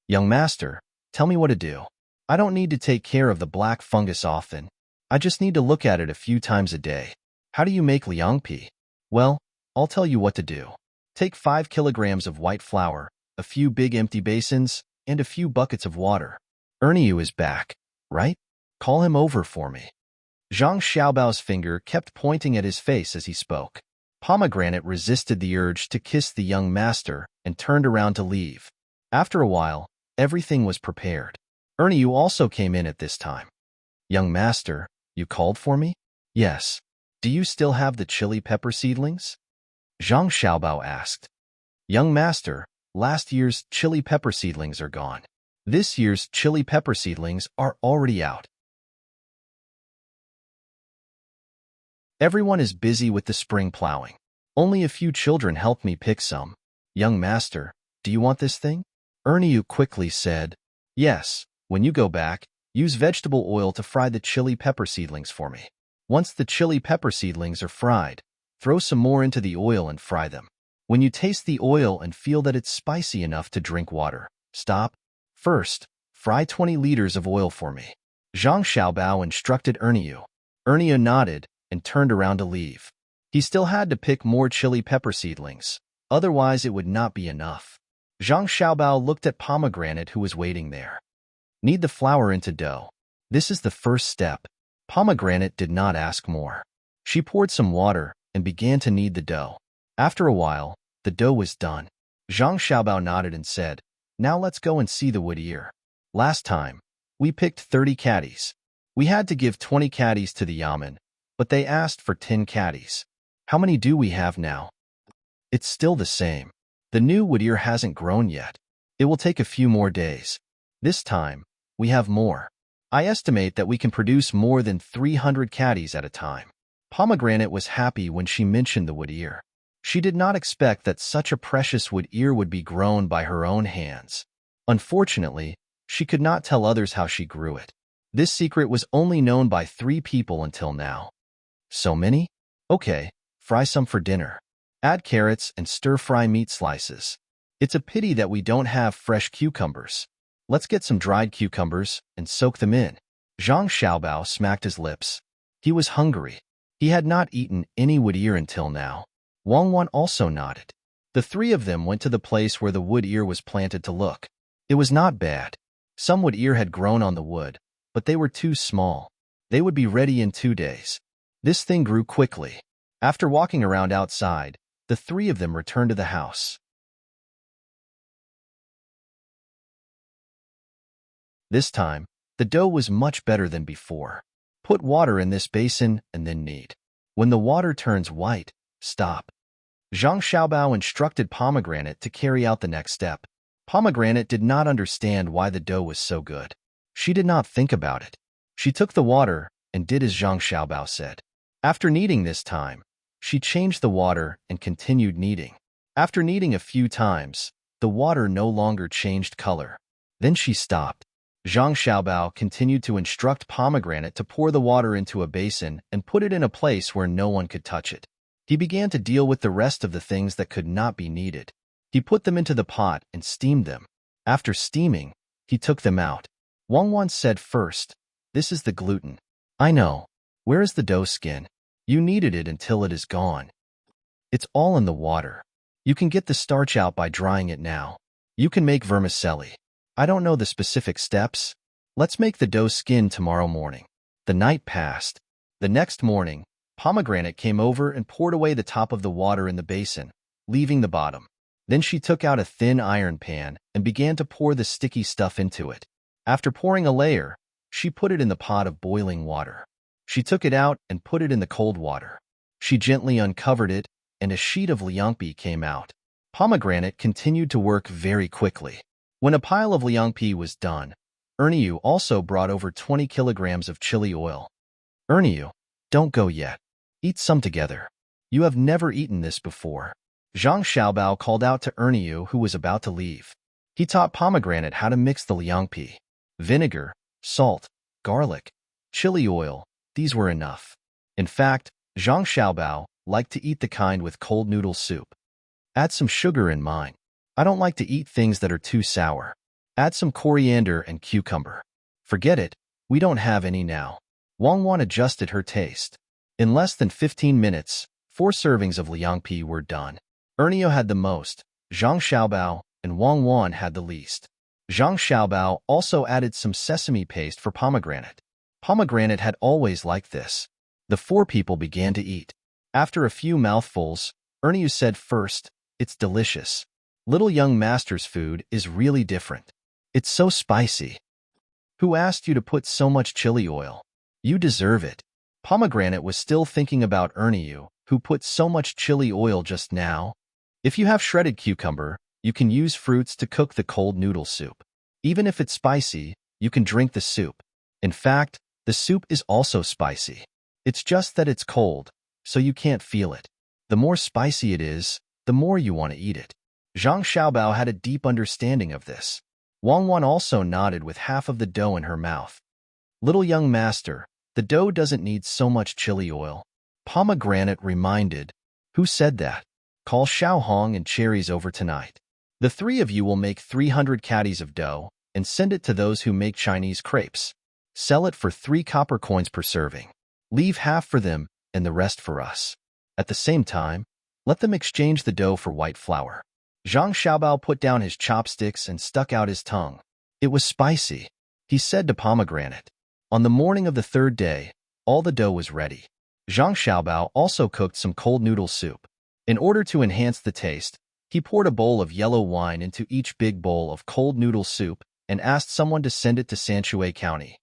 Young master, tell me what to do. I don't need to take care of the black fungus often. I just need to look at it a few times a day. How do you make liangpi? Well, I'll tell you what to do. Take 5 kilograms of white flour, a few big empty basins, and a few buckets of water. Erniu is back, right? Call him over for me. Zhang Xiaobao's finger kept pointing at his face as he spoke. Pomegranate resisted the urge to kiss the young master and turned around to leave. After a while, everything was prepared. Erniu also came in at this time. Young master, you called for me? Yes. Do you still have the chili pepper seedlings? Zhang Xiaobao asked. Young master, last year's chili pepper seedlings are gone. This year's chili pepper seedlings are already out. Everyone is busy with the spring plowing. Only a few children helped me pick some. Young master, do you want this thing? Erniu quickly said. Yes. When you go back, use vegetable oil to fry the chili pepper seedlings for me. Once the chili pepper seedlings are fried, throw some more into the oil and fry them. When you taste the oil and feel that it's spicy enough to drink water, stop. First, fry 20 liters of oil for me. Zhang Xiaobao instructed Erniu. Erniu nodded, and turned around to leave. He still had to pick more chili pepper seedlings, otherwise it would not be enough. Zhang Xiaobao looked at Pomegranate, who was waiting there. Knead the flour into dough. This is the first step. Pomegranate did not ask more. She poured some water and began to knead the dough. After a while, the dough was done. Zhang Xiaobao nodded and said, "Now let's go and see the wood ear. Last time, we picked 30 caddies. We had to give 20 caddies to the yamen, but they asked for 10 caddies. How many do we have now?" "It's still the same. The new wood ear hasn't grown yet. It will take a few more days. This time, we have more. I estimate that we can produce more than 300 caddies at a time." Pomegranate was happy when she mentioned the wood ear. She did not expect that such a precious wood ear would be grown by her own hands. Unfortunately, she could not tell others how she grew it. This secret was only known by 3 people until now. "So many? Okay, fry some for dinner. Add carrots and stir-fry meat slices. It's a pity that we don't have fresh cucumbers. Let's get some dried cucumbers and soak them in." Zhang Xiaobao smacked his lips. He was hungry. He had not eaten any wood ear until now. Wang Wan also nodded. The 3 of them went to the place where the wood ear was planted to look. It was not bad. Some wood ear had grown on the wood, but they were too small. They would be ready in 2 days. This thing grew quickly. After walking around outside, the 3 of them returned to the house. This time, the dough was much better than before. Put water in this basin and then knead. When the water turns white, stop. Zhang Xiaobao instructed Pomegranate to carry out the next step. Pomegranate did not understand why the dough was so good. She did not think about it. She took the water and did as Zhang Xiaobao said. After kneading this time, she changed the water and continued kneading. After kneading a few times, the water no longer changed color. Then she stopped. Zhang Xiaobao continued to instruct Pomegranate to pour the water into a basin and put it in a place where no one could touch it. He began to deal with the rest of the things that could not be kneaded. He put them into the pot and steamed them. After steaming, he took them out. Wang Wan said first, "This is the gluten." "I know. Where is the dough skin? You kneaded it until it is gone." "It's all in the water. You can get the starch out by drying it now. You can make vermicelli. I don't know the specific steps. Let's make the dough skin tomorrow morning." The night passed. The next morning, Pomegranate came over and poured away the top of the water in the basin, leaving the bottom. Then she took out a thin iron pan and began to pour the sticky stuff into it. After pouring a layer, she put it in the pot of boiling water. She took it out and put it in the cold water. She gently uncovered it, and a sheet of liangpi came out. Pomegranate continued to work very quickly. When a pile of liangpi was done, Erniu also brought over 20 kilograms of chili oil. "Erniu, don't go yet. Eat some together. You have never eaten this before." Zhang Xiaobao called out to Erniu, who was about to leave. He taught Pomegranate how to mix the liangpi. Vinegar, salt, garlic, chili oil, these were enough. In fact, Zhang Xiaobao liked to eat the kind with cold noodle soup. "Add some sugar in mine. I don't like to eat things that are too sour. Add some coriander and cucumber." "Forget it, we don't have any now." Wang Wan adjusted her taste. In less than 15 minutes, 4 servings of liangpi were done. Erniu had the most, Zhang Xiaobao and Wang Wan had the least. Zhang Xiaobao also added some sesame paste for Pomegranate. Pomegranate had always liked this. The 4 people began to eat. After a few mouthfuls, Erniu said first, "It's delicious. Little young master's food is really different. It's so spicy. Who asked you to put so much chili oil? You deserve it." Pomegranate was still thinking about Erniu, who put so much chili oil just now. If you have shredded cucumber, you can use fruits to cook the cold noodle soup. Even if it's spicy, you can drink the soup. In fact, the soup is also spicy. It's just that it's cold, so you can't feel it. The more spicy it is, the more you want to eat it. Zhang Xiaobao had a deep understanding of this. Wang Wan also nodded with half of the dough in her mouth. "Little young master, the dough doesn't need so much chili oil." Pomegranate reminded, "Who said that? Call Xiaohong and cherries over tonight. The 3 of you will make 300 caddies of dough and send it to those who make Chinese crepes. Sell it for 3 copper coins per serving. Leave half for them and the rest for us. At the same time, let them exchange the dough for white flour. Zhang Xiaobao put down his chopsticks and stuck out his tongue. It was spicy, he said to Pomegranate. On the morning of the third day, all the dough was ready. Zhang Xiaobao also cooked some cold noodle soup. In order to enhance the taste, he poured a bowl of yellow wine into each big bowl of cold noodle soup and asked someone to send it to Sanshui County.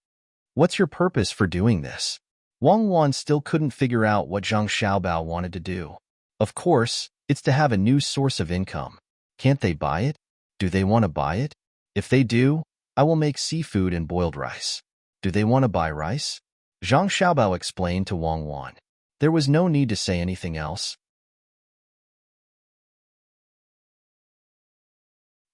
What's your purpose for doing this? Wang Wan still couldn't figure out what Zhang Xiaobao wanted to do. Of course, it's to have a new source of income. Can't they buy it? Do they want to buy it? If they do, I will make seafood and boiled rice. Do they want to buy rice? Zhang Xiaobao explained to Wang Wan. There was no need to say anything else.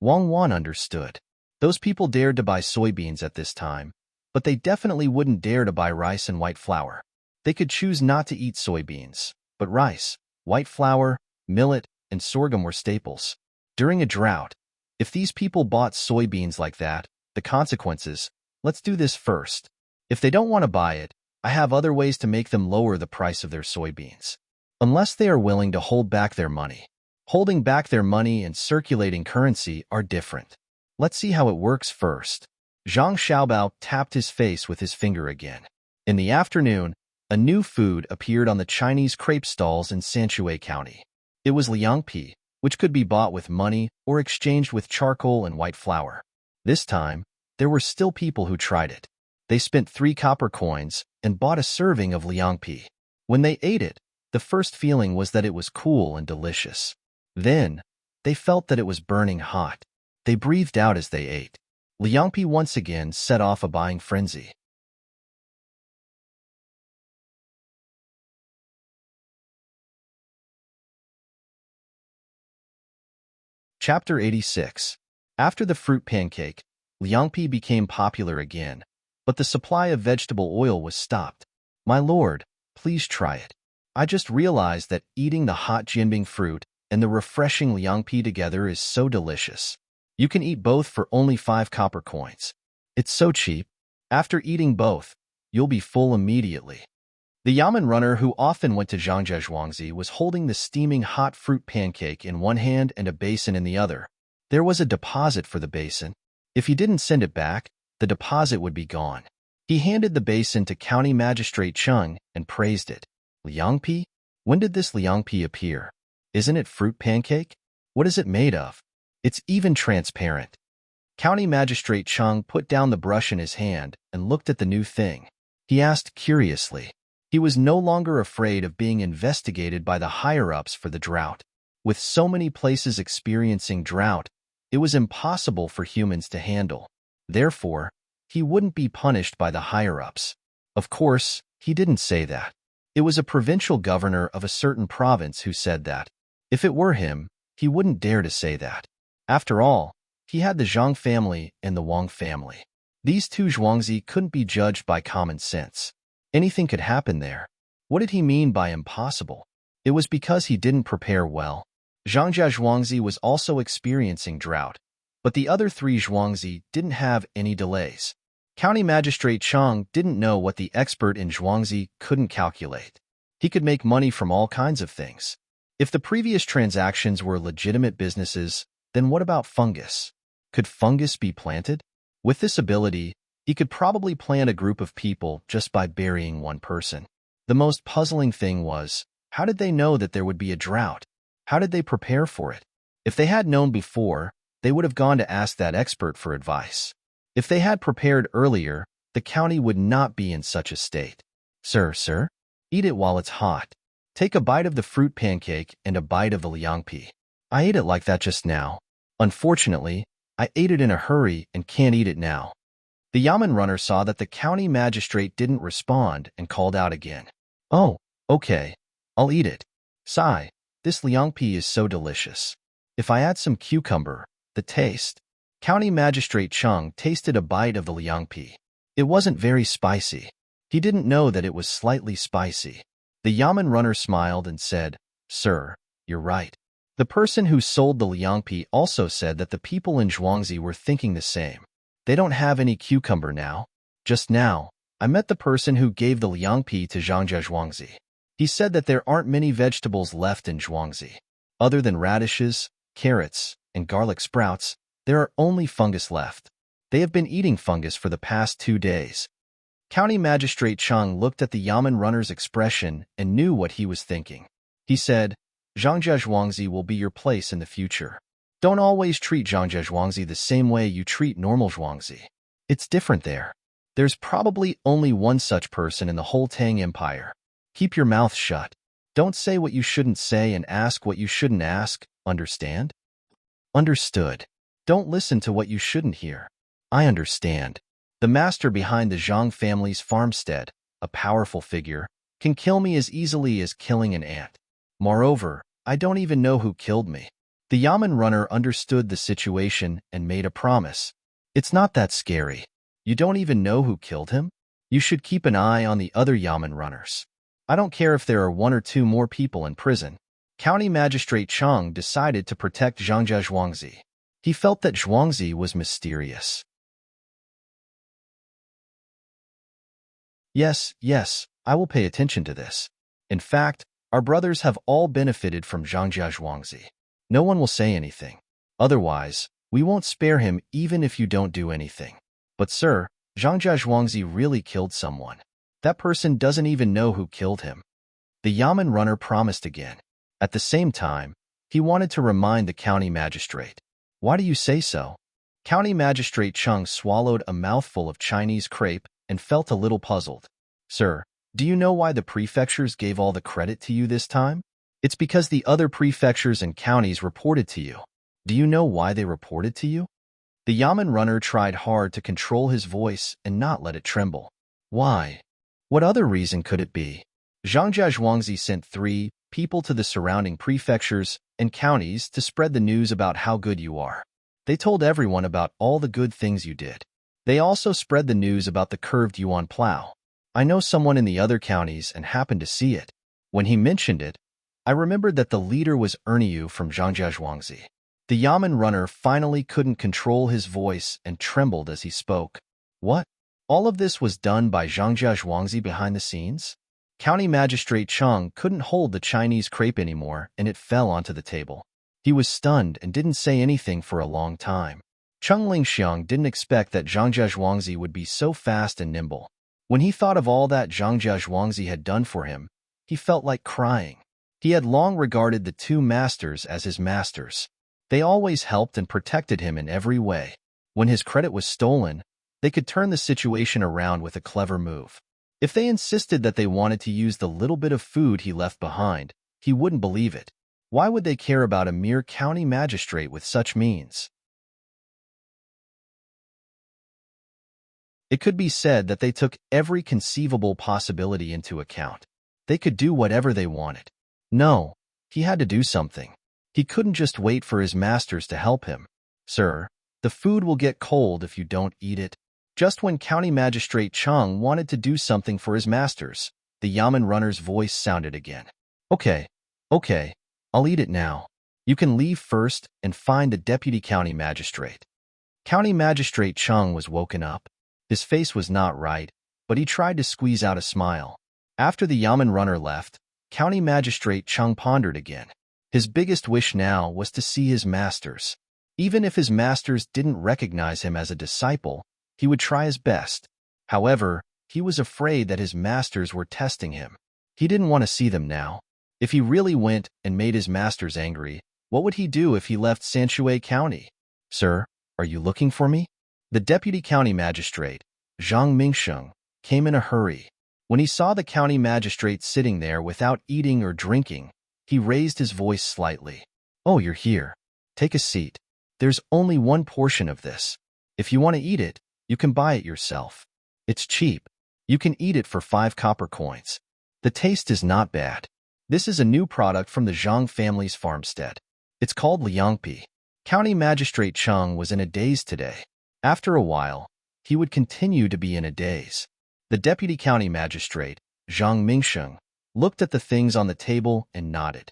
Wang Wan understood. Those people dared to buy soybeans at this time, but they definitely wouldn't dare to buy rice and white flour. They could choose not to eat soybeans, but rice, white flour, millet, and sorghum were staples. During a drought, if these people bought soybeans like that, the consequences, let's do this first. If they don't want to buy it, I have other ways to make them lower the price of their soybeans. Unless they are willing to hold back their money. Holding back their money and circulating currency are different. Let's see how it works first. Zhang Xiaobao tapped his face with his finger again. In the afternoon, a new food appeared on the Chinese crepe stalls in Sanshui County. It was liangpi, which could be bought with money or exchanged with charcoal and white flour. This time, there were still people who tried it. They spent 3 copper coins and bought a serving of liangpi. When they ate it, the first feeling was that it was cool and delicious. Then, they felt that it was burning hot. They breathed out as they ate. Liangpi once again set off a buying frenzy. Chapter 86. After the fruit pancake, liangpi became popular again, but the supply of vegetable oil was stopped. My lord, please try it. I just realized that eating the hot jianbing fruit and the refreshing liangpi together is so delicious. You can eat both for only 5 copper coins. It's so cheap. After eating both, you'll be full immediately. The Yamen runner who often went to Zhangzhe Zhuangzi was holding the steaming hot fruit pancake in one hand and a basin in the other. There was a deposit for the basin. If he didn't send it back, the deposit would be gone. He handed the basin to County Magistrate Chung and praised it. Liangpi? When did this liangpi appear? Isn't it fruit pancake? What is it made of? It's even transparent. County Magistrate Chung put down the brush in his hand and looked at the new thing. He asked curiously. He was no longer afraid of being investigated by the higher-ups for the drought. With so many places experiencing drought, it was impossible for humans to handle. Therefore, he wouldn't be punished by the higher-ups. Of course, he didn't say that. It was a provincial governor of a certain province who said that. If it were him, he wouldn't dare to say that. After all, he had the Zhang family and the Wang family. These two Zhuangzi couldn't be judged by common sense. Anything could happen there. What did he mean by impossible? It was because he didn't prepare well. Zhangzhe Zhuangzi was also experiencing drought, but the other 3 Zhuangzi didn't have any delays. County Magistrate Chang didn't know what the expert in Zhuangzi couldn't calculate. He could make money from all kinds of things. If the previous transactions were legitimate businesses, then what about fungus? Could fungus be planted? With this ability, he could probably plant a group of people just by burying one person. The most puzzling thing was, how did they know that there would be a drought? How did they prepare for it? If they had known before, they would have gone to ask that expert for advice. If they had prepared earlier, the county would not be in such a state. Sir, eat it while it's hot. Take a bite of the fruit pancake and a bite of the liangpi. I ate it like that just now. Unfortunately, I ate it in a hurry and can't eat it now. The Yamen runner saw that the county magistrate didn't respond and called out again. Oh, okay. I'll eat it. Sigh, this liangpi is so delicious. If I add some cucumber, the taste. County Magistrate Chung tasted a bite of the liangpi. It wasn't very spicy. He didn't know that it was slightly spicy. The Yamen runner smiled and said, Sir, you're right. The person who sold the liangpi also said that the people in Zhuangzi were thinking the same. They don't have any cucumber now. Just now, I met the person who gave the liangpi to Zhangzhe Zhuangzi. He said that there aren't many vegetables left in Zhuangzi. Other than radishes, carrots, and garlic sprouts, there are only fungus left. They have been eating fungus for the past 2 days. County Magistrate Chang looked at the Yamen runner's expression and knew what he was thinking. He said, Zhangjia Zhuangzi will be your place in the future. Don't always treat Zhangjia Zhuangzi the same way you treat normal Zhuangzi. It's different there. There's probably only one such person in the whole Tang Empire. Keep your mouth shut. Don't say what you shouldn't say and ask what you shouldn't ask, understand? Understood. Don't listen to what you shouldn't hear. I understand. The master behind the Zhang family's farmstead, a powerful figure, can kill me as easily as killing an ant. Moreover, I don't even know who killed me. The Yamen runner understood the situation and made a promise. It's not that scary. You don't even know who killed him? You should keep an eye on the other Yamen runners. I don't care if there are 1 or 2 more people in prison. County Magistrate Chang decided to protect Zhangjia Zhuangzi. He felt that Zhuangzi was mysterious. Yes, I will pay attention to this. In fact, our brothers have all benefited from Zhangjia Zhuangzi. No one will say anything. Otherwise, we won't spare him even if you don't do anything. But sir, Zhangjia Zhuangzi really killed someone. That person doesn't even know who killed him. The Yamen runner promised again. At the same time, he wanted to remind the county magistrate. Why do you say so? County Magistrate Chung swallowed a mouthful of Chinese crepe and felt a little puzzled. Sir, do you know why the prefectures gave all the credit to you this time? It's because the other prefectures and counties reported to you. Do you know why they reported to you? The Yamen runner tried hard to control his voice and not let it tremble. Why? What other reason could it be? Zhangjia Zhuangzi sent 3 people to the surrounding prefectures and counties to spread the news about how good you are. They told everyone about all the good things you did. They also spread the news about the curved yuan plow. I know someone in the other counties and happened to see it. When he mentioned it, I remembered that the leader was Erniu from Zhangjia Zhuangzi. The Yamen runner finally couldn't control his voice and trembled as he spoke. What? All of this was done by Zhangjia Zhuangzi behind the scenes? County Magistrate Chang couldn't hold the Chinese crepe anymore and it fell onto the table. He was stunned and didn't say anything for a long time. Chung Lingxiang didn't expect that Zhangjia Zhuangzi would be so fast and nimble. When he thought of all that Zhangjia Zhuangzi had done for him, he felt like crying. He had long regarded the 2 masters as his masters. They always helped and protected him in every way. When his credit was stolen, they could turn the situation around with a clever move. If they insisted that they wanted to use the little bit of food he left behind, he wouldn't believe it. Why would they care about a mere county magistrate with such means? It could be said that they took every conceivable possibility into account. They could do whatever they wanted. No, he had to do something. He couldn't just wait for his masters to help him. Sir, the food will get cold if you don't eat it. Just when County Magistrate Chang wanted to do something for his masters, the Yamen runner's voice sounded again. Okay, I'll eat it now. You can leave first and find the deputy county magistrate. County Magistrate Chang was woken up. His face was not right, but he tried to squeeze out a smile. After the Yamen runner left, County Magistrate Chang pondered again. His biggest wish now was to see his masters. Even if his masters didn't recognize him as a disciple, he would try his best. However, he was afraid that his masters were testing him. He didn't want to see them now. If he really went and made his masters angry, what would he do if he left Sanshui County? Sir, are you looking for me? The deputy county magistrate, Zhang Mingsheng, came in a hurry. When he saw the county magistrate sitting there without eating or drinking, he raised his voice slightly. Oh, you're here. Take a seat. There's only one portion of this. If you want to eat it, you can buy it yourself. It's cheap. You can eat it for 5 copper coins. The taste is not bad. This is a new product from the Zhang family's farmstead. It's called liangpi. County Magistrate Cheng was in a daze today. After a while, he would continue to be in a daze. The deputy county magistrate, Zhang Mingsheng, looked at the things on the table and nodded.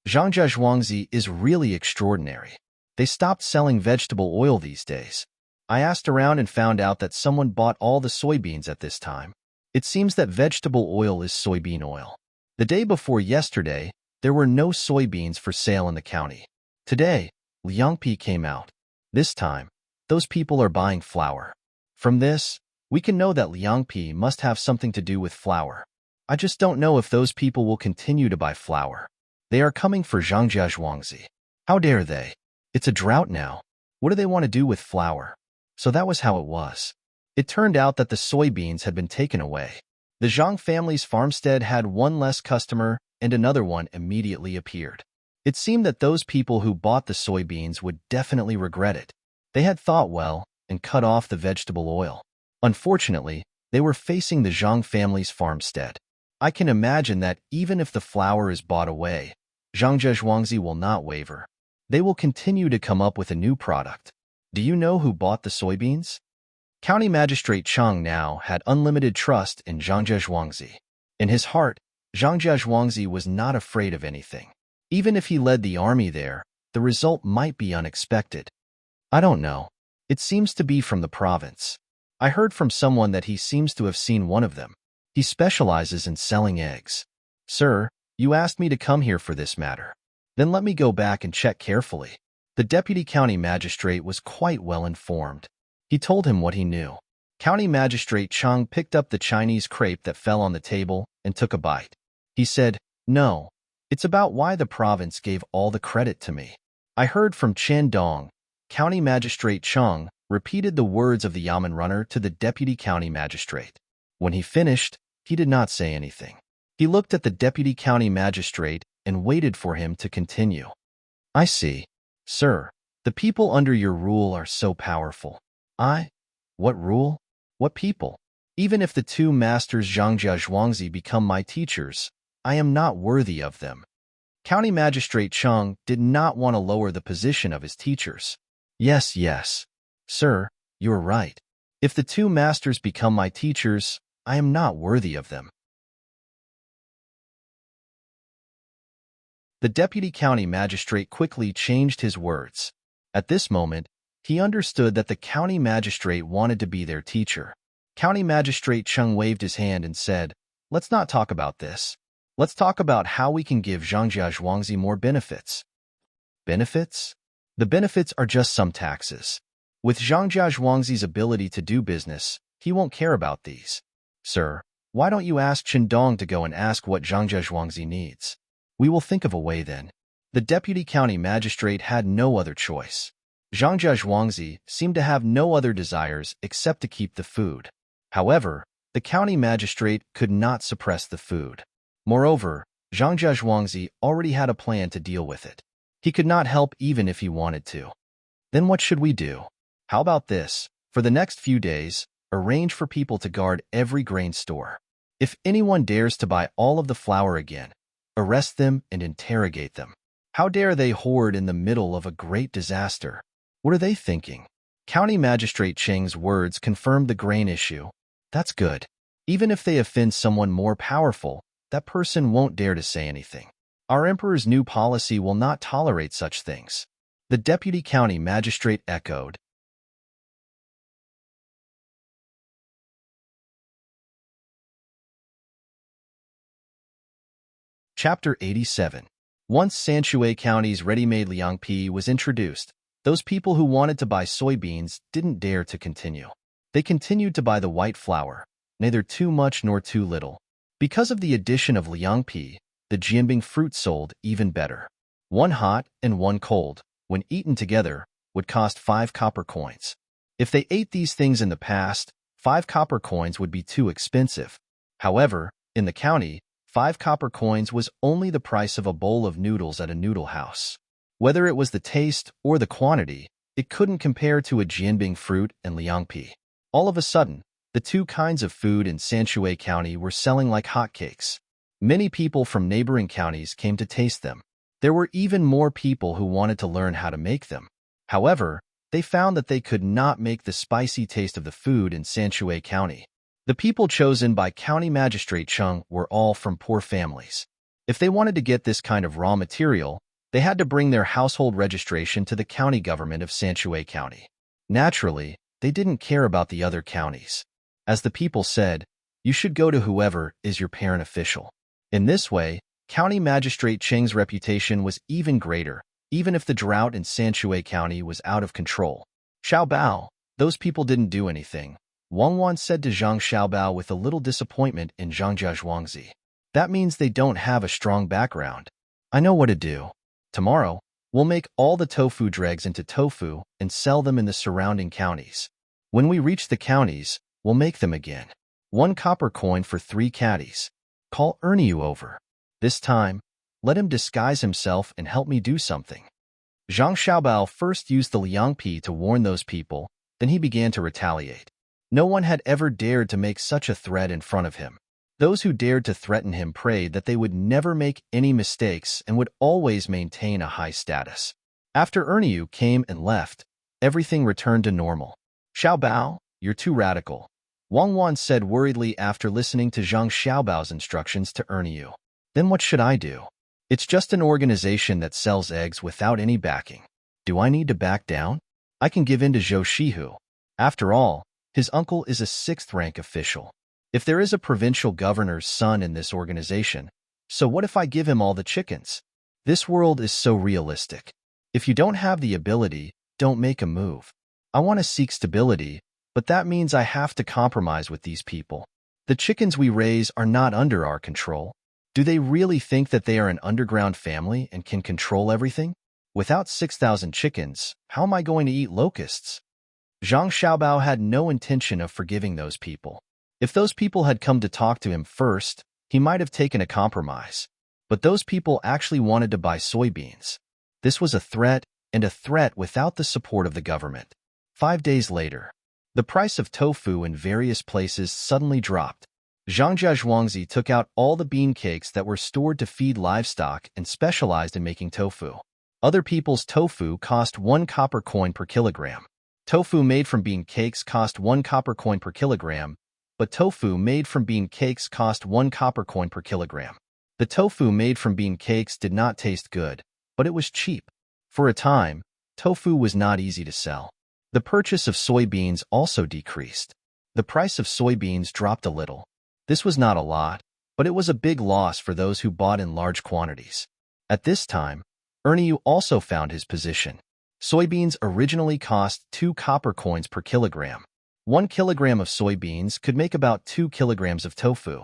Zhangjia Zhuangzi is really extraordinary. They stopped selling vegetable oil these days. I asked around and found out that someone bought all the soybeans at this time. It seems that vegetable oil is soybean oil. The day before yesterday, there were no soybeans for sale in the county. Today, Liangpi came out. This time, those people are buying flour. From this, we can know that Liangpi must have something to do with flour. I just don't know if those people will continue to buy flour. They are coming for Zhangjia Zhuangzi. How dare they? It's a drought now. What do they want to do with flour? So that was how it was. It turned out that the soybeans had been taken away. The Zhang family's farmstead had one less customer, and another one immediately appeared. It seemed that those people who bought the soybeans would definitely regret it. They had thought well and cut off the vegetable oil. Unfortunately, they were facing the Zhang family's farmstead. I can imagine that even if the flour is bought away, Zhangjia Zhuangzi will not waver. They will continue to come up with a new product. Do you know who bought the soybeans? County Magistrate Chang now had unlimited trust in Zhangjia Zhuangzi. In his heart, Zhangjia Zhuangzi was not afraid of anything. Even if he led the army there, the result might be unexpected. I don't know. It seems to be from the province. I heard from someone that he seems to have seen one of them. He specializes in selling eggs. Sir, you asked me to come here for this matter. Then let me go back and check carefully. The deputy county magistrate was quite well informed. He told him what he knew. County Magistrate Chang picked up the Chinese crepe that fell on the table and took a bite. He said, "No, it's about why the province gave all the credit to me." I heard from Chen Dong. County Magistrate Chang repeated the words of the Yamen runner to the deputy county magistrate. When he finished, he did not say anything. He looked at the deputy county magistrate and waited for him to continue. I see. Sir, the people under your rule are so powerful. What rule? What people? Even if the two masters Zhangjia Zhuangzi become my teachers, I am not worthy of them. County Magistrate Chang did not want to lower the position of his teachers. Yes. Sir, you are right. If the two masters become my teachers, I am not worthy of them. The deputy county magistrate quickly changed his words. At this moment, he understood that the county magistrate wanted to be their teacher. County Magistrate Cheng waved his hand and said, "Let's not talk about this. Let's talk about how we can give Zhangjia Zhuangzi more benefits." Benefits? The benefits are just some taxes. With Zhangjia Zhuangzi's ability to do business, he won't care about these. Sir, why don't you ask Chen Dong to go and ask what Zhangjia Zhuangzi needs? We will think of a way then. The deputy county magistrate had no other choice. Zhangjia Zhuangzi seemed to have no other desires except to keep the food. However, the county magistrate could not suppress the food. Moreover, Zhangjia Zhuangzi already had a plan to deal with it. He could not help even if he wanted to. Then what should we do? How about this? For the next few days, arrange for people to guard every grain store. If anyone dares to buy all of the flour again, arrest them and interrogate them. How dare they hoard in the middle of a great disaster? What are they thinking? County Magistrate Cheng's words confirmed the grain issue. That's good. Even if they offend someone more powerful, that person won't dare to say anything. Our emperor's new policy will not tolerate such things. The deputy county magistrate echoed. Chapter 87. Once Sanshui County's ready-made Liangpi was introduced, those people who wanted to buy soybeans didn't dare to continue. They continued to buy the white flour, neither too much nor too little. Because of the addition of Liangpi, the jianbing fruit sold even better. One hot and one cold, when eaten together, would cost 5 copper coins. If they ate these things in the past, 5 copper coins would be too expensive. However, in the county, 5 copper coins was only the price of a bowl of noodles at a noodle house. Whether it was the taste or the quantity, it couldn't compare to a jianbing fruit and Liangpi. All of a sudden, the two kinds of food in Sanshui County were selling like hotcakes. Many people from neighboring counties came to taste them. There were even more people who wanted to learn how to make them. However, they found that they could not make the spicy taste of the food in Sanshui County. The people chosen by County Magistrate Cheng were all from poor families. If they wanted to get this kind of raw material, they had to bring their household registration to the county government of Sanshui County. Naturally, they didn't care about the other counties. As the people said, you should go to whoever is your parent official. In this way, County Magistrate Cheng's reputation was even greater, even if the drought in Sanshui County was out of control. Xiaobao, those people didn't do anything, Wang Wan said to Zhang Xiaobao with a little disappointment in Zhangjia Zhuangzi. That means they don't have a strong background. I know what to do. Tomorrow, we'll make all the tofu dregs into tofu and sell them in the surrounding counties. When we reach the counties, we'll make them again. 1 copper coin for 3 caddies. Call Erniu over. This time, let him disguise himself and help me do something. Zhang Xiaobao first used the Liangpi to warn those people, then he began to retaliate. No one had ever dared to make such a threat in front of him. Those who dared to threaten him prayed that they would never make any mistakes and would always maintain a high status. After Erniu came and left, everything returned to normal. Xiaobao, you're too radical, Wang Wan said worriedly after listening to Zhang Xiaobao's instructions to Erniu. Then what should I do? It's just an organization that sells eggs without any backing. Do I need to back down? I can give in to Zhou Shihu. After all, his uncle is a 6th-rank official. If there is a provincial governor's son in this organization, so what if I give him all the chickens? This world is so realistic. If you don't have the ability, don't make a move. I want to seek stability, but that means I have to compromise with these people. The chickens we raise are not under our control. Do they really think that they are an underground family and can control everything? Without 6,000 chickens, how am I going to eat locusts? Zhang Xiaobao had no intention of forgiving those people. If those people had come to talk to him first, he might have taken a compromise. But those people actually wanted to buy soybeans. This was a threat, and a threat without the support of the government. 5 days later, the price of tofu in various places suddenly dropped. Zhangjia Zhuangzi took out all the bean cakes that were stored to feed livestock and specialized in making tofu. Other people's tofu cost 1 copper coin per kilogram. Tofu made from bean cakes cost 1 copper coin per kilogram, but tofu made from bean cakes cost 1 copper coin per kilogram. The tofu made from bean cakes did not taste good, but it was cheap. For a time, tofu was not easy to sell. The purchase of soybeans also decreased. The price of soybeans dropped a little. This was not a lot, but it was a big loss for those who bought in large quantities. At this time, Erniu also found his position. Soybeans originally cost 2 copper coins per kilogram. 1 kilogram of soybeans could make about 2 kilograms of tofu.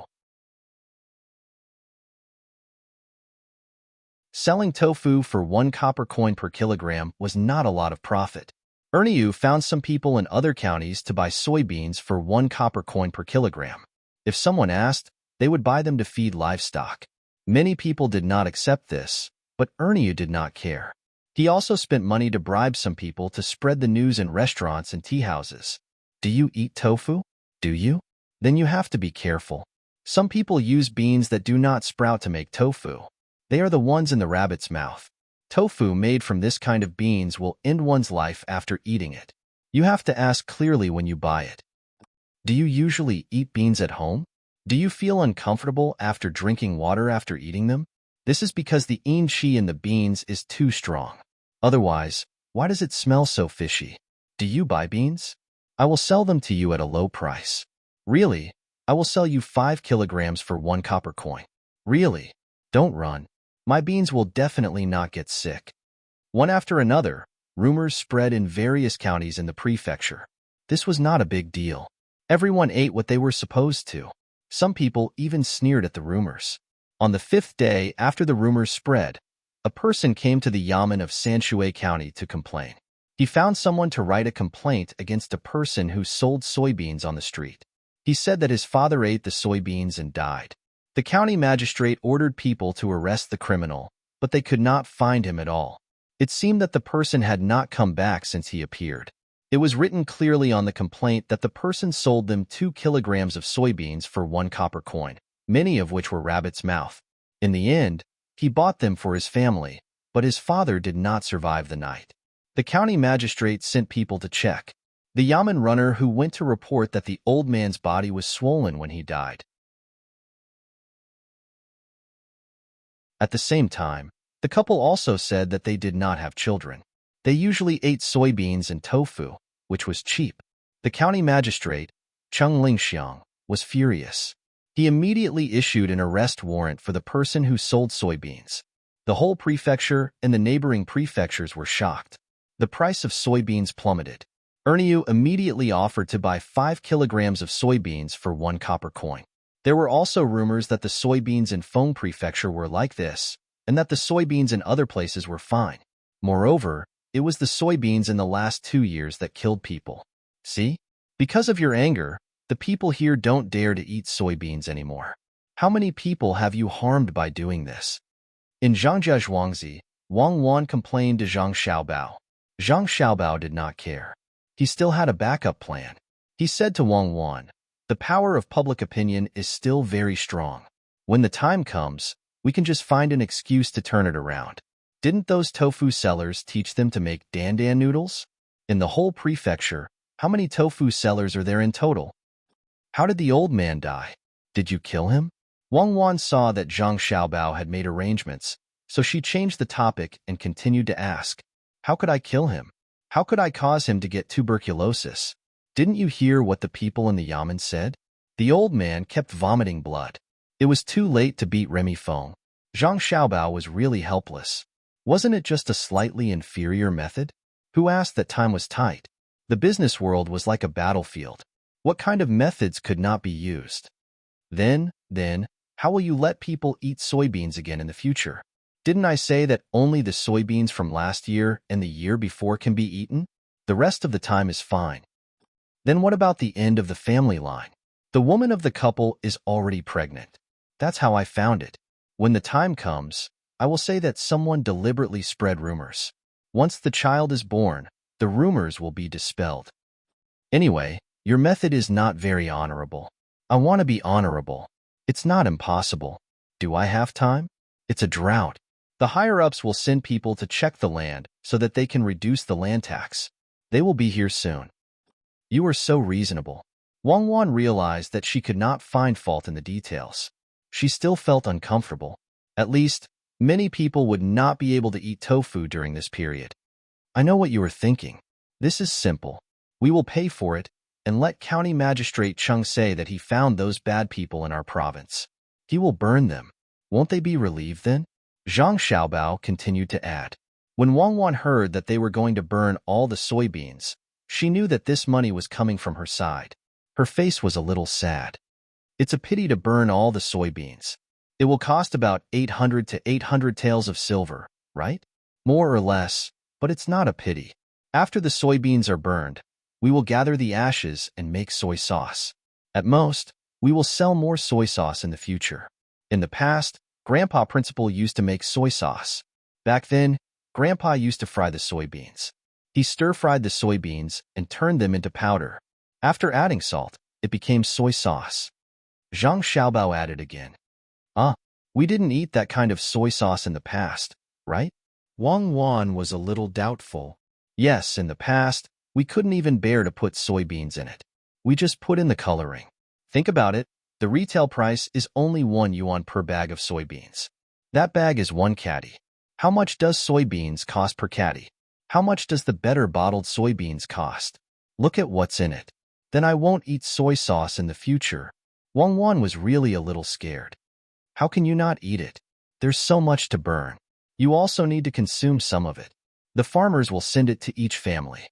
Selling tofu for 1 copper coin per kilogram was not a lot of profit. Erniu found some people in other counties to buy soybeans for 1 copper coin per kilogram. If someone asked, they would buy them to feed livestock. Many people did not accept this, but Erniu did not care. He also spent money to bribe some people to spread the news in restaurants and tea houses. Do you eat tofu? Do you? Then you have to be careful. Some people use beans that do not sprout to make tofu. They are the ones in the rabbit's mouth. Tofu made from this kind of beans will end one's life after eating it. You have to ask clearly when you buy it. Do you usually eat beans at home? Do you feel uncomfortable after drinking water after eating them? This is because the qi in the beans is too strong. Otherwise, why does it smell so fishy? Do you buy beans? I will sell them to you at a low price. Really? I will sell you 5 kilograms for 1 copper coin. Really? Don't run. My beans will definitely not get sick. One after another, rumors spread in various counties in the prefecture. This was not a big deal. Everyone ate what they were supposed to. Some people even sneered at the rumors. On the 5th day after the rumors spread, a person came to the yamen of Sanshui County to complain. He found someone to write a complaint against a person who sold soybeans on the street. He said that his father ate the soybeans and died. The county magistrate ordered people to arrest the criminal, but they could not find him at all. It seemed that the person had not come back since he appeared. It was written clearly on the complaint that the person sold them 2 kilograms of soybeans for 1 copper coin, many of which were rabbit's mouth. In the end, he bought them for his family, but his father did not survive the night. The county magistrate sent people to check. The yamen runner who went to report that the old man's body was swollen when he died. At the same time, the couple also said that they did not have children. They usually ate soybeans and tofu, which was cheap. The county magistrate, Cheng Lingxiang, was furious. He immediately issued an arrest warrant for the person who sold soybeans. The whole prefecture and the neighboring prefectures were shocked. The price of soybeans plummeted. Rendezvous immediately offered to buy 5 kilograms of soybeans for 1 copper coin. There were also rumors that the soybeans in Feng Prefecture were like this, and that the soybeans in other places were fine. Moreover, it was the soybeans in the last 2 years that killed people. See? Because of your anger, the people here don't dare to eat soybeans anymore. How many people have you harmed by doing this? In Zhangzhe Zhuangzi, Wang Wan complained to Zhang Xiaobao. Zhang Xiaobao did not care. He still had a backup plan. He said to Wang Wan, "The power of public opinion is still very strong. When the time comes, we can just find an excuse to turn it around. Didn't those tofu sellers teach them to make dandan noodles? In the whole prefecture, how many tofu sellers are there in total? How did the old man die? Did you kill him?" Wang Wan saw that Zhang Xiaobao had made arrangements, so she changed the topic and continued to ask, "How could I kill him? How could I cause him to get tuberculosis? Didn't you hear what the people in the Yamen said? The old man kept vomiting blood. It was too late to beat Remy Feng. Zhang Xiaobao was really helpless. Wasn't it just a slightly inferior method? Who asked that time was tight? The business world was like a battlefield. What kind of methods could not be used? Then, how will you let people eat soybeans again in the future? Didn't I say that only the soybeans from last year and the year before can be eaten? The rest of the time is fine. Then what about the end of the family line? The woman of the couple is already pregnant. That's how I found it. When the time comes, I will say that someone deliberately spread rumors. Once the child is born, the rumors will be dispelled. Anyway, your method is not very honorable. I want to be honorable. It's not impossible. Do I have time? It's a drought. The higher-ups will send people to check the land so that they can reduce the land tax. They will be here soon. You are so reasonable. Wang Wan realized that she could not find fault in the details. She still felt uncomfortable. At least, many people would not be able to eat tofu during this period. I know what you are thinking. This is simple. We will pay for it and let County Magistrate Chung say that he found those bad people in our province. He will burn them. Won't they be relieved then? Zhang Xiaobao continued to add. When Wang Wan heard that they were going to burn all the soybeans, she knew that this money was coming from her side. Her face was a little sad. It's a pity to burn all the soybeans. It will cost about 800 to 800 taels of silver, right? More or less, but it's not a pity. After the soybeans are burned, we will gather the ashes and make soy sauce. At most, we will sell more soy sauce in the future. In the past, Grandpa Principal used to make soy sauce. Back then, Grandpa used to fry the soybeans. He stir-fried the soybeans and turned them into powder. After adding salt, it became soy sauce. Zhang Xiaobao added again. We didn't eat that kind of soy sauce in the past, right? Wang Wan was a little doubtful. Yes, in the past, we couldn't even bear to put soybeans in it. We just put in the coloring. Think about it. The retail price is only 1 yuan per bag of soybeans. That bag is 1 caddy. How much does soybeans cost per caddy? How much does the better bottled soybeans cost? Look at what's in it. Then I won't eat soy sauce in the future. Wang Wan was really a little scared. How can you not eat it? There's so much to burn. You also need to consume some of it. The farmers will send it to each family.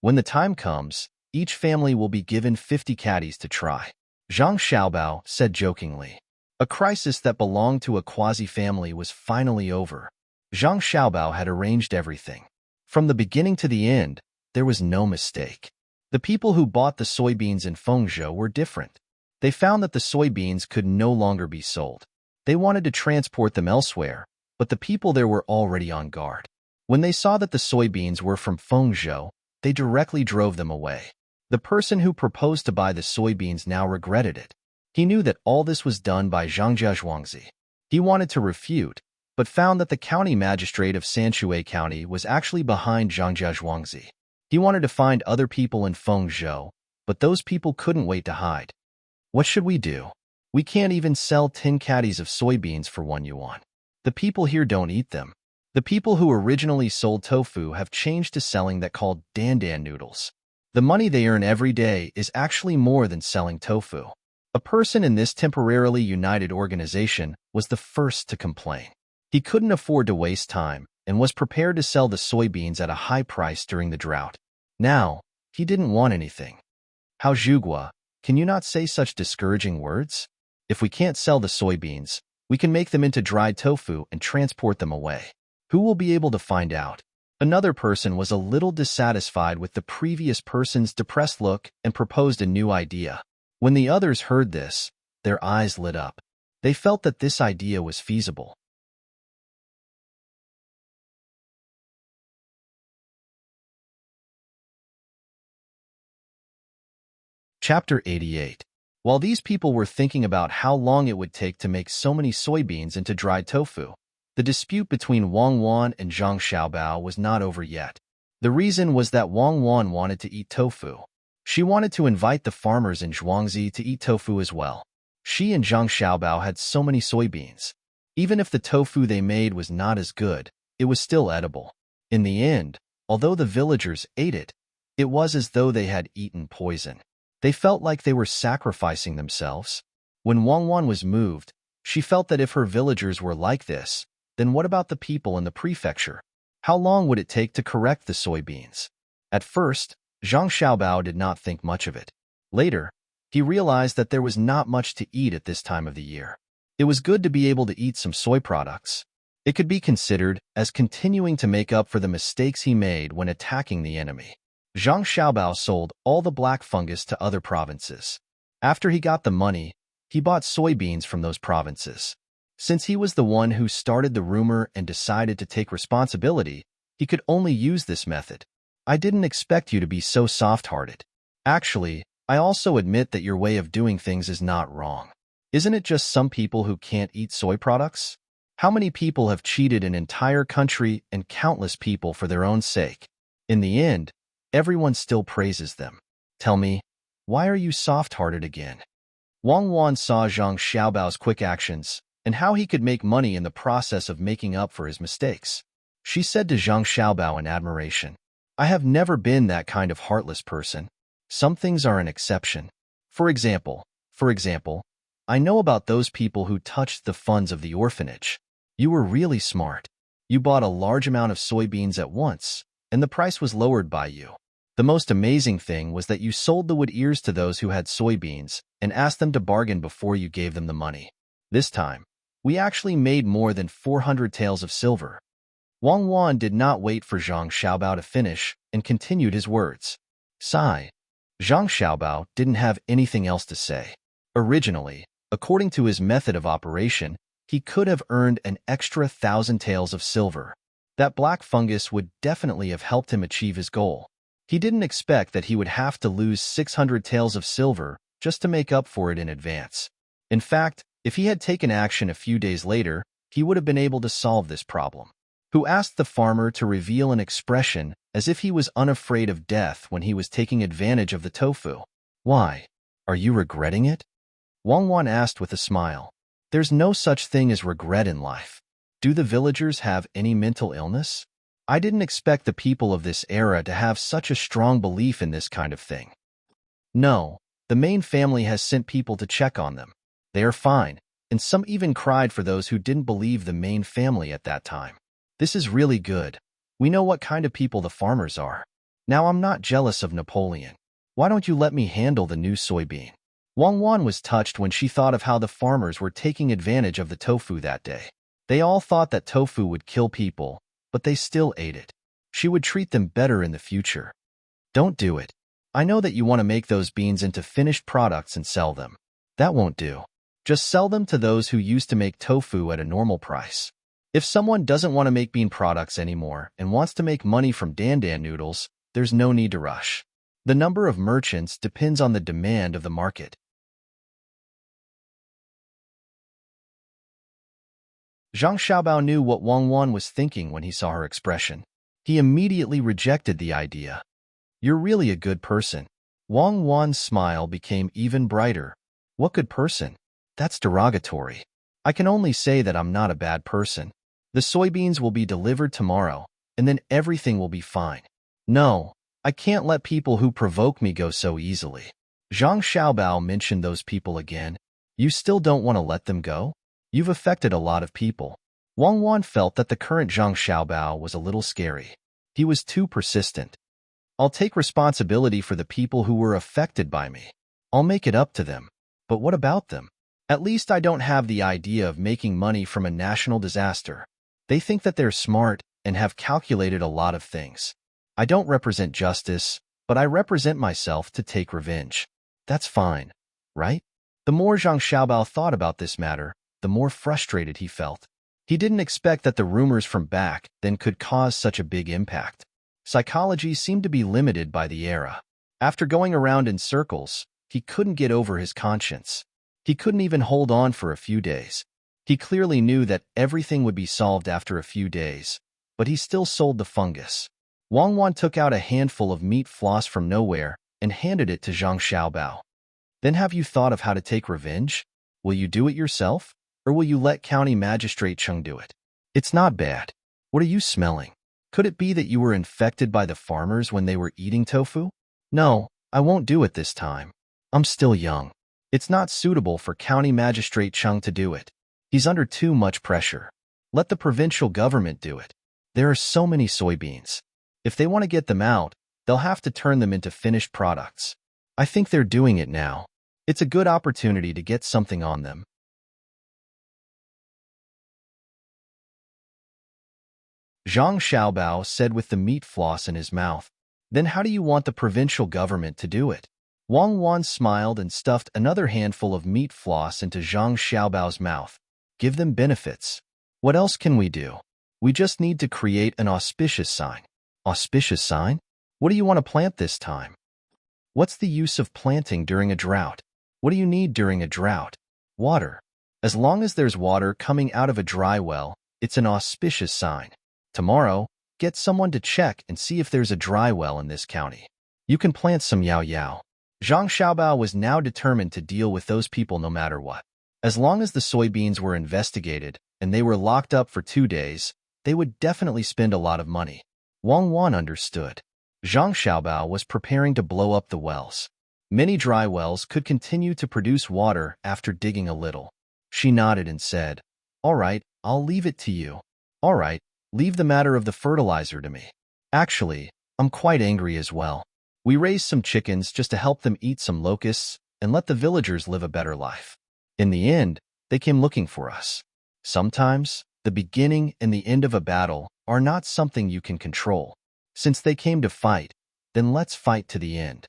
When the time comes, each family will be given 50 caddies to try. Zhang Xiaobao said jokingly. A crisis that belonged to a quasi-family was finally over. Zhang Xiaobao had arranged everything. From the beginning to the end, there was no mistake. The people who bought the soybeans in Fengzhou were different. They found that the soybeans could no longer be sold. They wanted to transport them elsewhere, but the people there were already on guard. When they saw that the soybeans were from Fengzhou, they directly drove them away. The person who proposed to buy the soybeans now regretted it. He knew that all this was done by Zhangzhe Zhuangzi. He wanted to refute, but found that the county magistrate of Sanshui County was actually behind Zhangzhe Zhuangzi. He wanted to find other people in Fengzhou, but those people couldn't wait to hide. What should we do? We can't even sell 10 caddies of soybeans for 1 yuan. The people here don't eat them. The people who originally sold tofu have changed to selling that called dandan noodles. The money they earn every day is actually more than selling tofu. A person in this temporarily united organization was the first to complain. He couldn't afford to waste time and was prepared to sell the soybeans at a high price during the drought. Now, he didn't want anything. How Zhugua, can you not say such discouraging words? If we can't sell the soybeans, we can make them into dried tofu and transport them away. Who will be able to find out? Another person was a little dissatisfied with the previous person's depressed look and proposed a new idea. When the others heard this, their eyes lit up. They felt that this idea was feasible. Chapter 88. While these people were thinking about how long it would take to make so many soybeans into dried tofu, the dispute between Wang Wan and Zhang Xiaobao was not over yet. The reason was that Wang Wan wanted to eat tofu. She wanted to invite the farmers in Zhuangzi to eat tofu as well. She and Zhang Xiaobao had so many soybeans. Even if the tofu they made was not as good, it was still edible. In the end, although the villagers ate it, it was as though they had eaten poison. They felt like they were sacrificing themselves. When Wang Wan was moved, she felt that if her villagers were like this, then what about the people in the prefecture? How long would it take to correct the soybeans? At first, Zhang Xiaobao did not think much of it. Later, he realized that there was not much to eat at this time of the year. It was good to be able to eat some soy products. It could be considered as continuing to make up for the mistakes he made when attacking the enemy. Zhang Xiaobao sold all the black fungus to other provinces. After he got the money, he bought soybeans from those provinces. Since he was the one who started the rumor and decided to take responsibility, he could only use this method. I didn't expect you to be so soft-hearted. Actually, I also admit that your way of doing things is not wrong. Isn't it just some people who can't eat soy products? How many people have cheated an entire country and countless people for their own sake? In the end, everyone still praises them. Tell me, why are you soft-hearted again? Wang Wan saw Zhang Xiaobao's quick actions and how he could make money in the process of making up for his mistakes. She said to Zhang Xiaobao in admiration, I have never been that kind of heartless person. Some things are an exception. For example, I know about those people who touched the funds of the orphanage. You were really smart. You bought a large amount of soybeans at once, and the price was lowered by you. The most amazing thing was that you sold the wood ears to those who had soybeans and asked them to bargain before you gave them the money. This time, we actually made more than 400 taels of silver. Wang Wan did not wait for Zhang Xiaobao to finish and continued his words. Sigh. Zhang Xiaobao didn't have anything else to say. Originally, according to his method of operation, he could have earned an extra 1,000 taels of silver. That black fungus would definitely have helped him achieve his goal. He didn't expect that he would have to lose 600 taels of silver just to make up for it in advance. In fact, if he had taken action a few days later, he would have been able to solve this problem. Who asked the farmer to reveal an expression as if he was unafraid of death when he was taking advantage of the tofu. Why? Are you regretting it? Wang Wan asked with a smile. There's no such thing as regret in life. Do the villagers have any mental illness? I didn't expect the people of this era to have such a strong belief in this kind of thing. No, the main family has sent people to check on them. They are fine, and some even cried for those who didn't believe the main family at that time. This is really good. We know what kind of people the farmers are. Now I'm not jealous of Napoleon. Why don't you let me handle the new soybean? Wang Wan was touched when she thought of how the farmers were taking advantage of the tofu that day. They all thought that tofu would kill people, but they still ate it. She would treat them better in the future. Don't do it. I know that you want to make those beans into finished products and sell them. That won't do. Just sell them to those who used to make tofu at a normal price. If someone doesn't want to make bean products anymore and wants to make money from dandan noodles, there's no need to rush. The number of merchants depends on the demand of the market. Zhang Xiaobao knew what Wang Wan was thinking when he saw her expression. He immediately rejected the idea. You're really a good person. Wang Wan's smile became even brighter. What good person? That's derogatory. I can only say that I'm not a bad person. The soybeans will be delivered tomorrow, and then everything will be fine. No, I can't let people who provoke me go so easily. Zhang Xiaobao mentioned those people again. You still don't want to let them go? You've affected a lot of people. Wang Wan felt that the current Zhang Xiaobao was a little scary. He was too persistent. I'll take responsibility for the people who were affected by me. I'll make it up to them. But what about them? At least I don't have the idea of making money from a national disaster. They think that they're smart and have calculated a lot of things. I don't represent justice, but I represent myself to take revenge. That's fine, right? The more Zhang Xiaobao thought about this matter, the more frustrated he felt. He didn't expect that the rumors from back then could cause such a big impact. Psychology seemed to be limited by the era. After going around in circles, he couldn't get over his conscience. He couldn't even hold on for a few days. He clearly knew that everything would be solved after a few days, but he still sold the fungus. Wang Wan took out a handful of meat floss from nowhere and handed it to Zhang Xiaobao. Then have you thought of how to take revenge? Will you do it yourself, or will you let County Magistrate Cheng do it? It's not bad. What are you smelling? Could it be that you were infected by the farmers when they were eating tofu? No, I won't do it this time. I'm still young. It's not suitable for County Magistrate Cheng to do it. He's under too much pressure. Let the provincial government do it. There are so many soybeans. If they want to get them out, they'll have to turn them into finished products. I think they're doing it now. It's a good opportunity to get something on them. Zhang Xiaobao said with the meat floss in his mouth. Then how do you want the provincial government to do it? Wang Wan smiled and stuffed another handful of meat floss into Zhang Xiaobao's mouth. Give them benefits. What else can we do? We just need to create an auspicious sign. Auspicious sign? What do you want to plant this time? What's the use of planting during a drought? What do you need during a drought? Water. As long as there's water coming out of a dry well, it's an auspicious sign. Tomorrow, get someone to check and see if there's a dry well in this county. You can plant some yao yao. Zhang Xiaobao was now determined to deal with those people no matter what. As long as the soybeans were investigated and they were locked up for 2 days, they would definitely spend a lot of money. Wang Wan understood. Zhang Xiaobao was preparing to blow up the wells. Many dry wells could continue to produce water after digging a little. She nodded and said, "All right, I'll leave it to you. All right, leave the matter of the fertilizer to me. Actually, I'm quite angry as well. We raised some chickens just to help them eat some locusts and let the villagers live a better life. In the end, they came looking for us. Sometimes, the beginning and the end of a battle are not something you can control. Since they came to fight, then let's fight to the end."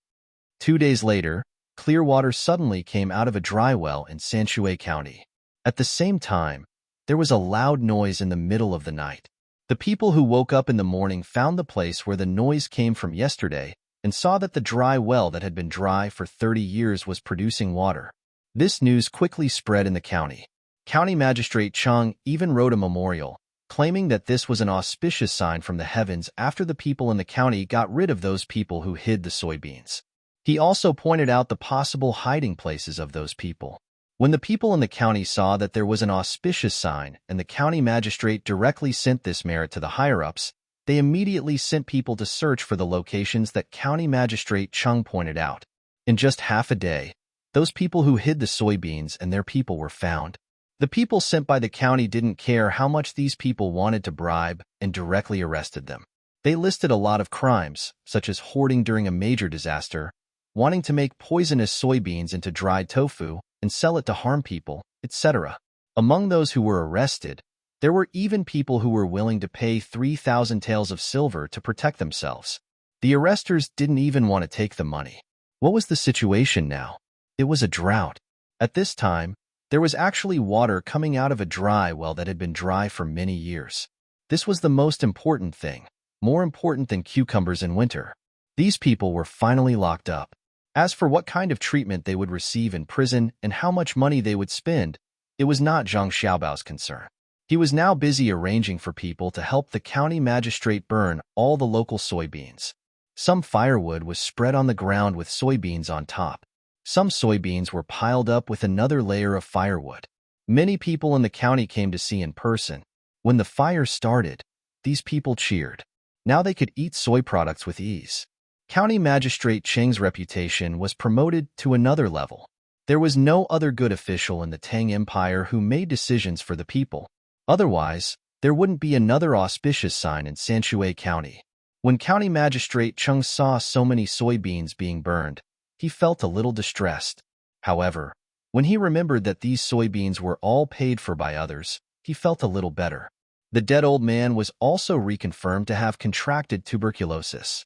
2 days later, clear water suddenly came out of a dry well in Sanshui County. At the same time, there was a loud noise in the middle of the night. The people who woke up in the morning found the place where the noise came from yesterday and saw that the dry well that had been dry for 30 years was producing water. This news quickly spread in the county. County Magistrate Cheng even wrote a memorial, claiming that this was an auspicious sign from the heavens after the people in the county got rid of those people who hid the soybeans. He also pointed out the possible hiding places of those people. When the people in the county saw that there was an auspicious sign and the county magistrate directly sent this merit to the higher-ups, they immediately sent people to search for the locations that County Magistrate Cheng pointed out. In just half a day, those people who hid the soybeans and their people were found. The people sent by the county didn't care how much these people wanted to bribe and directly arrested them. They listed a lot of crimes, such as hoarding during a major disaster, wanting to make poisonous soybeans into dried tofu and sell it to harm people, etc. Among those who were arrested, there were even people who were willing to pay 3,000 taels of silver to protect themselves. The arresters didn't even want to take the money. What was the situation now? It was a drought. At this time, there was actually water coming out of a dry well that had been dry for many years. This was the most important thing, more important than cucumbers in winter. These people were finally locked up. As for what kind of treatment they would receive in prison and how much money they would spend, it was not Zhang Xiaobao's concern. He was now busy arranging for people to help the county magistrate burn all the local soybeans. Some firewood was spread on the ground with soybeans on top. Some soybeans were piled up with another layer of firewood. Many people in the county came to see in person. When the fire started, these people cheered. Now they could eat soy products with ease. County Magistrate Cheng's reputation was promoted to another level. There was no other good official in the Tang Empire who made decisions for the people. Otherwise, there wouldn't be another auspicious sign in Sanshui County. When County Magistrate Cheng saw so many soybeans being burned, he felt a little distressed. However, when he remembered that these soybeans were all paid for by others, he felt a little better. The dead old man was also reconfirmed to have contracted tuberculosis.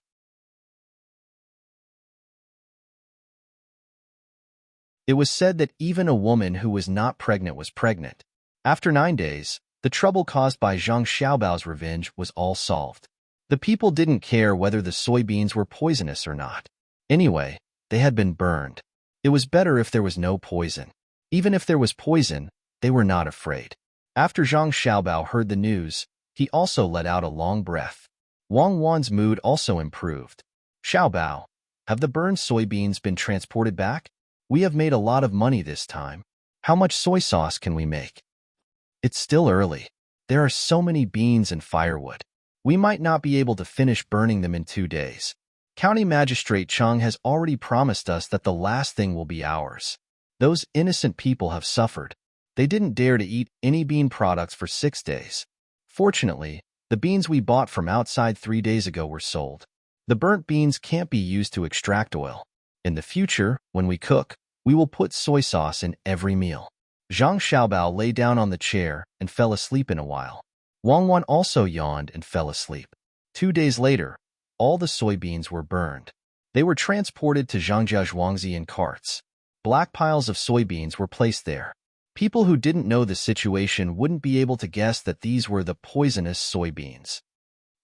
It was said that even a woman who was not pregnant was pregnant. After 9 days, the trouble caused by Zhang Xiaobao's revenge was all solved. The people didn't care whether the soybeans were poisonous or not. Anyway, they had been burned. It was better if there was no poison. Even if there was poison, they were not afraid. After Zhang Xiaobao heard the news, he also let out a long breath. Wang Wan's mood also improved. Xiaobao, have the burned soybeans been transported back? We have made a lot of money this time. How much soy sauce can we make? It's still early. There are so many beans and firewood. We might not be able to finish burning them in 2 days. County Magistrate Cheng has already promised us that the last thing will be ours. Those innocent people have suffered. They didn't dare to eat any bean products for 6 days. Fortunately, the beans we bought from outside 3 days ago were sold. The burnt beans can't be used to extract oil. In the future, when we cook, we will put soy sauce in every meal. Zhang Xiaobao lay down on the chair and fell asleep in a while. Wang Wan also yawned and fell asleep. 2 days later, all the soybeans were burned. They were transported to Zhangjia Zhuangzi in carts. Black piles of soybeans were placed there. People who didn't know the situation wouldn't be able to guess that these were the poisonous soybeans.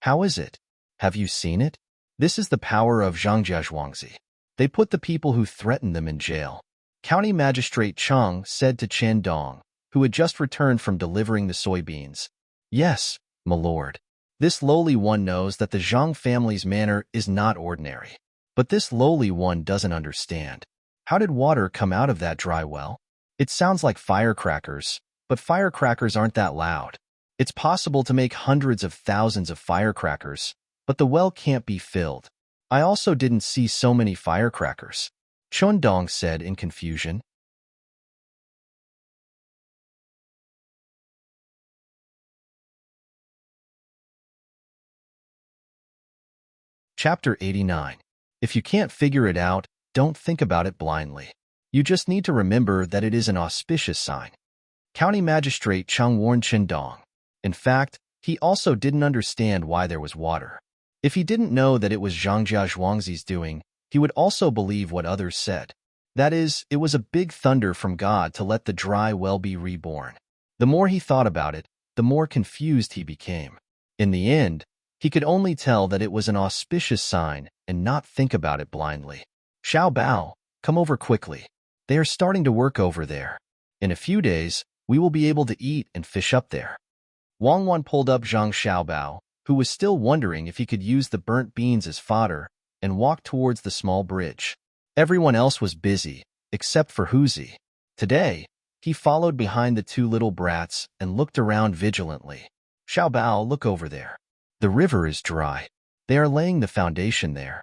How is it? Have you seen it? This is the power of Zhangjia Zhuangzi. They put the people who threatened them in jail. County Magistrate Cheng said to Chen Dong, who had just returned from delivering the soybeans. Yes, my lord. This lowly one knows that the Zhang family's manner is not ordinary. But this lowly one doesn't understand. How did water come out of that dry well? It sounds like firecrackers, but firecrackers aren't that loud. It's possible to make hundreds of thousands of firecrackers, but the well can't be filled. I also didn't see so many firecrackers, Chen Dong said in confusion. Chapter 89. If you can't figure it out, don't think about it blindly. You just need to remember that it is an auspicious sign. County Magistrate Cheng warned Chen Dong. In fact, he also didn't understand why there was water. If he didn't know that it was Zhangjia Zhuangzi's doing, he would also believe what others said. That is, it was a big thunder from God to let the dry well be reborn. The more he thought about it, the more confused he became. In the end, he could only tell that it was an auspicious sign and not think about it blindly. Xiao Bao, come over quickly. They are starting to work over there. In a few days, we will be able to eat and fish up there. Wang Wan pulled up Zhang Xiaobao, who was still wondering if he could use the burnt beans as fodder, and walked towards the small bridge. Everyone else was busy, except for Huzi. Today, he followed behind the 2 little brats and looked around vigilantly. Xiao Bao, look over there. The river is dry. They are laying the foundation there.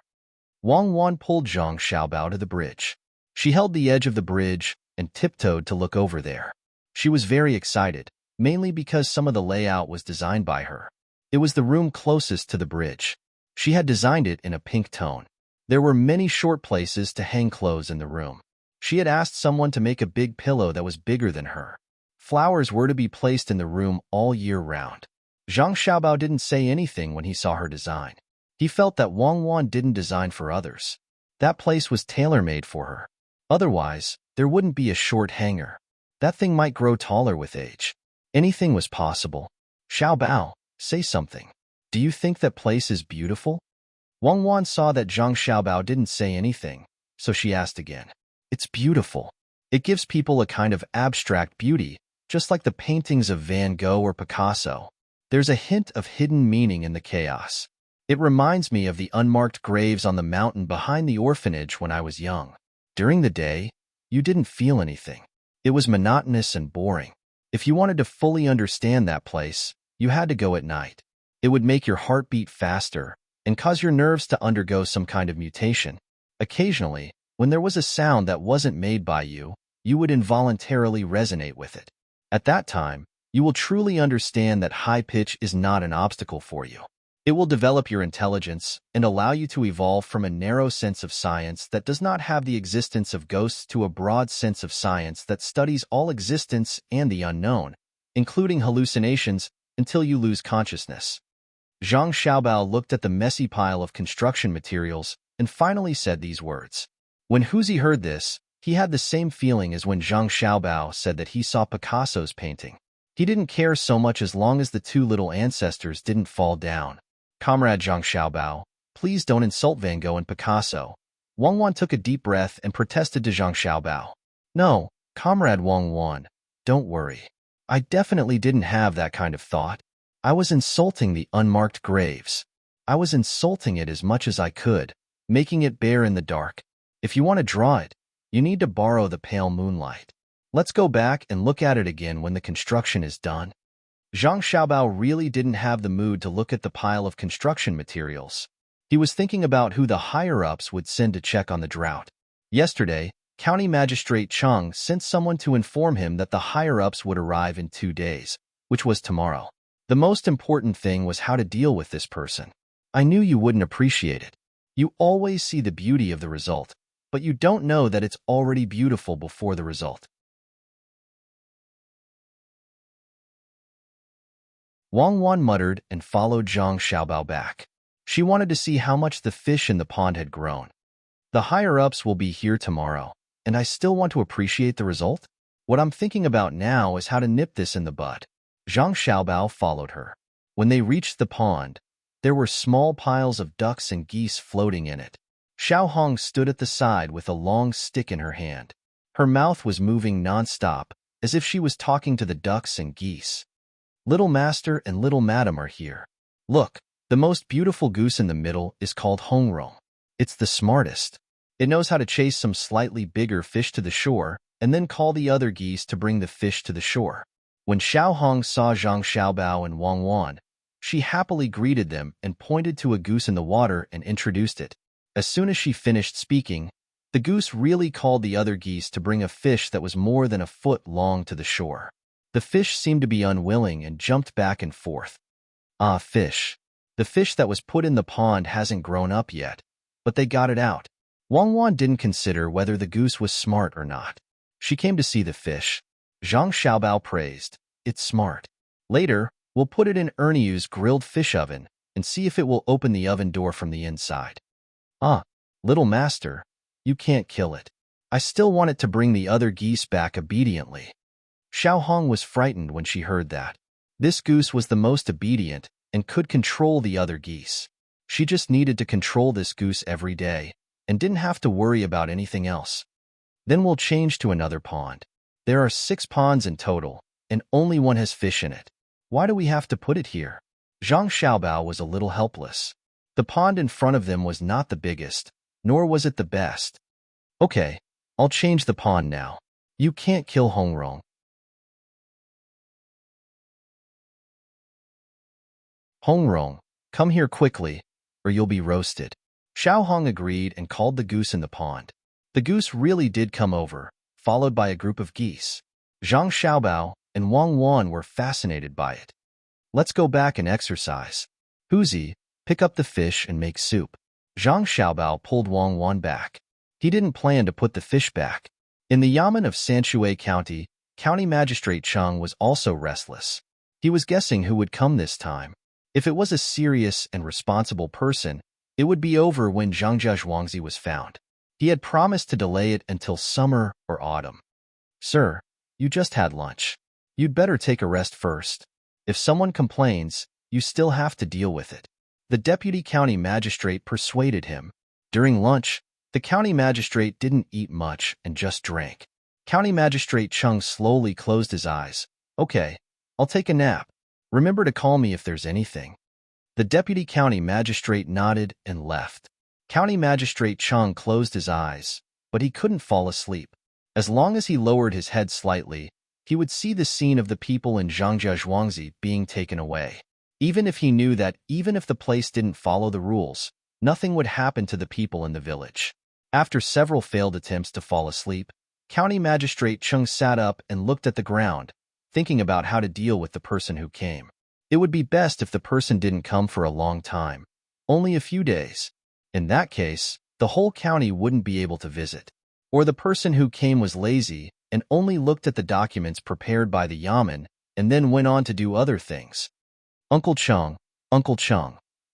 Wang Wan pulled Zhang Xiaobao to the bridge. She held the edge of the bridge and tiptoed to look over there. She was very excited, mainly because some of the layout was designed by her. It was the room closest to the bridge. She had designed it in a pink tone. There were many short places to hang clothes in the room. She had asked someone to make a big pillow that was bigger than her. Flowers were to be placed in the room all year round. Zhang Xiaobao didn't say anything when he saw her design. He felt that Wang Wan didn't design for others. That place was tailor-made for her. Otherwise, there wouldn't be a short hanger. That thing might grow taller with age. Anything was possible. Xiao Bao, say something. Do you think that place is beautiful? Wang Wan saw that Zhang Xiaobao didn't say anything, so she asked again. It's beautiful. It gives people a kind of abstract beauty, just like the paintings of Van Gogh or Picasso. There's a hint of hidden meaning in the chaos. It reminds me of the unmarked graves on the mountain behind the orphanage when I was young. During the day, you didn't feel anything. It was monotonous and boring. If you wanted to fully understand that place, you had to go at night. It would make your heart beat faster, and cause your nerves to undergo some kind of mutation. Occasionally, when there was a sound that wasn't made by you, you would involuntarily resonate with it. At that time, you will truly understand that high pitch is not an obstacle for you. It will develop your intelligence and allow you to evolve from a narrow sense of science that does not have the existence of ghosts to a broad sense of science that studies all existence and the unknown, including hallucinations, until you lose consciousness. Zhang Xiaobao looked at the messy pile of construction materials and finally said these words. When Huzi heard this, he had the same feeling as when Zhang Xiaobao said that he saw Picasso's painting. He didn't care so much as long as the two little ancestors didn't fall down. Comrade Zhang Xiaobao, please don't insult Van Gogh and Picasso. Wang Wan took a deep breath and protested to Zhang Xiaobao. No, Comrade Wang Wan, don't worry. I definitely didn't have that kind of thought. I was insulting the unmarked graves. I was insulting it as much as I could, making it bare in the dark. If you want to draw it, you need to borrow the pale moonlight. Let's go back and look at it again when the construction is done. Zhang Xiaobao really didn't have the mood to look at the pile of construction materials. He was thinking about who the higher-ups would send to check on the drought. Yesterday, County Magistrate Cheng sent someone to inform him that the higher-ups would arrive in 2 days, which was tomorrow. The most important thing was how to deal with this person. I knew you wouldn't appreciate it. You always see the beauty of the result, but you don't know that it's already beautiful before the result. Wang Wan muttered and followed Zhang Xiaobao back. She wanted to see how much the fish in the pond had grown. The higher-ups will be here tomorrow, and I still want to appreciate the result? What I'm thinking about now is how to nip this in the bud. Zhang Xiaobao followed her. When they reached the pond, there were small piles of ducks and geese floating in it. Xiao Hong stood at the side with a long stick in her hand. Her mouth was moving non-stop, as if she was talking to the ducks and geese. Little Master and Little Madam are here. Look, the most beautiful goose in the middle is called Hongrong. It's the smartest. It knows how to chase some slightly bigger fish to the shore and then call the other geese to bring the fish to the shore. When Xiao Hong saw Zhang Xiaobao and Wang Wan, she happily greeted them and pointed to a goose in the water and introduced it. As soon as she finished speaking, the goose really called the other geese to bring a fish that was more than a foot long to the shore. The fish seemed to be unwilling and jumped back and forth. Ah, fish. The fish that was put in the pond hasn't grown up yet, but they got it out. Wang Wan didn't consider whether the goose was smart or not. She came to see the fish. Zhang Xiaobao praised, "It's smart. Later, we'll put it in Erniu's grilled fish oven and see if it will open the oven door from the inside." Ah, Little Master, you can't kill it. I still want it to bring the other geese back obediently. Xiao Hong was frightened when she heard that. This goose was the most obedient and could control the other geese. She just needed to control this goose every day and didn't have to worry about anything else. Then we'll change to another pond. There are 6 ponds in total, and only one has fish in it. Why do we have to put it here? Zhang Xiaobao was a little helpless. The pond in front of them was not the biggest, nor was it the best. Okay, I'll change the pond now. You can't kill Hongrong. Hongrong, come here quickly, or you'll be roasted. Xiao Hong agreed and called the goose in the pond. The goose really did come over, followed by a group of geese. Zhang Xiaobao and Wang Wan were fascinated by it. Let's go back and exercise. Huzi, pick up the fish and make soup. Zhang Xiaobao pulled Wang Wan back. He didn't plan to put the fish back. In the Yamen of Sanshui County, County Magistrate Cheng was also restless. He was guessing who would come this time. If it was a serious and responsible person, it would be over when Zhangzhe Zhuangzi was found. He had promised to delay it until summer or autumn. Sir, you just had lunch. You'd better take a rest first. If someone complains, you still have to deal with it. The deputy county magistrate persuaded him. During lunch, the county magistrate didn't eat much and just drank. County Magistrate Cheng slowly closed his eyes. Okay, I'll take a nap. Remember to call me if there's anything. The deputy county magistrate nodded and left. County Magistrate Cheng closed his eyes, but he couldn't fall asleep. As long as he lowered his head slightly, he would see the scene of the people in Zhangzhe Zhuangzi being taken away. even if he knew that even if the place didn't follow the rules, nothing would happen to the people in the village. After several failed attempts to fall asleep, County Magistrate Chung sat up and looked at the ground, thinking about how to deal with the person who came. It would be best if the person didn't come for a long time, only a few days. In that case, the whole county wouldn't be able to visit. Or the person who came was lazy and only looked at the documents prepared by the yamen and then went on to do other things. Uncle Chung,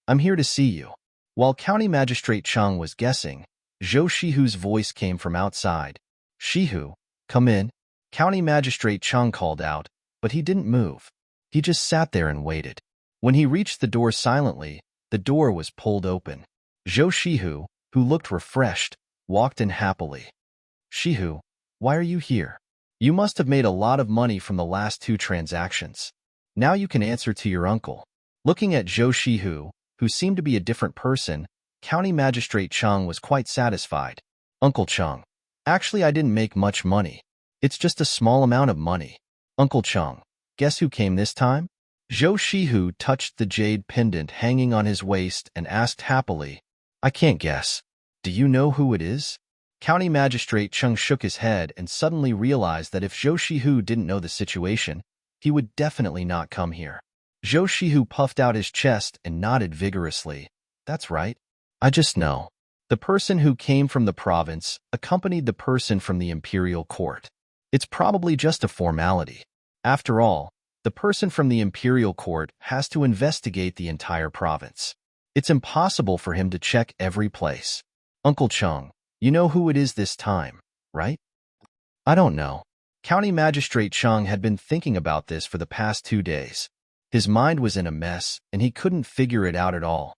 I'm here to see you. While County Magistrate Chung was guessing, Zhou Shihu's voice came from outside. Shihu, come in. County Magistrate Chung called out, but he didn't move. He just sat there and waited. When he reached the door silently, the door was pulled open. Zhou Shihu, who looked refreshed, walked in happily. Shihu, why are you here? You must have made a lot of money from the last 2 transactions. Now you can answer to your uncle. Looking at Zhou Shihu, who seemed to be a different person, County Magistrate Chung was quite satisfied. Uncle Chung, actually I didn't make much money. It's just a small amount of money. Uncle Chung, guess who came this time? Zhou Shihu touched the jade pendant hanging on his waist and asked happily, I can't guess. Do you know who it is? County Magistrate Chung shook his head and suddenly realized that if Zhou Shihu didn't know the situation, he would definitely not come here. Zhou Shihu puffed out his chest and nodded vigorously. That's right. I just know. The person who came from the province accompanied the person from the imperial court. It's probably just a formality. After all, the person from the imperial court has to investigate the entire province. It's impossible for him to check every place. Uncle Chung, you know who it is this time, right? I don't know. County Magistrate Chung had been thinking about this for the past 2 days. His mind was in a mess, and he couldn't figure it out at all.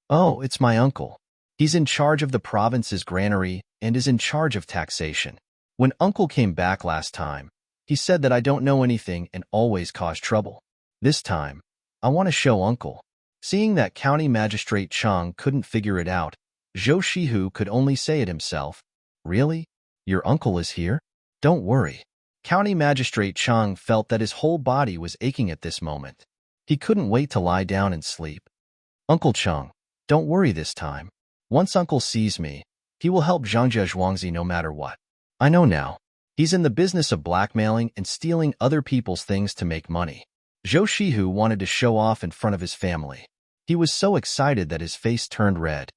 Oh, it's my uncle. He's in charge of the province's granary and is in charge of taxation. When Uncle came back last time, he said that I don't know anything and always cause trouble. This time, I want to show Uncle. Seeing that County Magistrate Chung couldn't figure it out, Zhou Shihu could only say it himself. Really? Your uncle is here? Don't worry. County Magistrate Chung felt that his whole body was aching at this moment. He couldn't wait to lie down and sleep. Uncle Chung, don't worry this time. Once Uncle sees me, he will help Zhangjia Zhuangzi no matter what. I know now. He's in the business of blackmailing and stealing other people's things to make money. Zhou Shihu wanted to show off in front of his family. He was so excited that his face turned red.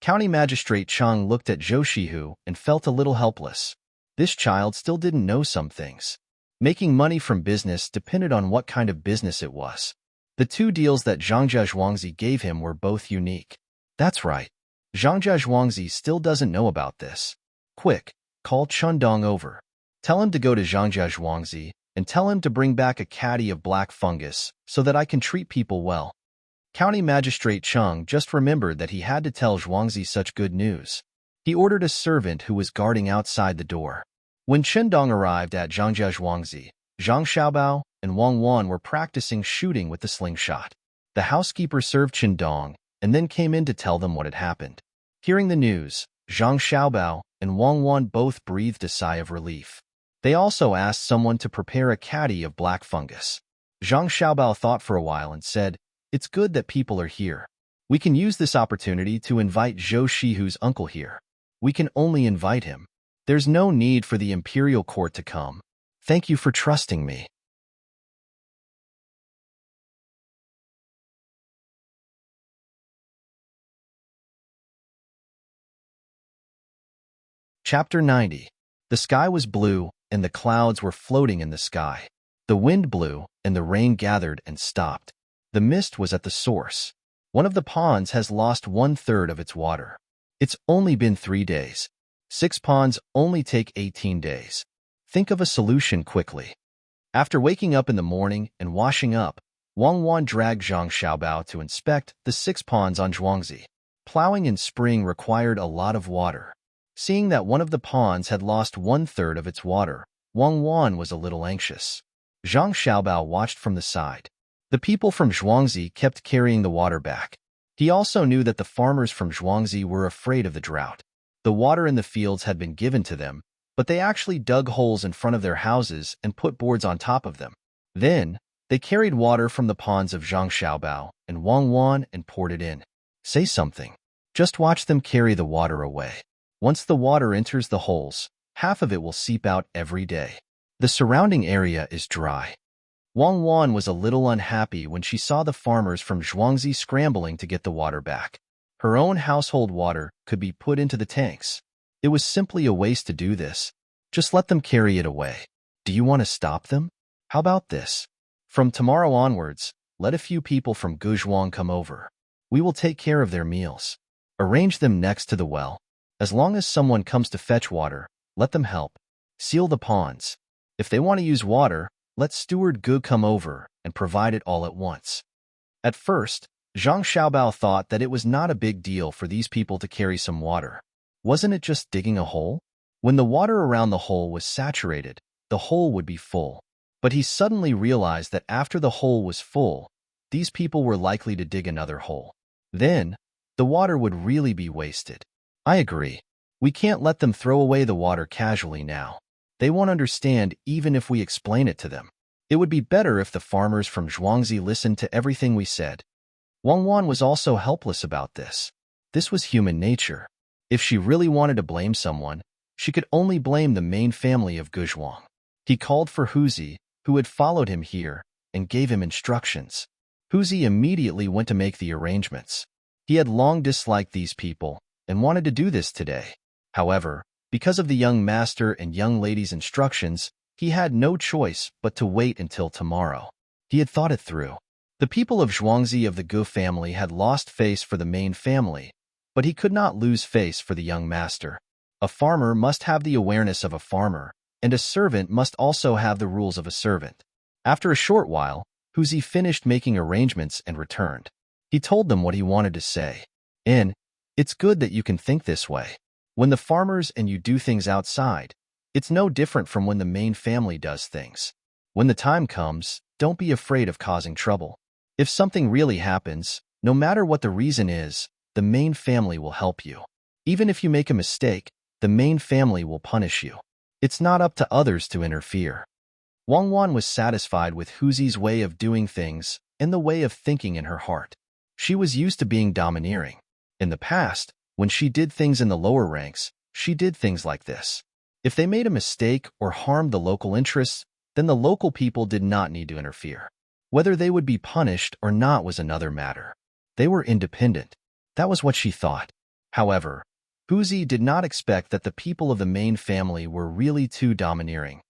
County Magistrate Chung looked at Zhou Shihu and felt a little helpless. This child still didn't know some things. Making money from business depended on what kind of business it was. The 2 deals that Zhangjia Zhuangzi gave him were both unique. That's right. Zhangjia Zhuangzi still doesn't know about this. Quick, call Chundong over. Tell him to go to Zhangjia Zhuangzi and tell him to bring back a caddy of black fungus so that I can treat people well. County Magistrate Chung just remembered that he had to tell Zhuangzi such good news. He ordered a servant who was guarding outside the door. When Chundong arrived at Zhangjia Zhuangzi, Zhang Xiaobao and Wang Wan were practicing shooting with the slingshot. The housekeeper served Chundong and then came in to tell them what had happened. Hearing the news, Zhang Xiaobao and Wang Wan both breathed a sigh of relief. They also asked someone to prepare a caddy of black fungus. Zhang Xiaobao thought for a while and said, It's good that people are here. We can use this opportunity to invite Zhou Shihu's uncle here. We can only invite him. There's no need for the imperial court to come. Thank you for trusting me. Chapter 90. The sky was blue, and the clouds were floating in the sky. The wind blew, and the rain gathered and stopped. The mist was at the source. One of the ponds has lost 1/3 of its water. It's only been 3 days. 6 ponds only take 18 days. Think of a solution quickly. After waking up in the morning and washing up, Wang Wan dragged Zhang Xiaobao to inspect the 6 ponds on Zhuangzi. Plowing in spring required a lot of water. Seeing that one of the ponds had lost 1/3 of its water, Wang Wan was a little anxious. Zhang Xiaobao watched from the side. The people from Zhuangzi kept carrying the water back. He also knew that the farmers from Zhuangzi were afraid of the drought. The water in the fields had been given to them, but they actually dug holes in front of their houses and put boards on top of them. Then, they carried water from the ponds of Zhang Xiaobao and Wang Wan and poured it in. Say something. Just watch them carry the water away. Once the water enters the holes, half of it will seep out every day. The surrounding area is dry. Wang Wan was a little unhappy when she saw the farmers from Zhuangzi scrambling to get the water back. Her own household water could be put into the tanks. It was simply a waste to do this. Just let them carry it away. Do you want to stop them? How about this? From tomorrow onwards, let a few people from Guzhuang come over. We will take care of their meals. Arrange them next to the well. As long as someone comes to fetch water, let them help. Seal the ponds. If they want to use water, let Steward Gu come over and provide it all at once. At first, Zhang Xiaobao thought that it was not a big deal for these people to carry some water. Wasn't it just digging a hole? When the water around the hole was saturated, the hole would be full. But he suddenly realized that after the hole was full, these people were likely to dig another hole. Then, the water would really be wasted. I agree. We can't let them throw away the water casually now. They won't understand even if we explain it to them. It would be better if the farmers from Zhuangzi listened to everything we said. Wang Wan was also helpless about this. This was human nature. If she really wanted to blame someone, she could only blame the main family of Guzhuang. He called for Huzi, who had followed him here, and gave him instructions. Huzi immediately went to make the arrangements. He had long disliked these people and wanted to do this today. However, because of the young master and young lady's instructions, he had no choice but to wait until tomorrow. He had thought it through. The people of Zhuangzi of the Gu family had lost face for the main family, but he could not lose face for the young master. A farmer must have the awareness of a farmer, and a servant must also have the rules of a servant. After a short while, Huzi finished making arrangements and returned. He told them what he wanted to say. It's good that you can think this way. When the farmers and you do things outside, it's no different from when the main family does things. When the time comes, don't be afraid of causing trouble. If something really happens, no matter what the reason is, the main family will help you. Even if you make a mistake, the main family will punish you. It's not up to others to interfere. Wang Wan was satisfied with Huzi's way of doing things and the way of thinking in her heart. She was used to being domineering. In the past, when she did things in the lower ranks, she did things like this. If they made a mistake or harmed the local interests, then the local people did not need to interfere. Whether they would be punished or not was another matter. They were independent. That was what she thought. However, Huzi did not expect that the people of the main family were really too domineering.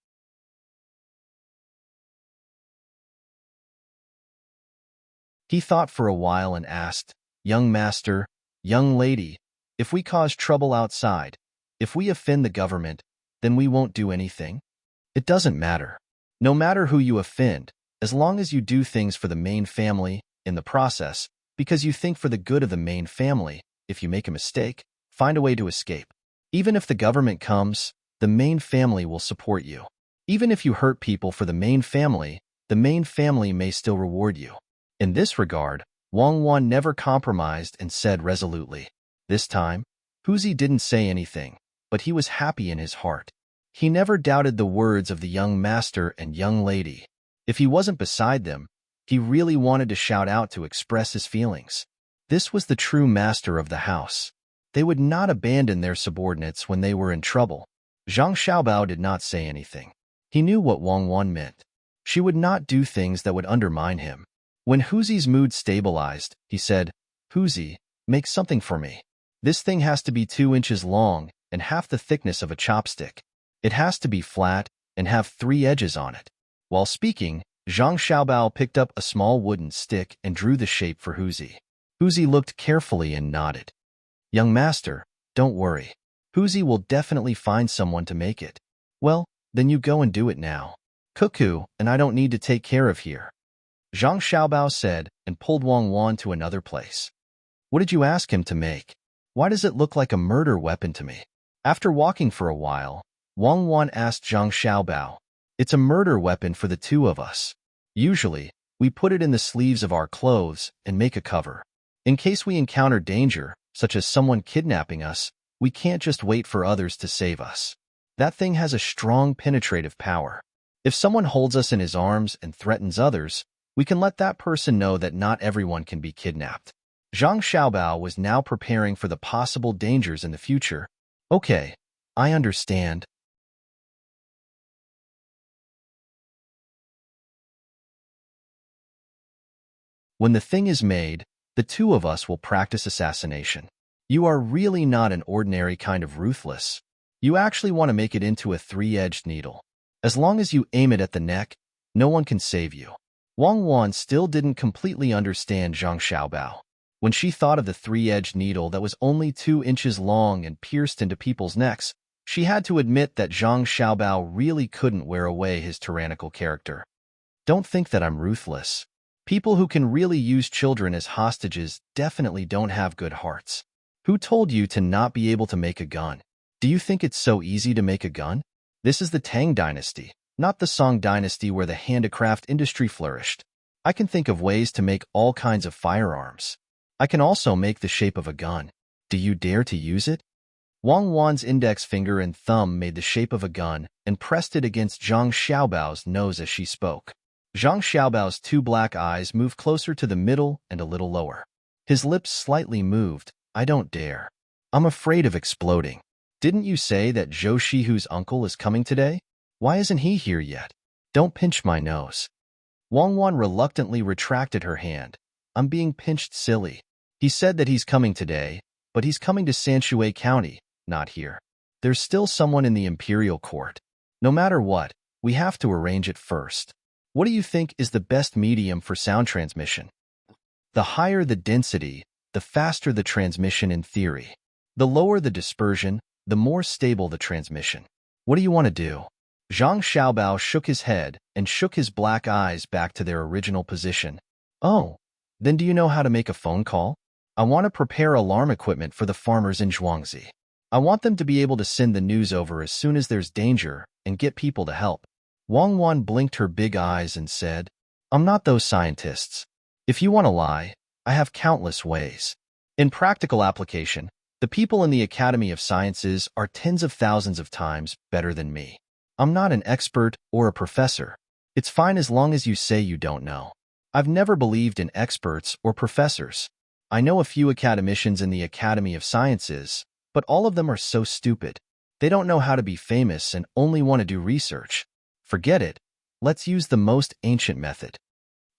He thought for a while and asked, "Young master, young lady, if we cause trouble outside, if we offend the government, then we won't do anything? It doesn't matter. No matter who you offend, as long as you do things for the main family, in the process, because you think for the good of the main family, if you make a mistake, find a way to escape. Even if the government comes, the main family will support you. Even if you hurt people for the main family may still reward you." In this regard, Wang Wan never compromised and said resolutely. This time, Huzi didn't say anything, but he was happy in his heart. He never doubted the words of the young master and young lady. If he wasn't beside them, he really wanted to shout out to express his feelings. This was the true master of the house. They would not abandon their subordinates when they were in trouble. Zhang Xiaobao did not say anything. He knew what Wang Wan meant. She would not do things that would undermine him. When Huzi's mood stabilized, he said, "Huzi, make something for me. This thing has to be 2 inches long and half the thickness of a chopstick. It has to be flat and have 3 edges on it." While speaking, Zhang Xiaobao picked up a small wooden stick and drew the shape for Huzi. Huzi looked carefully and nodded. "Young master, don't worry. Huzi will definitely find someone to make it." "Well, then you go and do it now. Cuckoo and I don't need to take care of here," Zhang Xiaobao said and pulled Wang Wan to another place. "What did you ask him to make? Why does it look like a murder weapon to me?" After walking for a while, Wang Wan asked Zhang Xiaobao, "It's a murder weapon for the 2 of us. Usually, we put it in the sleeves of our clothes and make a cover. In case we encounter danger, such as someone kidnapping us, we can't just wait for others to save us. That thing has a strong penetrative power. If someone holds us in his arms and threatens others, we can let that person know that not everyone can be kidnapped. Zhang Xiaobao was now preparing for the possible dangers in the future. Okay, I understand. When the thing is made, the two of us will practice assassination. You are really not an ordinary kind of ruthless. You actually want to make it into a three-edged needle. As long as you aim it at the neck, no one can save you. Wang Wan still didn't completely understand Zhang Xiaobao. When she thought of the three-edged needle that was only 2 inches long and pierced into people's necks, she had to admit that Zhang Xiaobao really couldn't wear away his tyrannical character. Don't think that I'm ruthless. People who can really use children as hostages definitely don't have good hearts. Who told you to not be able to make a gun? Do you think it's so easy to make a gun? This is the Tang dynasty, not the Song dynasty where the handicraft industry flourished. I can think of ways to make all kinds of firearms. I can also make the shape of a gun. Do you dare to use it? Wang Wan's index finger and thumb made the shape of a gun and pressed it against Zhang Xiaobao's nose as she spoke. Zhang Xiaobao's 2 black eyes moved closer to the middle and a little lower. His lips slightly moved. I don't dare. I'm afraid of exploding. Didn't you say that Zhou Shihu's uncle is coming today? Why isn't he here yet? Don't pinch my nose. Wang Wan reluctantly retracted her hand. I'm being pinched, silly. He said that he's coming today, but he's coming to Sanshui County, not here. There's still someone in the imperial court. No matter what, we have to arrange it first. What do you think is the best medium for sound transmission? The higher the density, the faster the transmission in theory. The lower the dispersion, the more stable the transmission. What do you want to do? Zhang Xiaobao shook his head and shook his black eyes back to their original position. Oh, then do you know how to make a phone call? I want to prepare alarm equipment for the farmers in Zhuangzi. I want them to be able to send the news over as soon as there's danger and get people to help. Wang Wan blinked her big eyes and said, I'm not those scientists. If you want to lie, I have countless ways. In practical application, the people in the Academy of Sciences are tens of thousands of times better than me. I'm not an expert or a professor. It's fine as long as you say you don't know. I've never believed in experts or professors. I know a few academicians in the Academy of Sciences, but all of them are so stupid. They don't know how to be famous and only want to do research. Forget it. Let's use the most ancient method.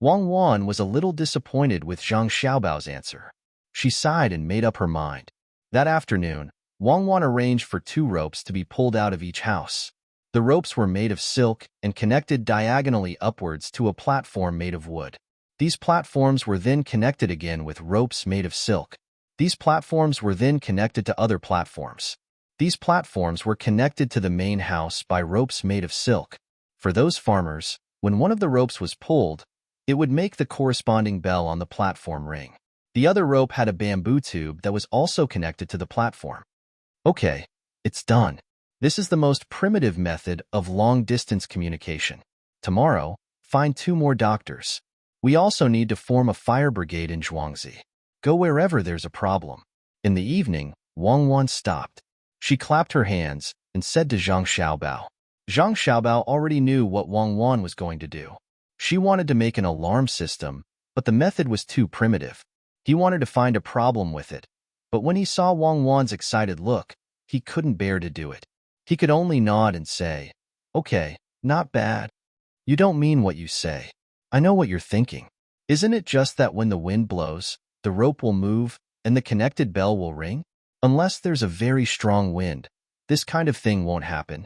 Wang Wan was a little disappointed with Zhang Xiaobao's answer. She sighed and made up her mind. That afternoon, Wang Wan arranged for 2 ropes to be pulled out of each house. The ropes were made of silk and connected diagonally upwards to a platform made of wood. These platforms were then connected again with ropes made of silk. These platforms were then connected to other platforms. These platforms were connected to the main house by ropes made of silk. For those farmers, when one of the ropes was pulled, it would make the corresponding bell on the platform ring. The other rope had a bamboo tube that was also connected to the platform. Okay, it's done. This is the most primitive method of long-distance communication. Tomorrow, find 2 more doctors. We also need to form a fire brigade in Zhuangzi. Go wherever there's a problem. In the evening, Wang Wan stopped. She clapped her hands and said to Zhang Xiaobao. Zhang Xiaobao already knew what Wang Wan was going to do. She wanted to make an alarm system, but the method was too primitive. He wanted to find a problem with it, but when he saw Wang Wan's excited look, he couldn't bear to do it. He could only nod and say, Okay, not bad. You don't mean what you say. I know what you're thinking. Isn't it just that when the wind blows, the rope will move and the connected bell will ring? Unless there's a very strong wind, this kind of thing won't happen.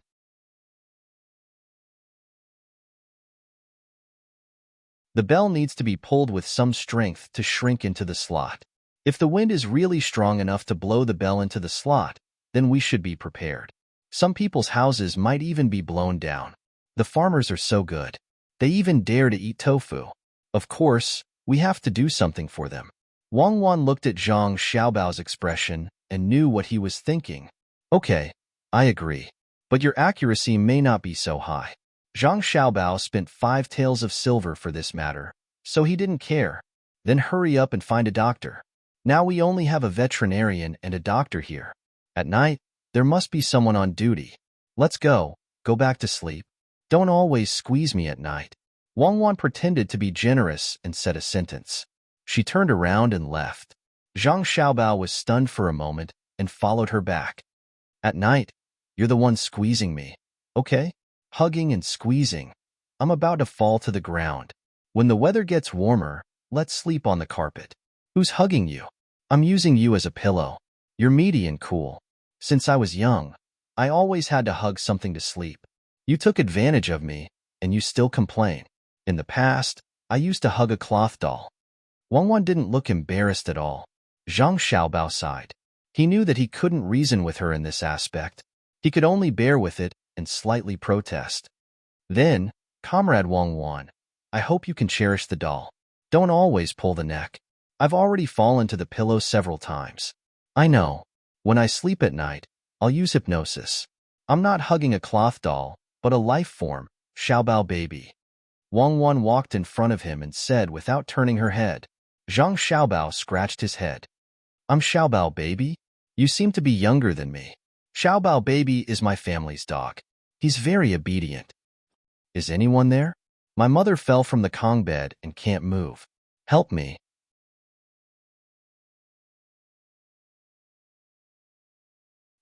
The bell needs to be pulled with some strength to shrink into the slot. If the wind is really strong enough to blow the bell into the slot, then we should be prepared. Some people's houses might even be blown down. The farmers are so good. They even dare to eat tofu. Of course, we have to do something for them. Wang Wan looked at Zhang Xiaobao's expression and knew what he was thinking. Okay, I agree. But your accuracy may not be so high. Zhang Xiaobao spent 5 taels of silver for this matter, so he didn't care. Then hurry up and find a doctor. Now we only have a veterinarian and a doctor here. At night, there must be someone on duty. Let's go. Go back to sleep. Don't always squeeze me at night. Wang Wan pretended to be generous and said a sentence. She turned around and left. Zhang Xiaobao was stunned for a moment and followed her back. At night, you're the one squeezing me. Okay? Hugging and squeezing. I'm about to fall to the ground. When the weather gets warmer, let's sleep on the carpet. Who's hugging you? I'm using you as a pillow. You're meaty and cool. Since I was young, I always had to hug something to sleep. You took advantage of me, and you still complain. In the past, I used to hug a cloth doll. Wang Wan didn't look embarrassed at all. Zhang Xiaobao sighed. He knew that he couldn't reason with her in this aspect. He could only bear with it and slightly protest. Then, Comrade Wang Wan, I hope you can cherish the doll. Don't always pull the neck. I've already fallen to the pillow several times. I know. When I sleep at night, I'll use hypnosis. I'm not hugging a cloth doll, but a life form, Xiaobao baby. Wang Wan walked in front of him and said without turning her head. Zhang Xiaobao scratched his head. I'm Xiaobao baby? You seem to be younger than me. Xiaobao baby is my family's dog. He's very obedient. Is anyone there? My mother fell from the Kong bed and can't move. Help me.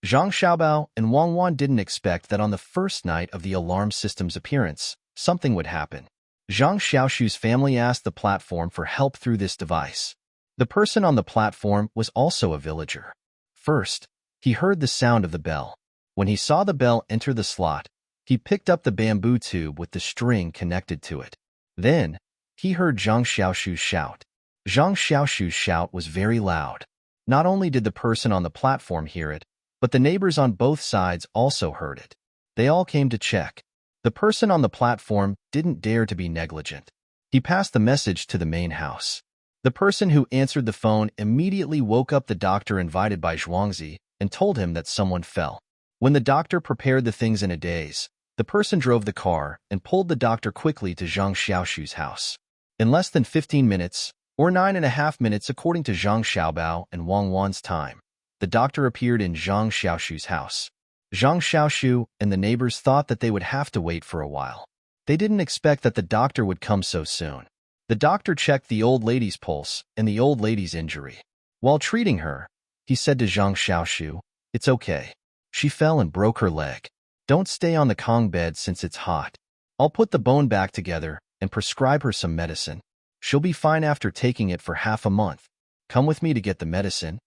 Zhang Xiaobao and Wang Wan didn't expect that on the first night of the alarm system's appearance, something would happen. Zhang Xiaoshu's family asked the platform for help through this device. The person on the platform was also a villager. First, he heard the sound of the bell. When he saw the bell enter the slot, he picked up the bamboo tube with the string connected to it. Then, he heard Zhang Xiaoshu shout. Zhang Xiaoshu's shout was very loud. Not only did the person on the platform hear it, but the neighbors on both sides also heard it. They all came to check. The person on the platform didn't dare to be negligent. He passed the message to the main house. The person who answered the phone immediately woke up the doctor invited by Zhuangzi and told him that someone fell. When the doctor prepared the things in a daze, the person drove the car and pulled the doctor quickly to Zhang Xiaoshu's house. In less than 15 minutes, or 9.5 minutes according to Zhang Xiaobao and Wang Wan's time, the doctor appeared in Zhang Xiaoshu's house. Zhang Xiaoshu and the neighbors thought that they would have to wait for a while. They didn't expect that the doctor would come so soon. The doctor checked the old lady's pulse and the old lady's injury. While treating her, he said to Zhang Xiaoshu, "It's okay. She fell and broke her leg. Don't stay on the Kong bed since it's hot. I'll put the bone back together and prescribe her some medicine. She'll be fine after taking it for half a month. Come with me to get the medicine,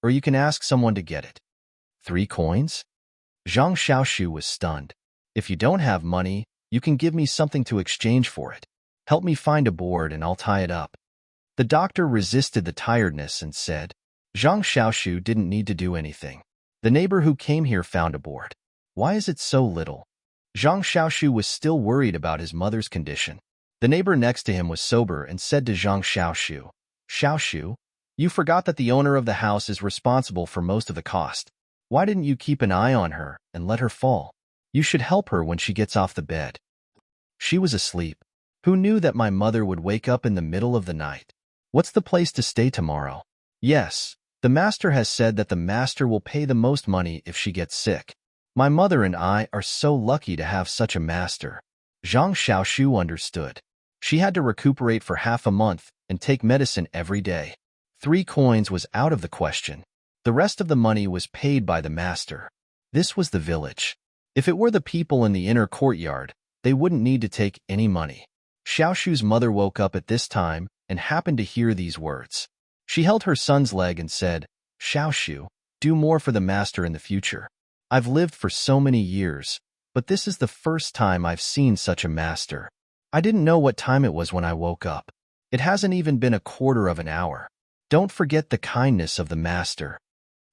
or you can ask someone to get it." 3 coins? Zhang Xiaoshu was stunned. If you don't have money, you can give me something to exchange for it. Help me find a board and I'll tie it up. The doctor resisted the tiredness and said, Zhang Xiaoshu didn't need to do anything. The neighbor who came here found a board. Why is it so little? Zhang Xiaoshu was still worried about his mother's condition. The neighbor next to him was sober and said to Zhang Xiaoshu, Xiaoshu, you forgot that the owner of the house is responsible for most of the cost. Why didn't you keep an eye on her and let her fall? You should help her when she gets off the bed. She was asleep. Who knew that my mother would wake up in the middle of the night? What's the place to stay tomorrow? Yes, the master has said that the master will pay the most money if she gets sick. My mother and I are so lucky to have such a master. Zhang Xiaoshu understood. She had to recuperate for half a month and take medicine every day. 3 coins was out of the question. The rest of the money was paid by the master. This was the village. If it were the people in the inner courtyard, they wouldn't need to take any money. Xiaoshu's mother woke up at this time and happened to hear these words. She held her son's leg and said, Xiaoshu, do more for the master in the future. I've lived for so many years, but this is the first time I've seen such a master. I didn't know what time it was when I woke up. It hasn't even been a quarter of an hour. Don't forget the kindness of the master.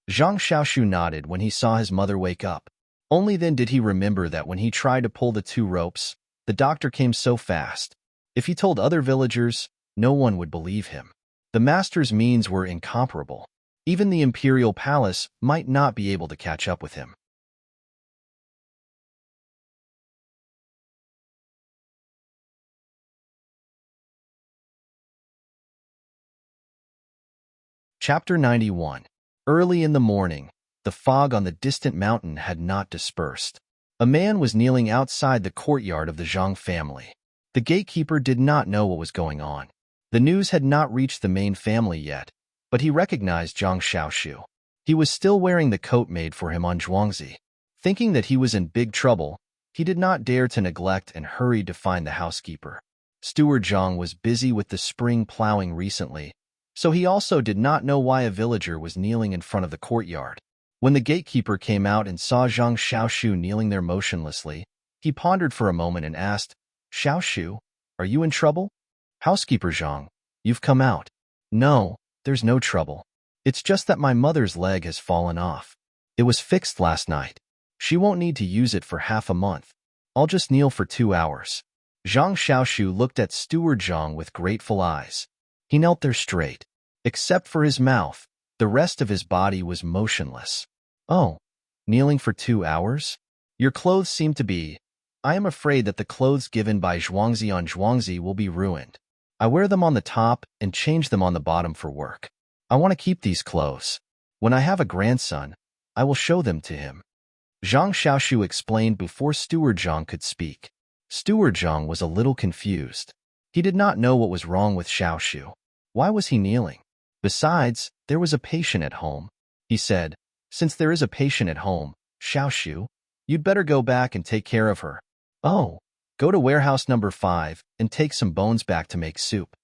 Zhang Xiaoshu nodded when he saw his mother wake up. Only then did he remember that when he tried to pull the 2 ropes, the doctor came so fast. If he told other villagers, no one would believe him. The master's means were incomparable. Even the imperial palace might not be able to catch up with him. Chapter 91. Early in the morning, the fog on the distant mountain had not dispersed. A man was kneeling outside the courtyard of the Zhang family. The gatekeeper did not know what was going on. The news had not reached the main family yet, but he recognized Zhang Xiaoshu. He was still wearing the coat made for him on Zhuangzi. Thinking that he was in big trouble, he did not dare to neglect and hurried to find the housekeeper. Steward Zhang was busy with the spring plowing recently, so he also did not know why a villager was kneeling in front of the courtyard. When the gatekeeper came out and saw Zhang Xiaoshu kneeling there motionlessly, he pondered for a moment and asked, "Xiaoshu, are you in trouble?" "Housekeeper Zhang, you've come out." "No, there's no trouble. It's just that my mother's leg has fallen off. It was fixed last night. She won't need to use it for half a month. I'll just kneel for 2 hours." Zhang Xiaoshu looked at Steward Zhang with grateful eyes. He knelt there straight. Except for his mouth, the rest of his body was motionless. "Oh, kneeling for 2 hours? Your clothes seem to be. I am afraid that the clothes given by Zhuangzi on Zhuangzi will be ruined. I wear them on the top and change them on the bottom for work. I want to keep these clothes. When I have a grandson, I will show them to him." Zhang Xiaoshu explained before Steward Zhang could speak. Steward Zhang was a little confused. He did not know what was wrong with Xiaoshu. Why was he kneeling? Besides, there was a patient at home. He said, "Since there is a patient at home, Xiaoshu, you'd better go back and take care of her. Oh, go to warehouse number 5 and take some bones back to make soup."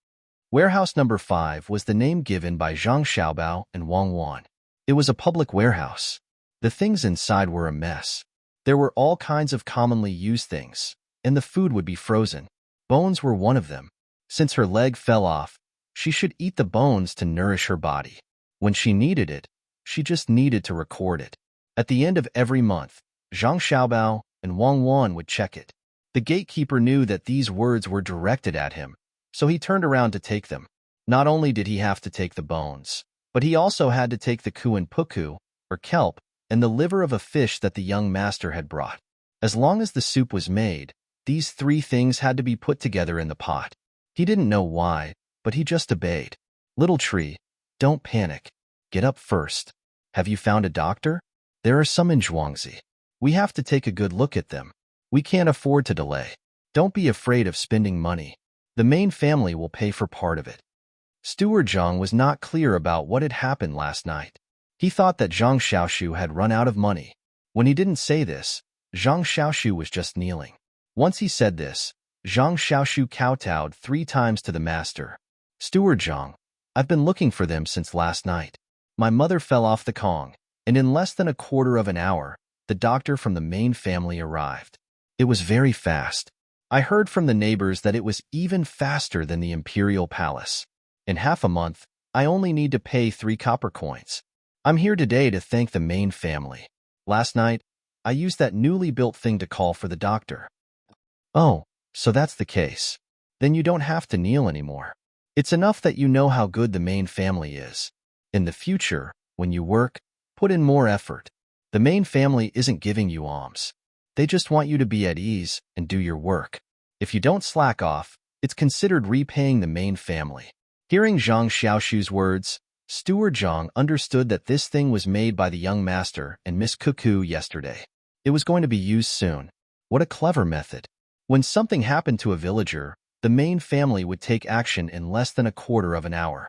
Warehouse number 5 was the name given by Zhang Xiaobao and Wang Wan. It was a public warehouse. The things inside were a mess. There were all kinds of commonly used things, and the food would be frozen. Bones were one of them. Since her leg fell off, she should eat the bones to nourish her body. When she needed it, she just needed to record it. At the end of every month, Zhang Xiaobao and Wang Wan would check it. The gatekeeper knew that these words were directed at him, so he turned around to take them. Not only did he have to take the bones, but he also had to take the kuan puku, or kelp, and the liver of a fish that the young master had brought. As long as the soup was made, these 3 things had to be put together in the pot. He didn't know why, but he just obeyed. "Little tree, don't panic. Get up first. Have you found a doctor? There are some in Zhuangzi. We have to take a good look at them. We can't afford to delay. Don't be afraid of spending money. The main family will pay for part of it." Steward Zhang was not clear about what had happened last night. He thought that Zhang Xiaoshu had run out of money. When he didn't say this, Zhang Xiaoshu was just kneeling. Once he said this, Zhang Xiaoshu kowtowed 3 times to the master. "Steward Zhang, I've been looking for them since last night. My mother fell off the Kong, and in less than a quarter of an hour, the doctor from the main family arrived. It was very fast. I heard from the neighbors that it was even faster than the imperial palace. In half a month, I only need to pay 3 copper coins. I'm here today to thank the main family. Last night, I used that newly built thing to call for the doctor." "Oh, so that's the case. Then you don't have to kneel anymore. It's enough that you know how good the main family is. In the future, when you work, put in more effort. The main family isn't giving you alms. They just want you to be at ease and do your work. If you don't slack off, it's considered repaying the main family." Hearing Zhang Xiaoshu's words, Steward Zhang understood that this thing was made by the young master and Miss Cuckoo yesterday. It was going to be used soon. What a clever method. When something happened to a villager, the main family would take action in less than a quarter of an hour.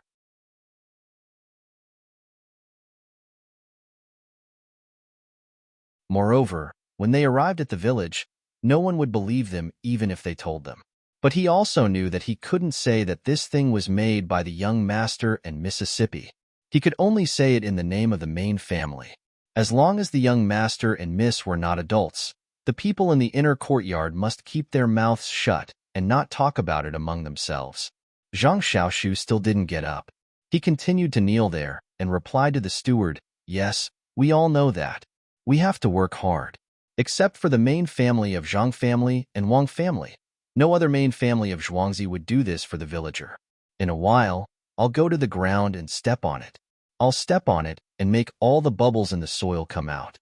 Moreover, when they arrived at the village, no one would believe them even if they told them. But he also knew that he couldn't say that this thing was made by the young master and Mississippi. He could only say it in the name of the main family. As long as the young master and Miss were not adults, the people in the inner courtyard must keep their mouths shut and not talk about it among themselves. Zhang Xiaoshu still didn't get up. He continued to kneel there and replied to the steward, "Yes, we all know that. We have to work hard. Except for the main family of Zhang family and Wang family. No other main family of Zhuangzi would do this for the villager. In a while, I'll go to the ground and step on it. I'll step on it and make all the bubbles in the soil come out."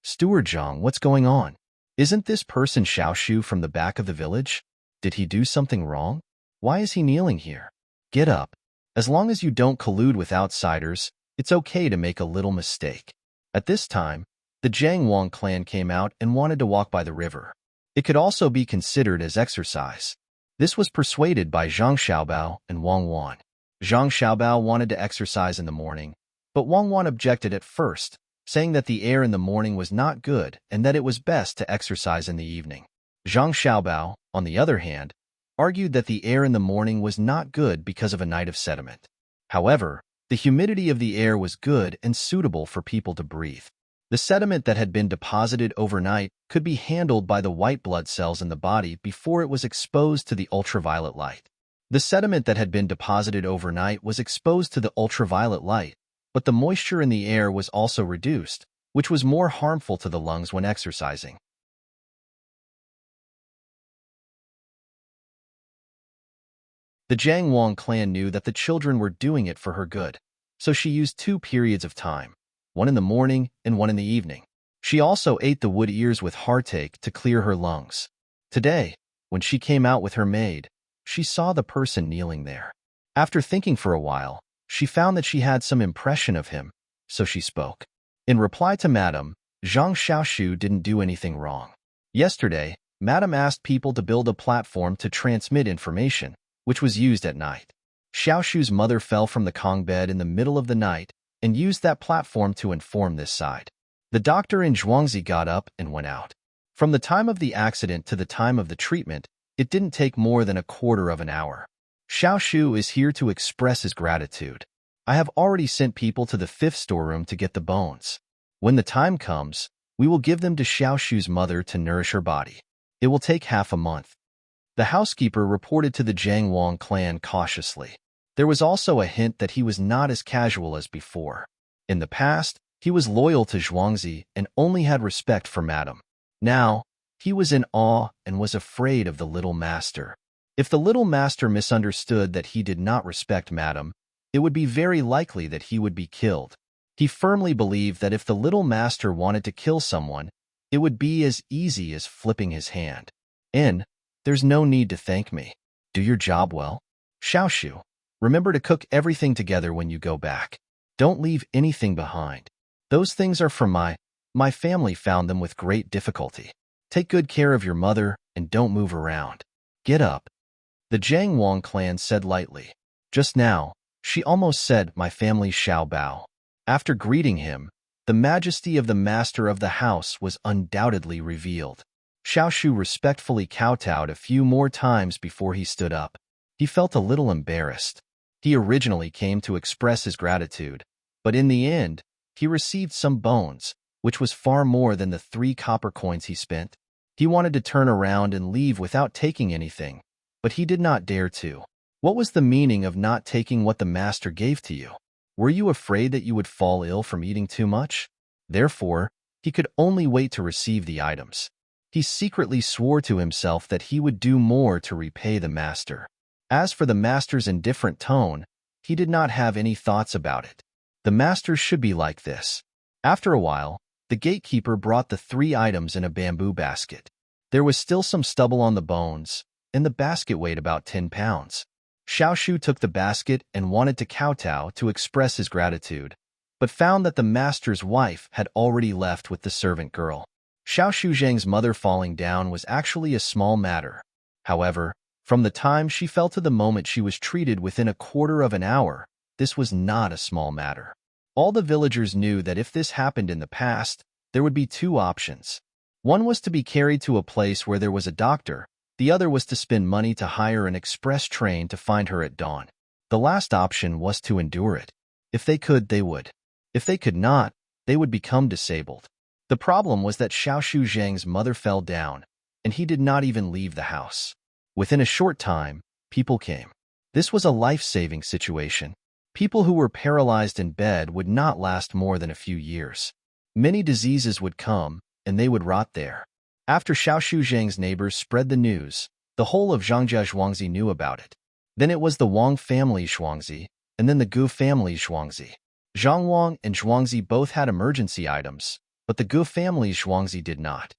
"Steward Zhang, what's going on? Isn't this person Xiaoshu from the back of the village? Did he do something wrong? Why is he kneeling here? Get up. As long as you don't collude with outsiders, it's okay to make a little mistake." At this time, The Jiang Wang clan came out and wanted to walk by the river. It could also be considered as exercise. This was persuaded by Zhang Xiaobao and Wang Wan. Zhang Xiaobao wanted to exercise in the morning, but Wang Wan objected at first, saying that the air in the morning was not good and that it was best to exercise in the evening. Zhang Xiaobao, on the other hand, argued that the air in the morning was not good because of a night of sediment. However, the humidity of the air was good and suitable for people to breathe. The sediment that had been deposited overnight could be handled by the white blood cells in the body before it was exposed to the ultraviolet light. The sediment that had been deposited overnight was exposed to the ultraviolet light, but the moisture in the air was also reduced, which was more harmful to the lungs when exercising. The Jiang Wang clan knew that the children were doing it for her good, so she used 2 periods of time, one in the morning and one in the evening. She also ate the wood ears with heartache to clear her lungs. Today, when she came out with her maid, she saw the person kneeling there. After thinking for a while, she found that she had some impression of him, so she spoke. In reply to Madame, Zhang Xiaoshu didn't do anything wrong. Yesterday, Madame asked people to build a platform to transmit information, which was used at night. Xiaoshu's mother fell from the Kong bed in the middle of the night and used that platform to inform this side. The doctor in Zhuangzi got up and went out. From the time of the accident to the time of the treatment, it didn't take more than a quarter of an hour. Xiaoshu is here to express his gratitude. I have already sent people to the 5th storeroom to get the bones. When the time comes, we will give them to Xiaoshu's mother to nourish her body. It will take half a month. The housekeeper reported to the Jiang Wang clan cautiously. There was also a hint that he was not as casual as before. In the past, he was loyal to Zhuangzi and only had respect for Madame. Now, he was in awe and was afraid of the little master. If the little master misunderstood that he did not respect Madame, it would be very likely that he would be killed. He firmly believed that if the little master wanted to kill someone, it would be as easy as flipping his hand. There's no need to thank me. Do your job well. Xiaoshu, remember to cook everything together when you go back. Don't leave anything behind. Those things are from my family found them with great difficulty. Take good care of your mother and don't move around. Get up. The Jiang Wang clan said lightly. Just now, she almost said my family shall bow. After greeting him, the majesty of the master of the house was undoubtedly revealed. Xiaoshu respectfully kowtowed a few more times before he stood up. He felt a little embarrassed. He originally came to express his gratitude, but in the end, he received some bones, which was far more than the 3 copper coins he spent. He wanted to turn around and leave without taking anything, but he did not dare to. What was the meaning of not taking what the master gave to you? Were you afraid that you would fall ill from eating too much? Therefore, he could only wait to receive the items. He secretly swore to himself that he would do more to repay the master. As for the master's indifferent tone, he did not have any thoughts about it. The master should be like this. After a while, the gatekeeper brought the 3 items in a bamboo basket. There was still some stubble on the bones, and the basket weighed about 10 pounds. Xiaoshu took the basket and wanted to kowtow to express his gratitude, but found that the master's wife had already left with the servant girl. Xiaoshu Zhang's mother falling down was actually a small matter. However, from the time she fell to the moment she was treated within a quarter of an hour, this was not a small matter. All the villagers knew that if this happened in the past, there would be 2 options. One was to be carried to a place where there was a doctor, the other was to spend money to hire an express train to find her at dawn. The last option was to endure it. If they could, they would. If they could not, they would become disabled. The problem was that Xiaoshu Zhang's mother fell down, and he did not even leave the house. Within a short time, people came. This was a life-saving situation. People who were paralyzed in bed would not last more than a few years. Many diseases would come, and they would rot there. After Xiaoshu Zhang's neighbors spread the news, the whole of Zhangjia Zhuangzi knew about it. Then it was the Wang family Zhuangzi, and then the Gu family Zhuangzi. Zhang Wang and Zhuangzi both had emergency items, but the Gu family's Zhuangzi did not.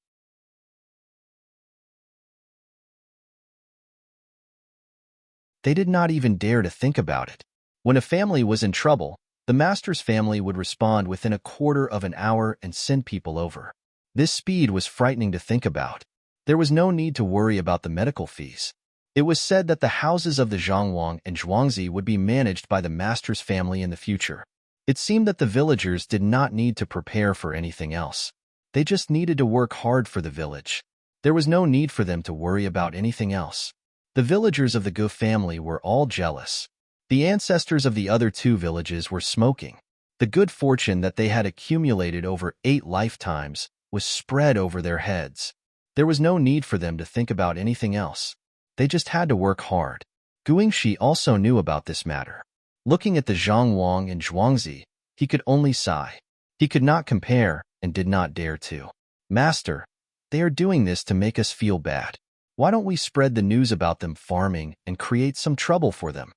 They did not even dare to think about it. When a family was in trouble, The master's family would respond within a quarter of an hour and send people over. This speed was frightening to think about. There was no need to worry about the medical fees. It was said that the houses of the Zhangwang and Zhuangzi would be managed by the master's family in the future. It seemed that the villagers did not need to prepare for anything else. They just needed to work hard for the village. There was no need for them to worry about anything else. The villagers of the Gu family were all jealous. The ancestors of the other two villages were smoking. The good fortune that they had accumulated over 8 lifetimes was spread over their heads. There was no need for them to think about anything else. They just had to work hard. Guingxi also knew about this matter. Looking at the Zhangwang and Zhuangzi, he could only sigh. He could not compare and did not dare to. Master, they are doing this to make us feel bad. Why don't we spread the news about them farming and create some trouble for them?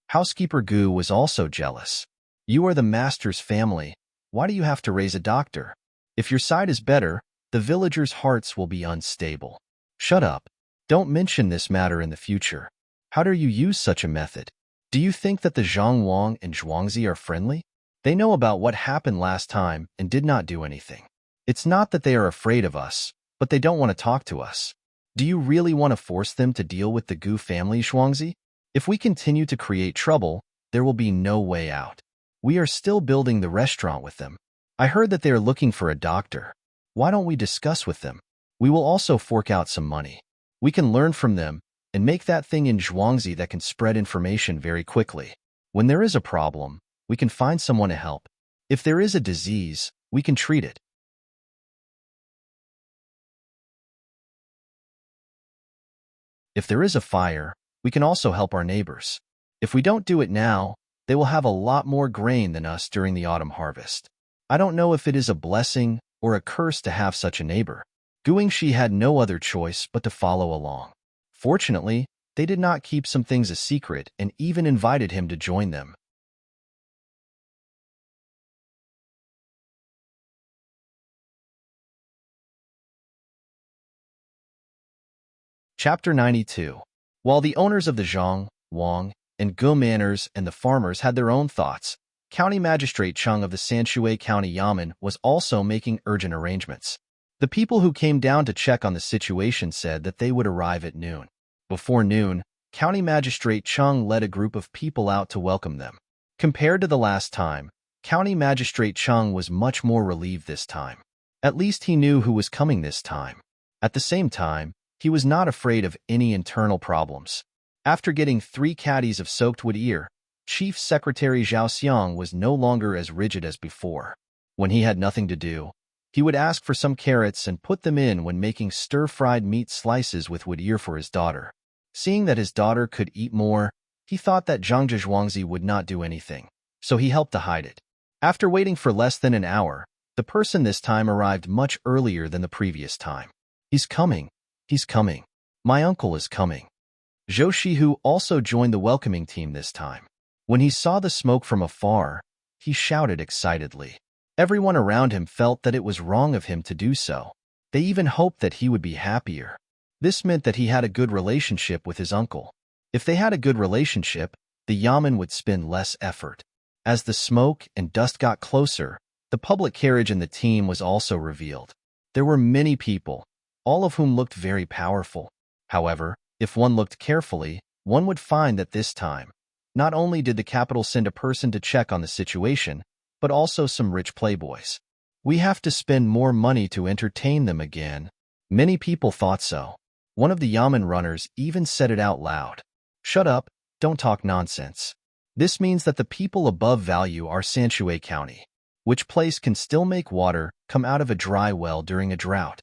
Housekeeper Gu was also jealous. You are the master's family. Why do you have to raise a doctor? If your side is better, the villagers' hearts will be unstable. Shut up. Don't mention this matter in the future. How dare you use such a method? Do you think that the Zhangwang and Zhuangzi are friendly? They know about what happened last time and did not do anything. It's not that they are afraid of us, but they don't want to talk to us. Do you really want to force them to deal with the Gu family, Zhuangzi? If we continue to create trouble, there will be no way out. We are still building the restaurant with them. I heard that they are looking for a doctor. Why don't we discuss with them? We will also fork out some money. We can learn from them and make that thing in Zhuangzi that can spread information very quickly. When there is a problem, we can find someone to help. If there is a disease, we can treat it. If there is a fire, we can also help our neighbors. If we don't do it now, they will have a lot more grain than us during the autumn harvest. I don't know if it is a blessing or a curse to have such a neighbor. Guingxi had no other choice but to follow along. Fortunately, they did not keep some things a secret and even invited him to join them. Chapter 92. While the owners of the Zhang, Wang, and Gu manors and the farmers had their own thoughts, County Magistrate Cheng of the Sanshui County Yamen was also making urgent arrangements. The people who came down to check on the situation said that they would arrive at noon. Before noon, County Magistrate Cheng led a group of people out to welcome them. Compared to the last time, County Magistrate Cheng was much more relieved this time. At least he knew who was coming this time. At the same time, he was not afraid of any internal problems. After getting 3 caddies of soaked wood ear, Chief Secretary Zhao Xiang was no longer as rigid as before. When he had nothing to do, he would ask for some carrots and put them in when making stir-fried meat slices with wood ear for his daughter. Seeing that his daughter could eat more, he thought that Zhang Zhuangzi would not do anything, so he helped to hide it. After waiting for less than an hour, the person this time arrived much earlier than the previous time. He's coming. He's coming. My uncle is coming. Zhou Shihu also joined the welcoming team this time. When he saw the smoke from afar, he shouted excitedly. Everyone around him felt that it was wrong of him to do so. They even hoped that he would be happier. This meant that he had a good relationship with his uncle. If they had a good relationship, the Yamen would spend less effort. As the smoke and dust got closer, the public carriage and the team was also revealed. There were many people, all of whom looked very powerful. However, if one looked carefully, one would find that this time, not only did the capital send a person to check on the situation, but also some rich playboys. We have to spend more money to entertain them again. Many people thought so. One of the Yamen runners even said it out loud. Shut up, don't talk nonsense. This means that the people above value our Sanshui County, which place can still make water come out of a dry well during a drought.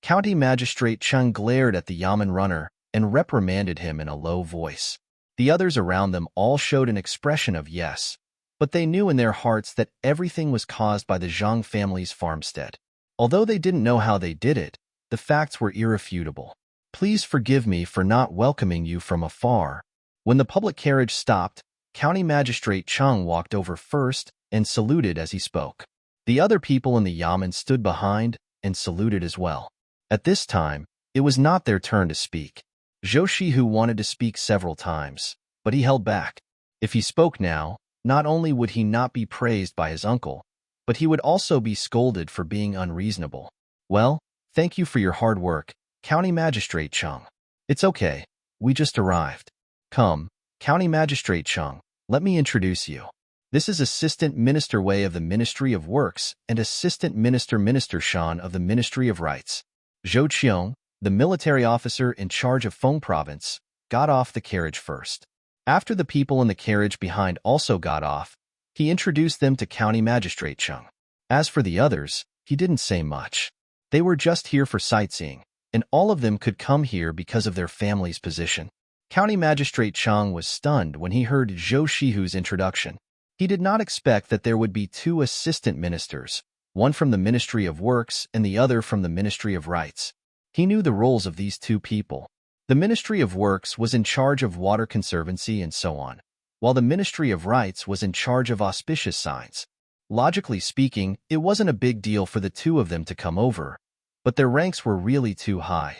County Magistrate Cheng glared at the Yamen runner and reprimanded him in a low voice. The others around them all showed an expression of yes, but they knew in their hearts that everything was caused by the Zhang family's farmstead. Although they didn't know how they did it, the facts were irrefutable. Please forgive me for not welcoming you from afar. When the public carriage stopped, County Magistrate Cheng walked over first and saluted as he spoke. The other people in the Yamen stood behind and saluted as well. At this time, it was not their turn to speak. Zhou Shihu wanted to speak several times, but he held back. If he spoke now, Not only would he not be praised by his uncle, but he would also be scolded for being unreasonable. Well, thank you for your hard work, County Magistrate Chung. It's okay, we just arrived. Come, County Magistrate Chung, let me introduce you. This is Assistant Minister Wei of the Ministry of Works and Assistant Minister Shan of the Ministry of Rights. Zhou Qiong, the military officer in charge of Feng Province, got off the carriage first. After the people in the carriage behind also got off, he introduced them to County Magistrate Chung. As for the others, he didn't say much. They were just here for sightseeing, and all of them could come here because of their family's position. County Magistrate Chung was stunned when he heard Zhou Shihu's introduction. He did not expect that there would be two assistant ministers, one from the Ministry of Works and the other from the Ministry of Rights. He knew the roles of these two people. The Ministry of Works was in charge of water conservancy and so on, while the Ministry of Rights was in charge of auspicious signs. Logically speaking, it wasn't a big deal for the two of them to come over, but their ranks were really too high.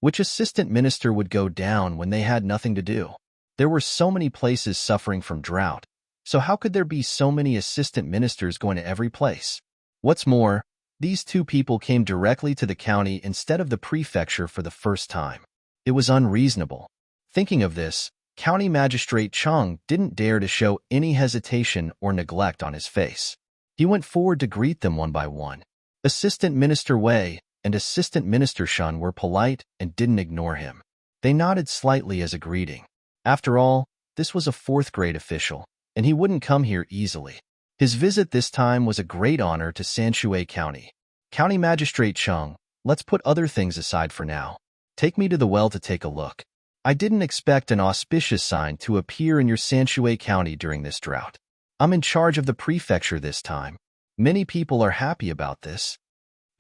Which assistant minister would go down when they had nothing to do? There were so many places suffering from drought, so how could there be so many assistant ministers going to every place? What's more, these two people came directly to the county instead of the prefecture for the first time. It was unreasonable. Thinking of this, County Magistrate Chung didn't dare to show any hesitation or neglect on his face. He went forward to greet them one by one. Assistant Minister Wei and Assistant Minister Shan were polite and didn't ignore him. They nodded slightly as a greeting. After all, this was a fourth-grade official, and he wouldn't come here easily. His visit this time was a great honor to Sanshui County. County Magistrate Chung, let's put other things aside for now. Take me to the well to take a look. I didn't expect an auspicious sign to appear in your Sanshui County during this drought. I'm in charge of the prefecture this time. Many people are happy about this.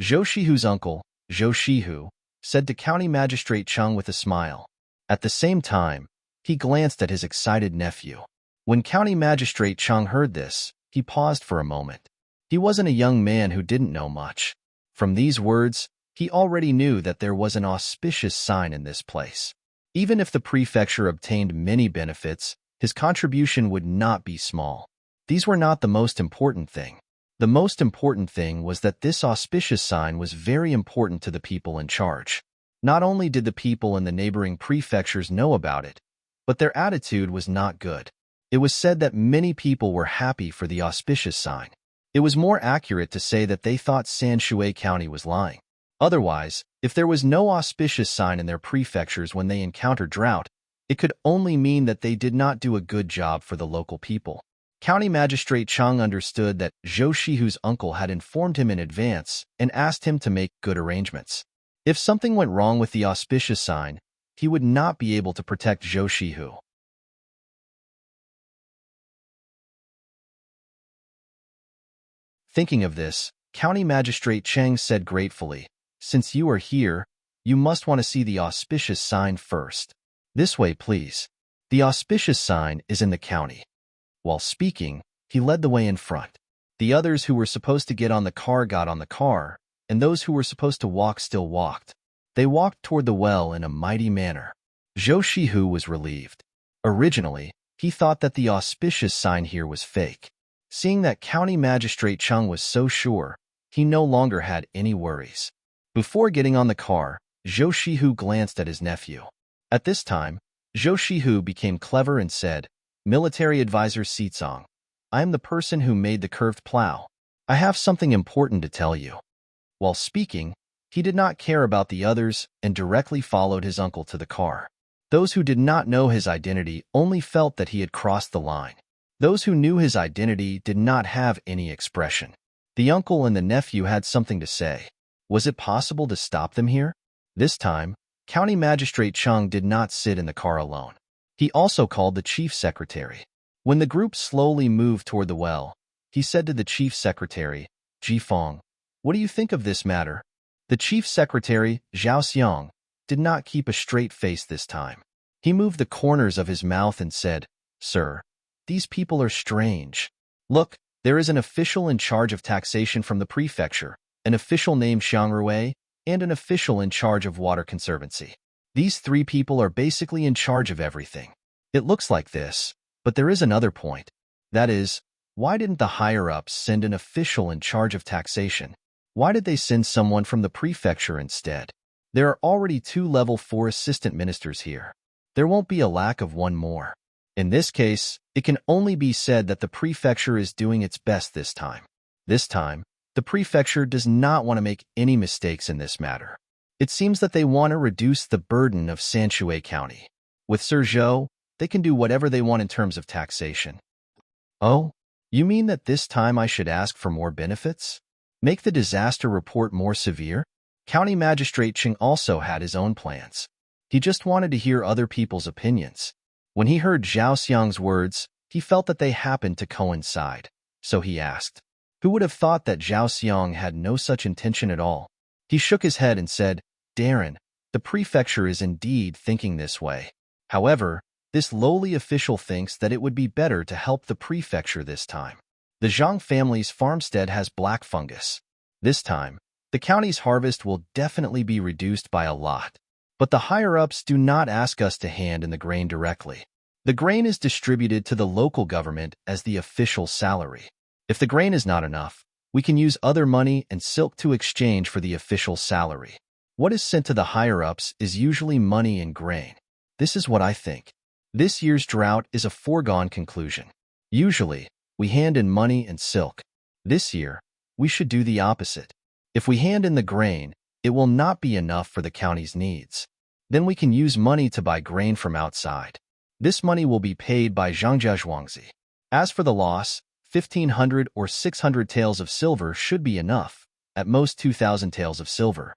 Zhou Shihu's uncle, Zhou Shihu, said to County Magistrate Chung with a smile. At the same time, he glanced at his excited nephew. When County Magistrate Chung heard this, he paused for a moment. He wasn't a young man who didn't know much. From these words, he already knew that there was an auspicious sign in this place. Even if the prefecture obtained many benefits, his contribution would not be small. These were not the most important thing. The most important thing was that this auspicious sign was very important to the people in charge. Not only did the people in the neighboring prefectures know about it, but their attitude was not good. It was said that many people were happy for the auspicious sign. It was more accurate to say that they thought Sanshui County was lying. Otherwise, if there was no auspicious sign in their prefectures when they encountered drought, it could only mean that they did not do a good job for the local people. County Magistrate Chung understood that Zhou Shihu's uncle had informed him in advance and asked him to make good arrangements. If something went wrong with the auspicious sign, he would not be able to protect Zhou Shihu. Thinking of this, County Magistrate Cheng said gratefully, "Since you are here, you must want to see the auspicious sign first. This way, please. The auspicious sign is in the county." While speaking, he led the way in front. The others who were supposed to get on the car got on the car, and those who were supposed to walk still walked. They walked toward the well in a mighty manner. Zhou Shihu was relieved. Originally, he thought that the auspicious sign here was fake. Seeing that County Magistrate Chung was so sure, he no longer had any worries. Before getting on the car, Zhou Shihu glanced at his nephew. At this time, Zhou Shihu became clever and said, "Military Advisor Sitsong, I am the person who made the curved plow. I have something important to tell you." While speaking, he did not care about the others and directly followed his uncle to the car. Those who did not know his identity only felt that he had crossed the line. Those who knew his identity did not have any expression. The uncle and the nephew had something to say. Was it possible to stop them here? This time, County Magistrate Chung did not sit in the car alone. He also called the chief secretary. When the group slowly moved toward the well, he said to the chief secretary, "Ji Feng, what do you think of this matter?" The chief secretary, Zhao Xiang, did not keep a straight face this time. He moved the corners of his mouth and said, "Sir, these people are strange. Look, there is an official in charge of taxation from the prefecture, an official named Xiang Rui, and an official in charge of water conservancy. These three people are basically in charge of everything. It looks like this, but there is another point. That is, why didn't the higher-ups send an official in charge of taxation? Why did they send someone from the prefecture instead? There are already 2 level 4 assistant ministers here. There won't be a lack of one more. In this case, it can only be said that the prefecture is doing its best this time. This time, the prefecture does not want to make any mistakes in this matter. It seems that they want to reduce the burden of Sanshui County. With Sergio, they can do whatever they want in terms of taxation. Oh, you mean that this time I should ask for more benefits? Make the disaster report more severe? County Magistrate Cheng also had his own plans. He just wanted to hear other people's opinions. When he heard Zhao Xiang's words, he felt that they happened to coincide. So he asked, who would have thought that Zhao Xiang had no such intention at all? He shook his head and said, Darren, the prefecture is indeed thinking this way. However, this lowly official thinks that it would be better to help the prefecture this time. The Zhang family's farmstead has black fungus. This time, the county's harvest will definitely be reduced by a lot. But the higher-ups do not ask us to hand in the grain directly. The grain is distributed to the local government as the official salary. If the grain is not enough, we can use other money and silk to exchange for the official salary. What is sent to the higher-ups is usually money and grain. This is what I think. This year's drought is a foregone conclusion. Usually, we hand in money and silk. This year, we should do the opposite. If we hand in the grain, it will not be enough for the county's needs. Then we can use money to buy grain from outside. This money will be paid by Zhangjia Zhuangzi. As for the loss, 1,500 or 600 taels of silver should be enough, at most 2,000 taels of silver.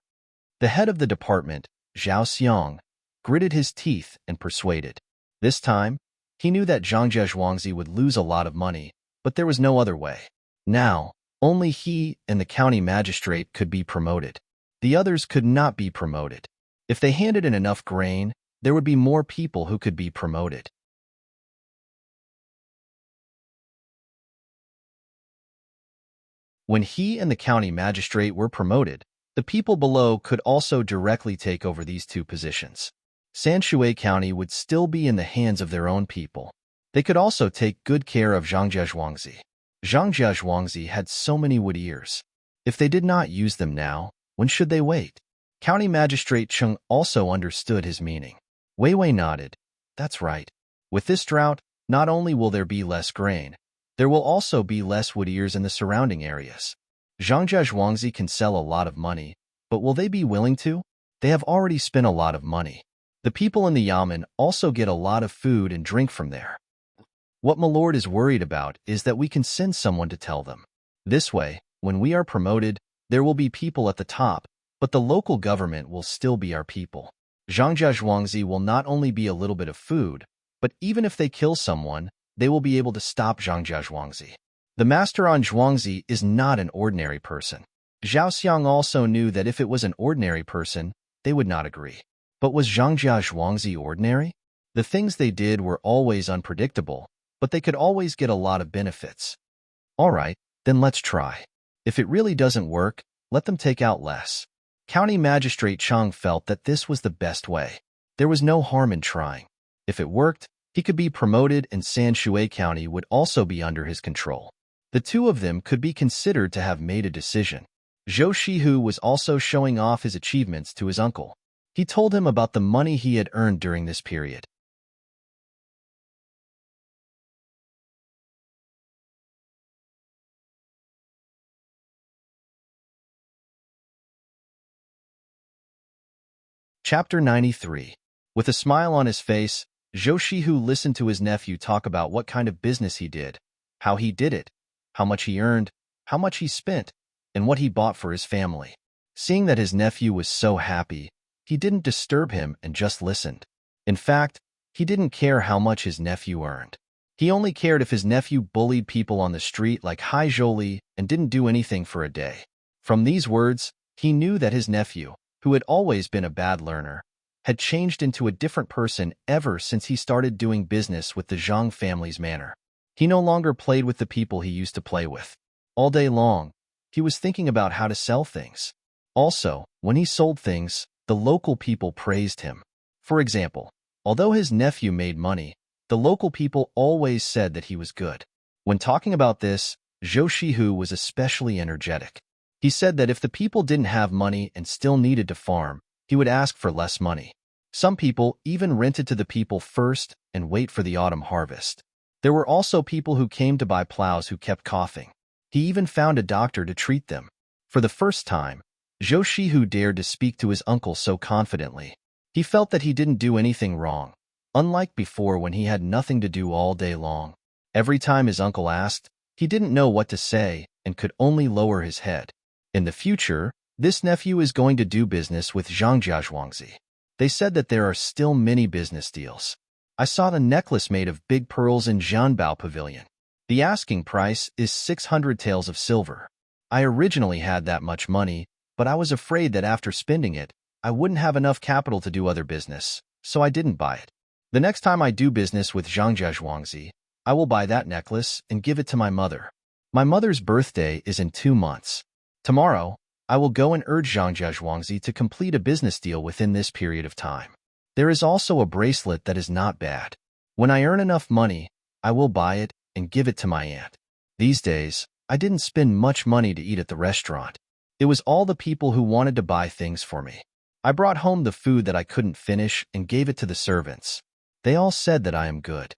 The head of the department, Zhao Xiang, gritted his teeth and persuaded. This time, he knew that Zhangjia Zhuangzi would lose a lot of money, but there was no other way. Now, only he and the county magistrate could be promoted. The others could not be promoted. If they handed in enough grain, there would be more people who could be promoted. When he and the county magistrate were promoted, the people below could also directly take over these 2 positions. Sanshui County would still be in the hands of their own people. They could also take good care of Zhangjia Zhuangzi. Zhangjia Zhuangzi had so many wood ears. If they did not use them now, when should they wait? County Magistrate Cheng also understood his meaning. Wei Wei nodded. That's right. With this drought, not only will there be less grain, there will also be less wood ears in the surrounding areas. Zhangjia Zhuangzi can sell a lot of money, but will they be willing to? They have already spent a lot of money. The people in the Yamen also get a lot of food and drink from there. What my lord is worried about is that we can send someone to tell them. This way, when we are promoted, there will be people at the top, but the local government will still be our people. Zhangjia Zhuangzi will not only be a little bit of food, but even if they kill someone, they will be able to stop Zhangjia Zhuangzi. The master on Zhuangzi is not an ordinary person. Zhao Xiang also knew that if it was an ordinary person, they would not agree. But was Zhangjia Zhuangzi ordinary? The things they did were always unpredictable, but they could always get a lot of benefits. All right, then let's try. If it really doesn't work, let them take out less. County Magistrate Chang felt that this was the best way. There was no harm in trying. If it worked, he could be promoted and Sanshui County would also be under his control. The 2 of them could be considered to have made a decision. Zhou Shihu was also showing off his achievements to his uncle. He told him about the money he had earned during this period. Chapter 93. With a smile on his face, Zhou Shihu listened to his nephew talk about what kind of business he did, how he did it, how much he earned, how much he spent, and what he bought for his family. Seeing that his nephew was so happy, he didn't disturb him and just listened. In fact, he didn't care how much his nephew earned. He only cared if his nephew bullied people on the street like Hai Zholi and didn't do anything for a day. From these words, he knew that his nephew, who had always been a bad learner, had changed into a different person ever since he started doing business with the Zhang family's manor. He no longer played with the people he used to play with. All day long, he was thinking about how to sell things. Also, when he sold things, the local people praised him. For example, although his nephew made money, the local people always said that he was good. When talking about this, Zhou Shihu was especially energetic. He said that if the people didn't have money and still needed to farm, he would ask for less money. Some people even rented to the people first and wait for the autumn harvest. There were also people who came to buy plows who kept coughing. He even found a doctor to treat them. For the first time, Zhou Shihu dared to speak to his uncle so confidently. He felt that he didn't do anything wrong, unlike before when he had nothing to do all day long. Every time his uncle asked, he didn't know what to say and could only lower his head. In the future, this nephew is going to do business with Zhangjia Zhuangzi. They said that there are still many business deals. I saw the necklace made of big pearls in Zhanbao Pavilion. The asking price is 600 taels of silver. I originally had that much money, but I was afraid that after spending it, I wouldn't have enough capital to do other business, so I didn't buy it. The next time I do business with Zhangjia Zhuangzi, I will buy that necklace and give it to my mother. My mother's birthday is in 2 months. Tomorrow, I will go and urge Zhangjia Zhuangzi to complete a business deal within this period of time. There is also a bracelet that is not bad. When I earn enough money, I will buy it and give it to my aunt. These days, I didn't spend much money to eat at the restaurant. It was all the people who wanted to buy things for me. I brought home the food that I couldn't finish and gave it to the servants. They all said that I am good.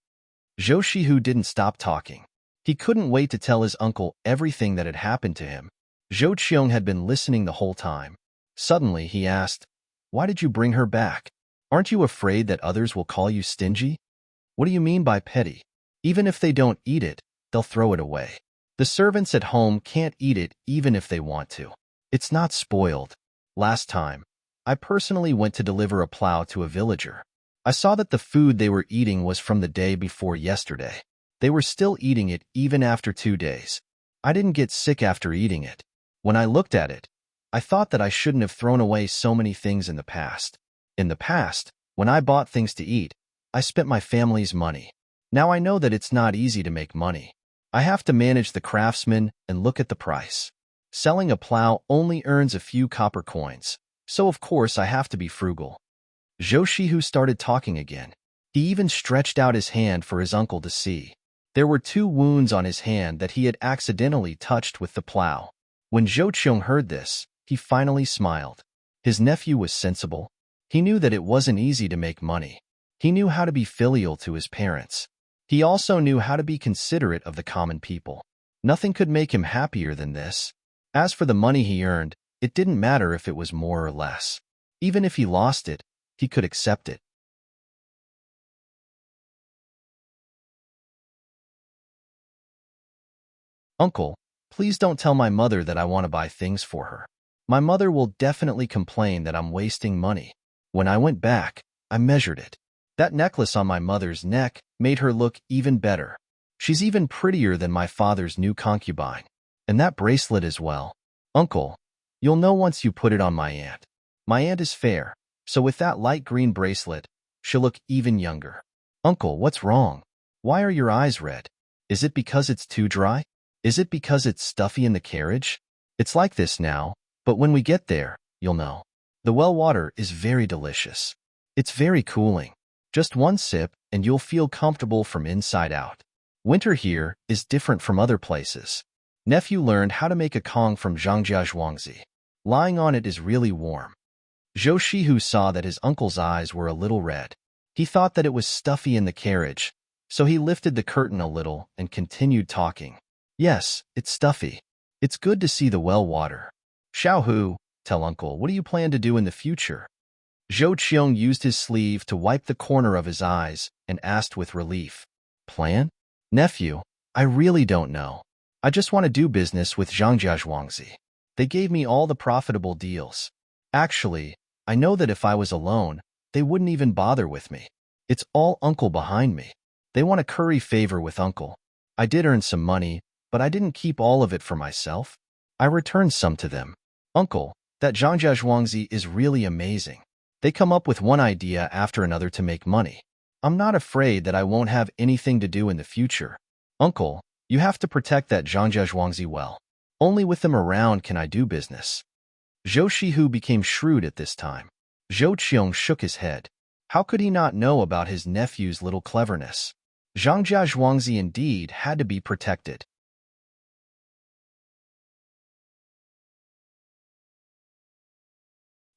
Zhou Shihu didn't stop talking. He couldn't wait to tell his uncle everything that had happened to him. Zhou Qiong had been listening the whole time. Suddenly, he asked, "Why did you bring her back? Aren't you afraid that others will call you stingy? What do you mean by petty? Even if they don't eat it, they'll throw it away. The servants at home can't eat it even if they want to. It's not spoiled. Last time, I personally went to deliver a plow to a villager. I saw that the food they were eating was from the day before yesterday. They were still eating it even after 2 days. I didn't get sick after eating it. When I looked at it, I thought that I shouldn't have thrown away so many things in the past. In the past, when I bought things to eat, I spent my family's money. Now I know that it's not easy to make money. I have to manage the craftsmen and look at the price. Selling a plow only earns a few copper coins, so of course I have to be frugal." Zhou Shihu started talking again. He even stretched out his hand for his uncle to see. There were 2 wounds on his hand that he had accidentally touched with the plow. When Zhou Qiong heard this, he finally smiled. His nephew was sensible. He knew that it wasn't easy to make money. He knew how to be filial to his parents. He also knew how to be considerate of the common people. Nothing could make him happier than this. As for the money he earned, it didn't matter if it was more or less. Even if he lost it, he could accept it. "Uncle, please don't tell my mother that I want to buy things for her. My mother will definitely complain that I'm wasting money." When I went back, I measured it. That necklace on my mother's neck made her look even better. She's even prettier than my father's new concubine. And that bracelet as well. "Uncle, you'll know once you put it on my aunt. My aunt is fair, so with that light green bracelet, she'll look even younger." "Uncle, what's wrong? Why are your eyes red? Is it because it's too dry? Is it because it's stuffy in the carriage? It's like this now, but when we get there, you'll know. The well water is very delicious. It's very cooling. Just one sip and you'll feel comfortable from inside out. Winter here is different from other places." Nephew learned how to make a kong from Zhangjia Zhuangzi. Lying on it is really warm. Zhou Shihu saw that his uncle's eyes were a little red. He thought that it was stuffy in the carriage, so he lifted the curtain a little and continued talking. "Yes, it's stuffy. It's good to see the well water. Xiaohu, tell uncle, what do you plan to do in the future?" Zhou Qiong used his sleeve to wipe the corner of his eyes and asked with relief. "Plan? Nephew, I really don't know. I just want to do business with Zhangjia Zhuangzi. They gave me all the profitable deals. Actually, I know that if I was alone, they wouldn't even bother with me. It's all uncle behind me. They want to curry favor with uncle. I did earn some money, but I didn't keep all of it for myself. I returned some to them. Uncle, that Zhangjia Zhuangzi is really amazing. They come up with one idea after another to make money. I'm not afraid that I won't have anything to do in the future. Uncle, you have to protect that Zhangjia Zhuangzi well. Only with them around can I do business." Zhou Shihu became shrewd at this time. Zhou Qiong shook his head. How could he not know about his nephew's little cleverness? Zhangjia Zhuangzi indeed had to be protected.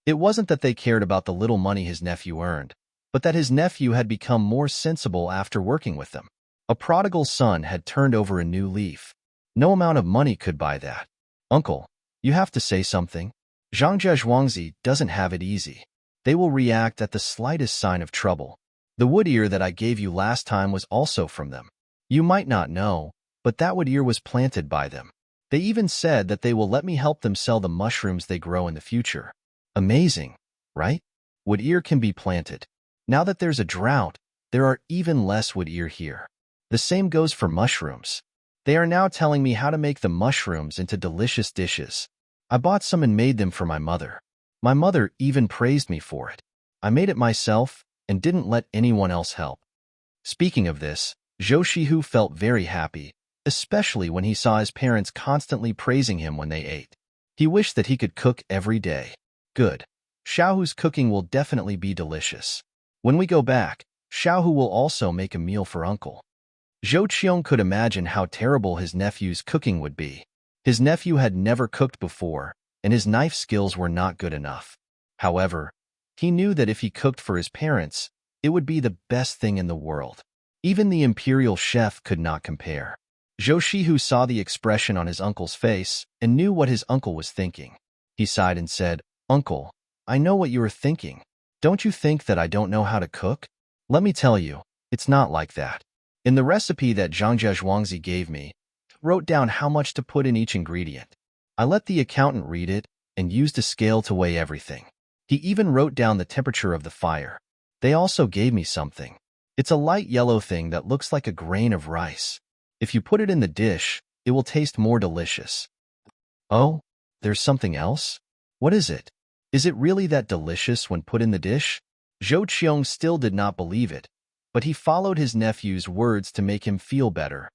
It wasn't that they cared about the little money his nephew earned, but that his nephew had become more sensible after working with them. A prodigal son had turned over a new leaf. No amount of money could buy that. Uncle, you have to say something. Zhangjia Zhuangzi doesn't have it easy. They will react at the slightest sign of trouble. The wood ear that I gave you last time was also from them. You might not know, but that wood ear was planted by them. They even said that they will let me help them sell the mushrooms they grow in the future. Amazing, right? Wood ear can be planted. Now that there's a drought, there are even less wood ear here. The same goes for mushrooms. They are now telling me how to make the mushrooms into delicious dishes. I bought some and made them for my mother. My mother even praised me for it. I made it myself and didn't let anyone else help. Speaking of this, Zhou Shihu felt very happy, especially when he saw his parents constantly praising him when they ate. He wished that he could cook every day. Good. Xiaohu's cooking will definitely be delicious. When we go back, Xiaohu will also make a meal for Uncle. Zhou Qiong could imagine how terrible his nephew's cooking would be. His nephew had never cooked before, and his knife skills were not good enough. However, he knew that if he cooked for his parents, it would be the best thing in the world. Even the imperial chef could not compare. Zhou Shihu saw the expression on his uncle's face and knew what his uncle was thinking. He sighed and said, "Uncle, I know what you are thinking. Don't you think that I don't know how to cook? Let me tell you, it's not like that. In the recipe that Zhangjia Zhuangzi gave me, wrote down how much to put in each ingredient. I let the accountant read it and used a scale to weigh everything. He even wrote down the temperature of the fire. They also gave me something. It's a light yellow thing that looks like a grain of rice. If you put it in the dish, it will taste more delicious." "Oh, there's something else? What is it? Is it really that delicious when put in the dish?" Zhou Qiong still did not believe it, but he followed his nephew's words to make him feel better.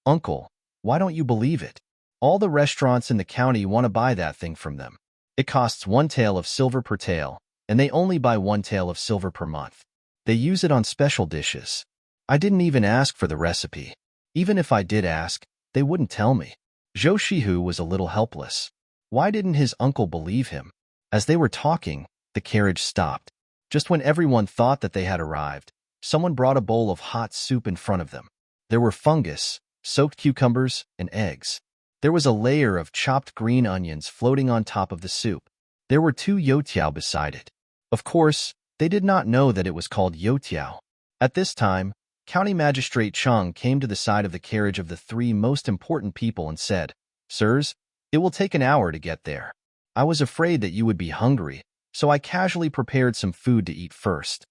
Uncle, why don't you believe it? All the restaurants in the county want to buy that thing from them. It costs 1 tael of silver per tael, and they only buy 1 tael of silver per month. They use it on special dishes. I didn't even ask for the recipe. Even if I did ask, they wouldn't tell me." Zhou Shihu was a little helpless. Why didn't his uncle believe him? As they were talking, the carriage stopped. Just when everyone thought that they had arrived, someone brought a bowl of hot soup in front of them. There were fungus, soaked cucumbers, and eggs. There was a layer of chopped green onions floating on top of the soup. There were 2 youtiao beside it. Of course, they did not know that it was called youtiao. At this time, County Magistrate Cheng came to the side of the carriage of the 3 most important people and said, "Sirs, it will take an hour to get there. I was afraid that you would be hungry, so I casually prepared some food to eat first."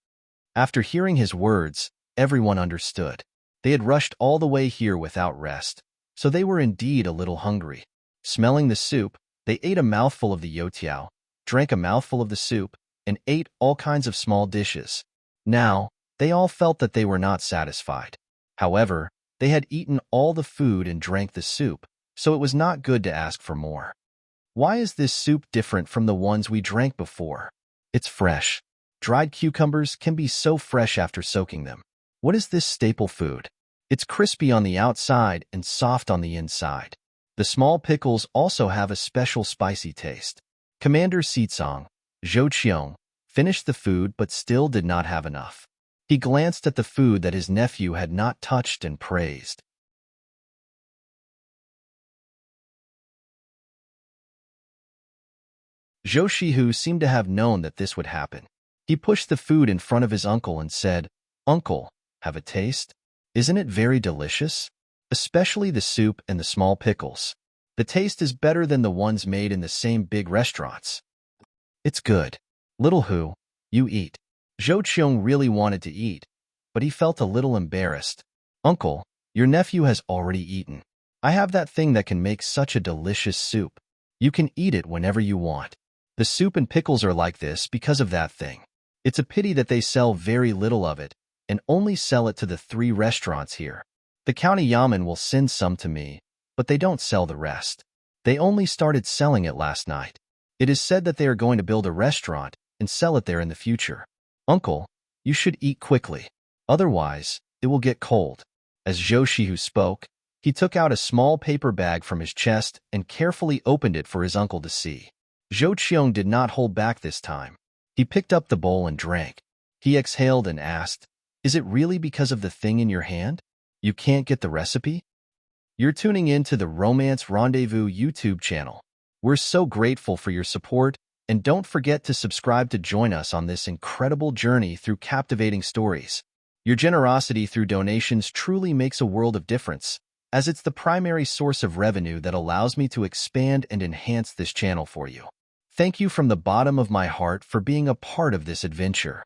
After hearing his words, everyone understood. They had rushed all the way here without rest, so they were indeed a little hungry. Smelling the soup, they ate a mouthful of the youtiao, drank a mouthful of the soup, and ate all kinds of small dishes. Now, they all felt that they were not satisfied. However, they had eaten all the food and drank the soup, so it was not good to ask for more. "Why is this soup different from the ones we drank before?" "It's fresh. Dried cucumbers can be so fresh after soaking them." "What is this staple food?" "It's crispy on the outside and soft on the inside." The small pickles also have a special spicy taste. Commander Sitsong, Zhou Qiong, finished the food but still did not have enough. He glanced at the food that his nephew had not touched and praised. Zhou Shihu seemed to have known that this would happen. He pushed the food in front of his uncle and said, "Uncle, have a taste? Isn't it very delicious? Especially the soup and the small pickles. The taste is better than the ones made in the same big restaurants." "It's good. Little Hu, you eat." Zhou Qiong really wanted to eat, but he felt a little embarrassed. "Uncle, your nephew has already eaten. I have that thing that can make such a delicious soup. You can eat it whenever you want. The soup and pickles are like this because of that thing. It's a pity that they sell very little of it and only sell it to the 3 restaurants here. The county yamen will send some to me, but they don't sell the rest. They only started selling it last night. It is said that they are going to build a restaurant and sell it there in the future. "Uncle, you should eat quickly. Otherwise, it will get cold." As Zhou Shihu spoke, he took out a small paper bag from his chest and carefully opened it for his uncle to see. Zhou Qiong did not hold back this time. He picked up the bowl and drank. He exhaled and asked, "Is it really because of the thing in your hand? You can't get the recipe?" You're tuning in to the Romance Rendezvous YouTube channel. We're so grateful for your support, and don't forget to subscribe to join us on this incredible journey through captivating stories. Your generosity through donations truly makes a world of difference, as it's the primary source of revenue that allows me to expand and enhance this channel for you. Thank you from the bottom of my heart for being a part of this adventure.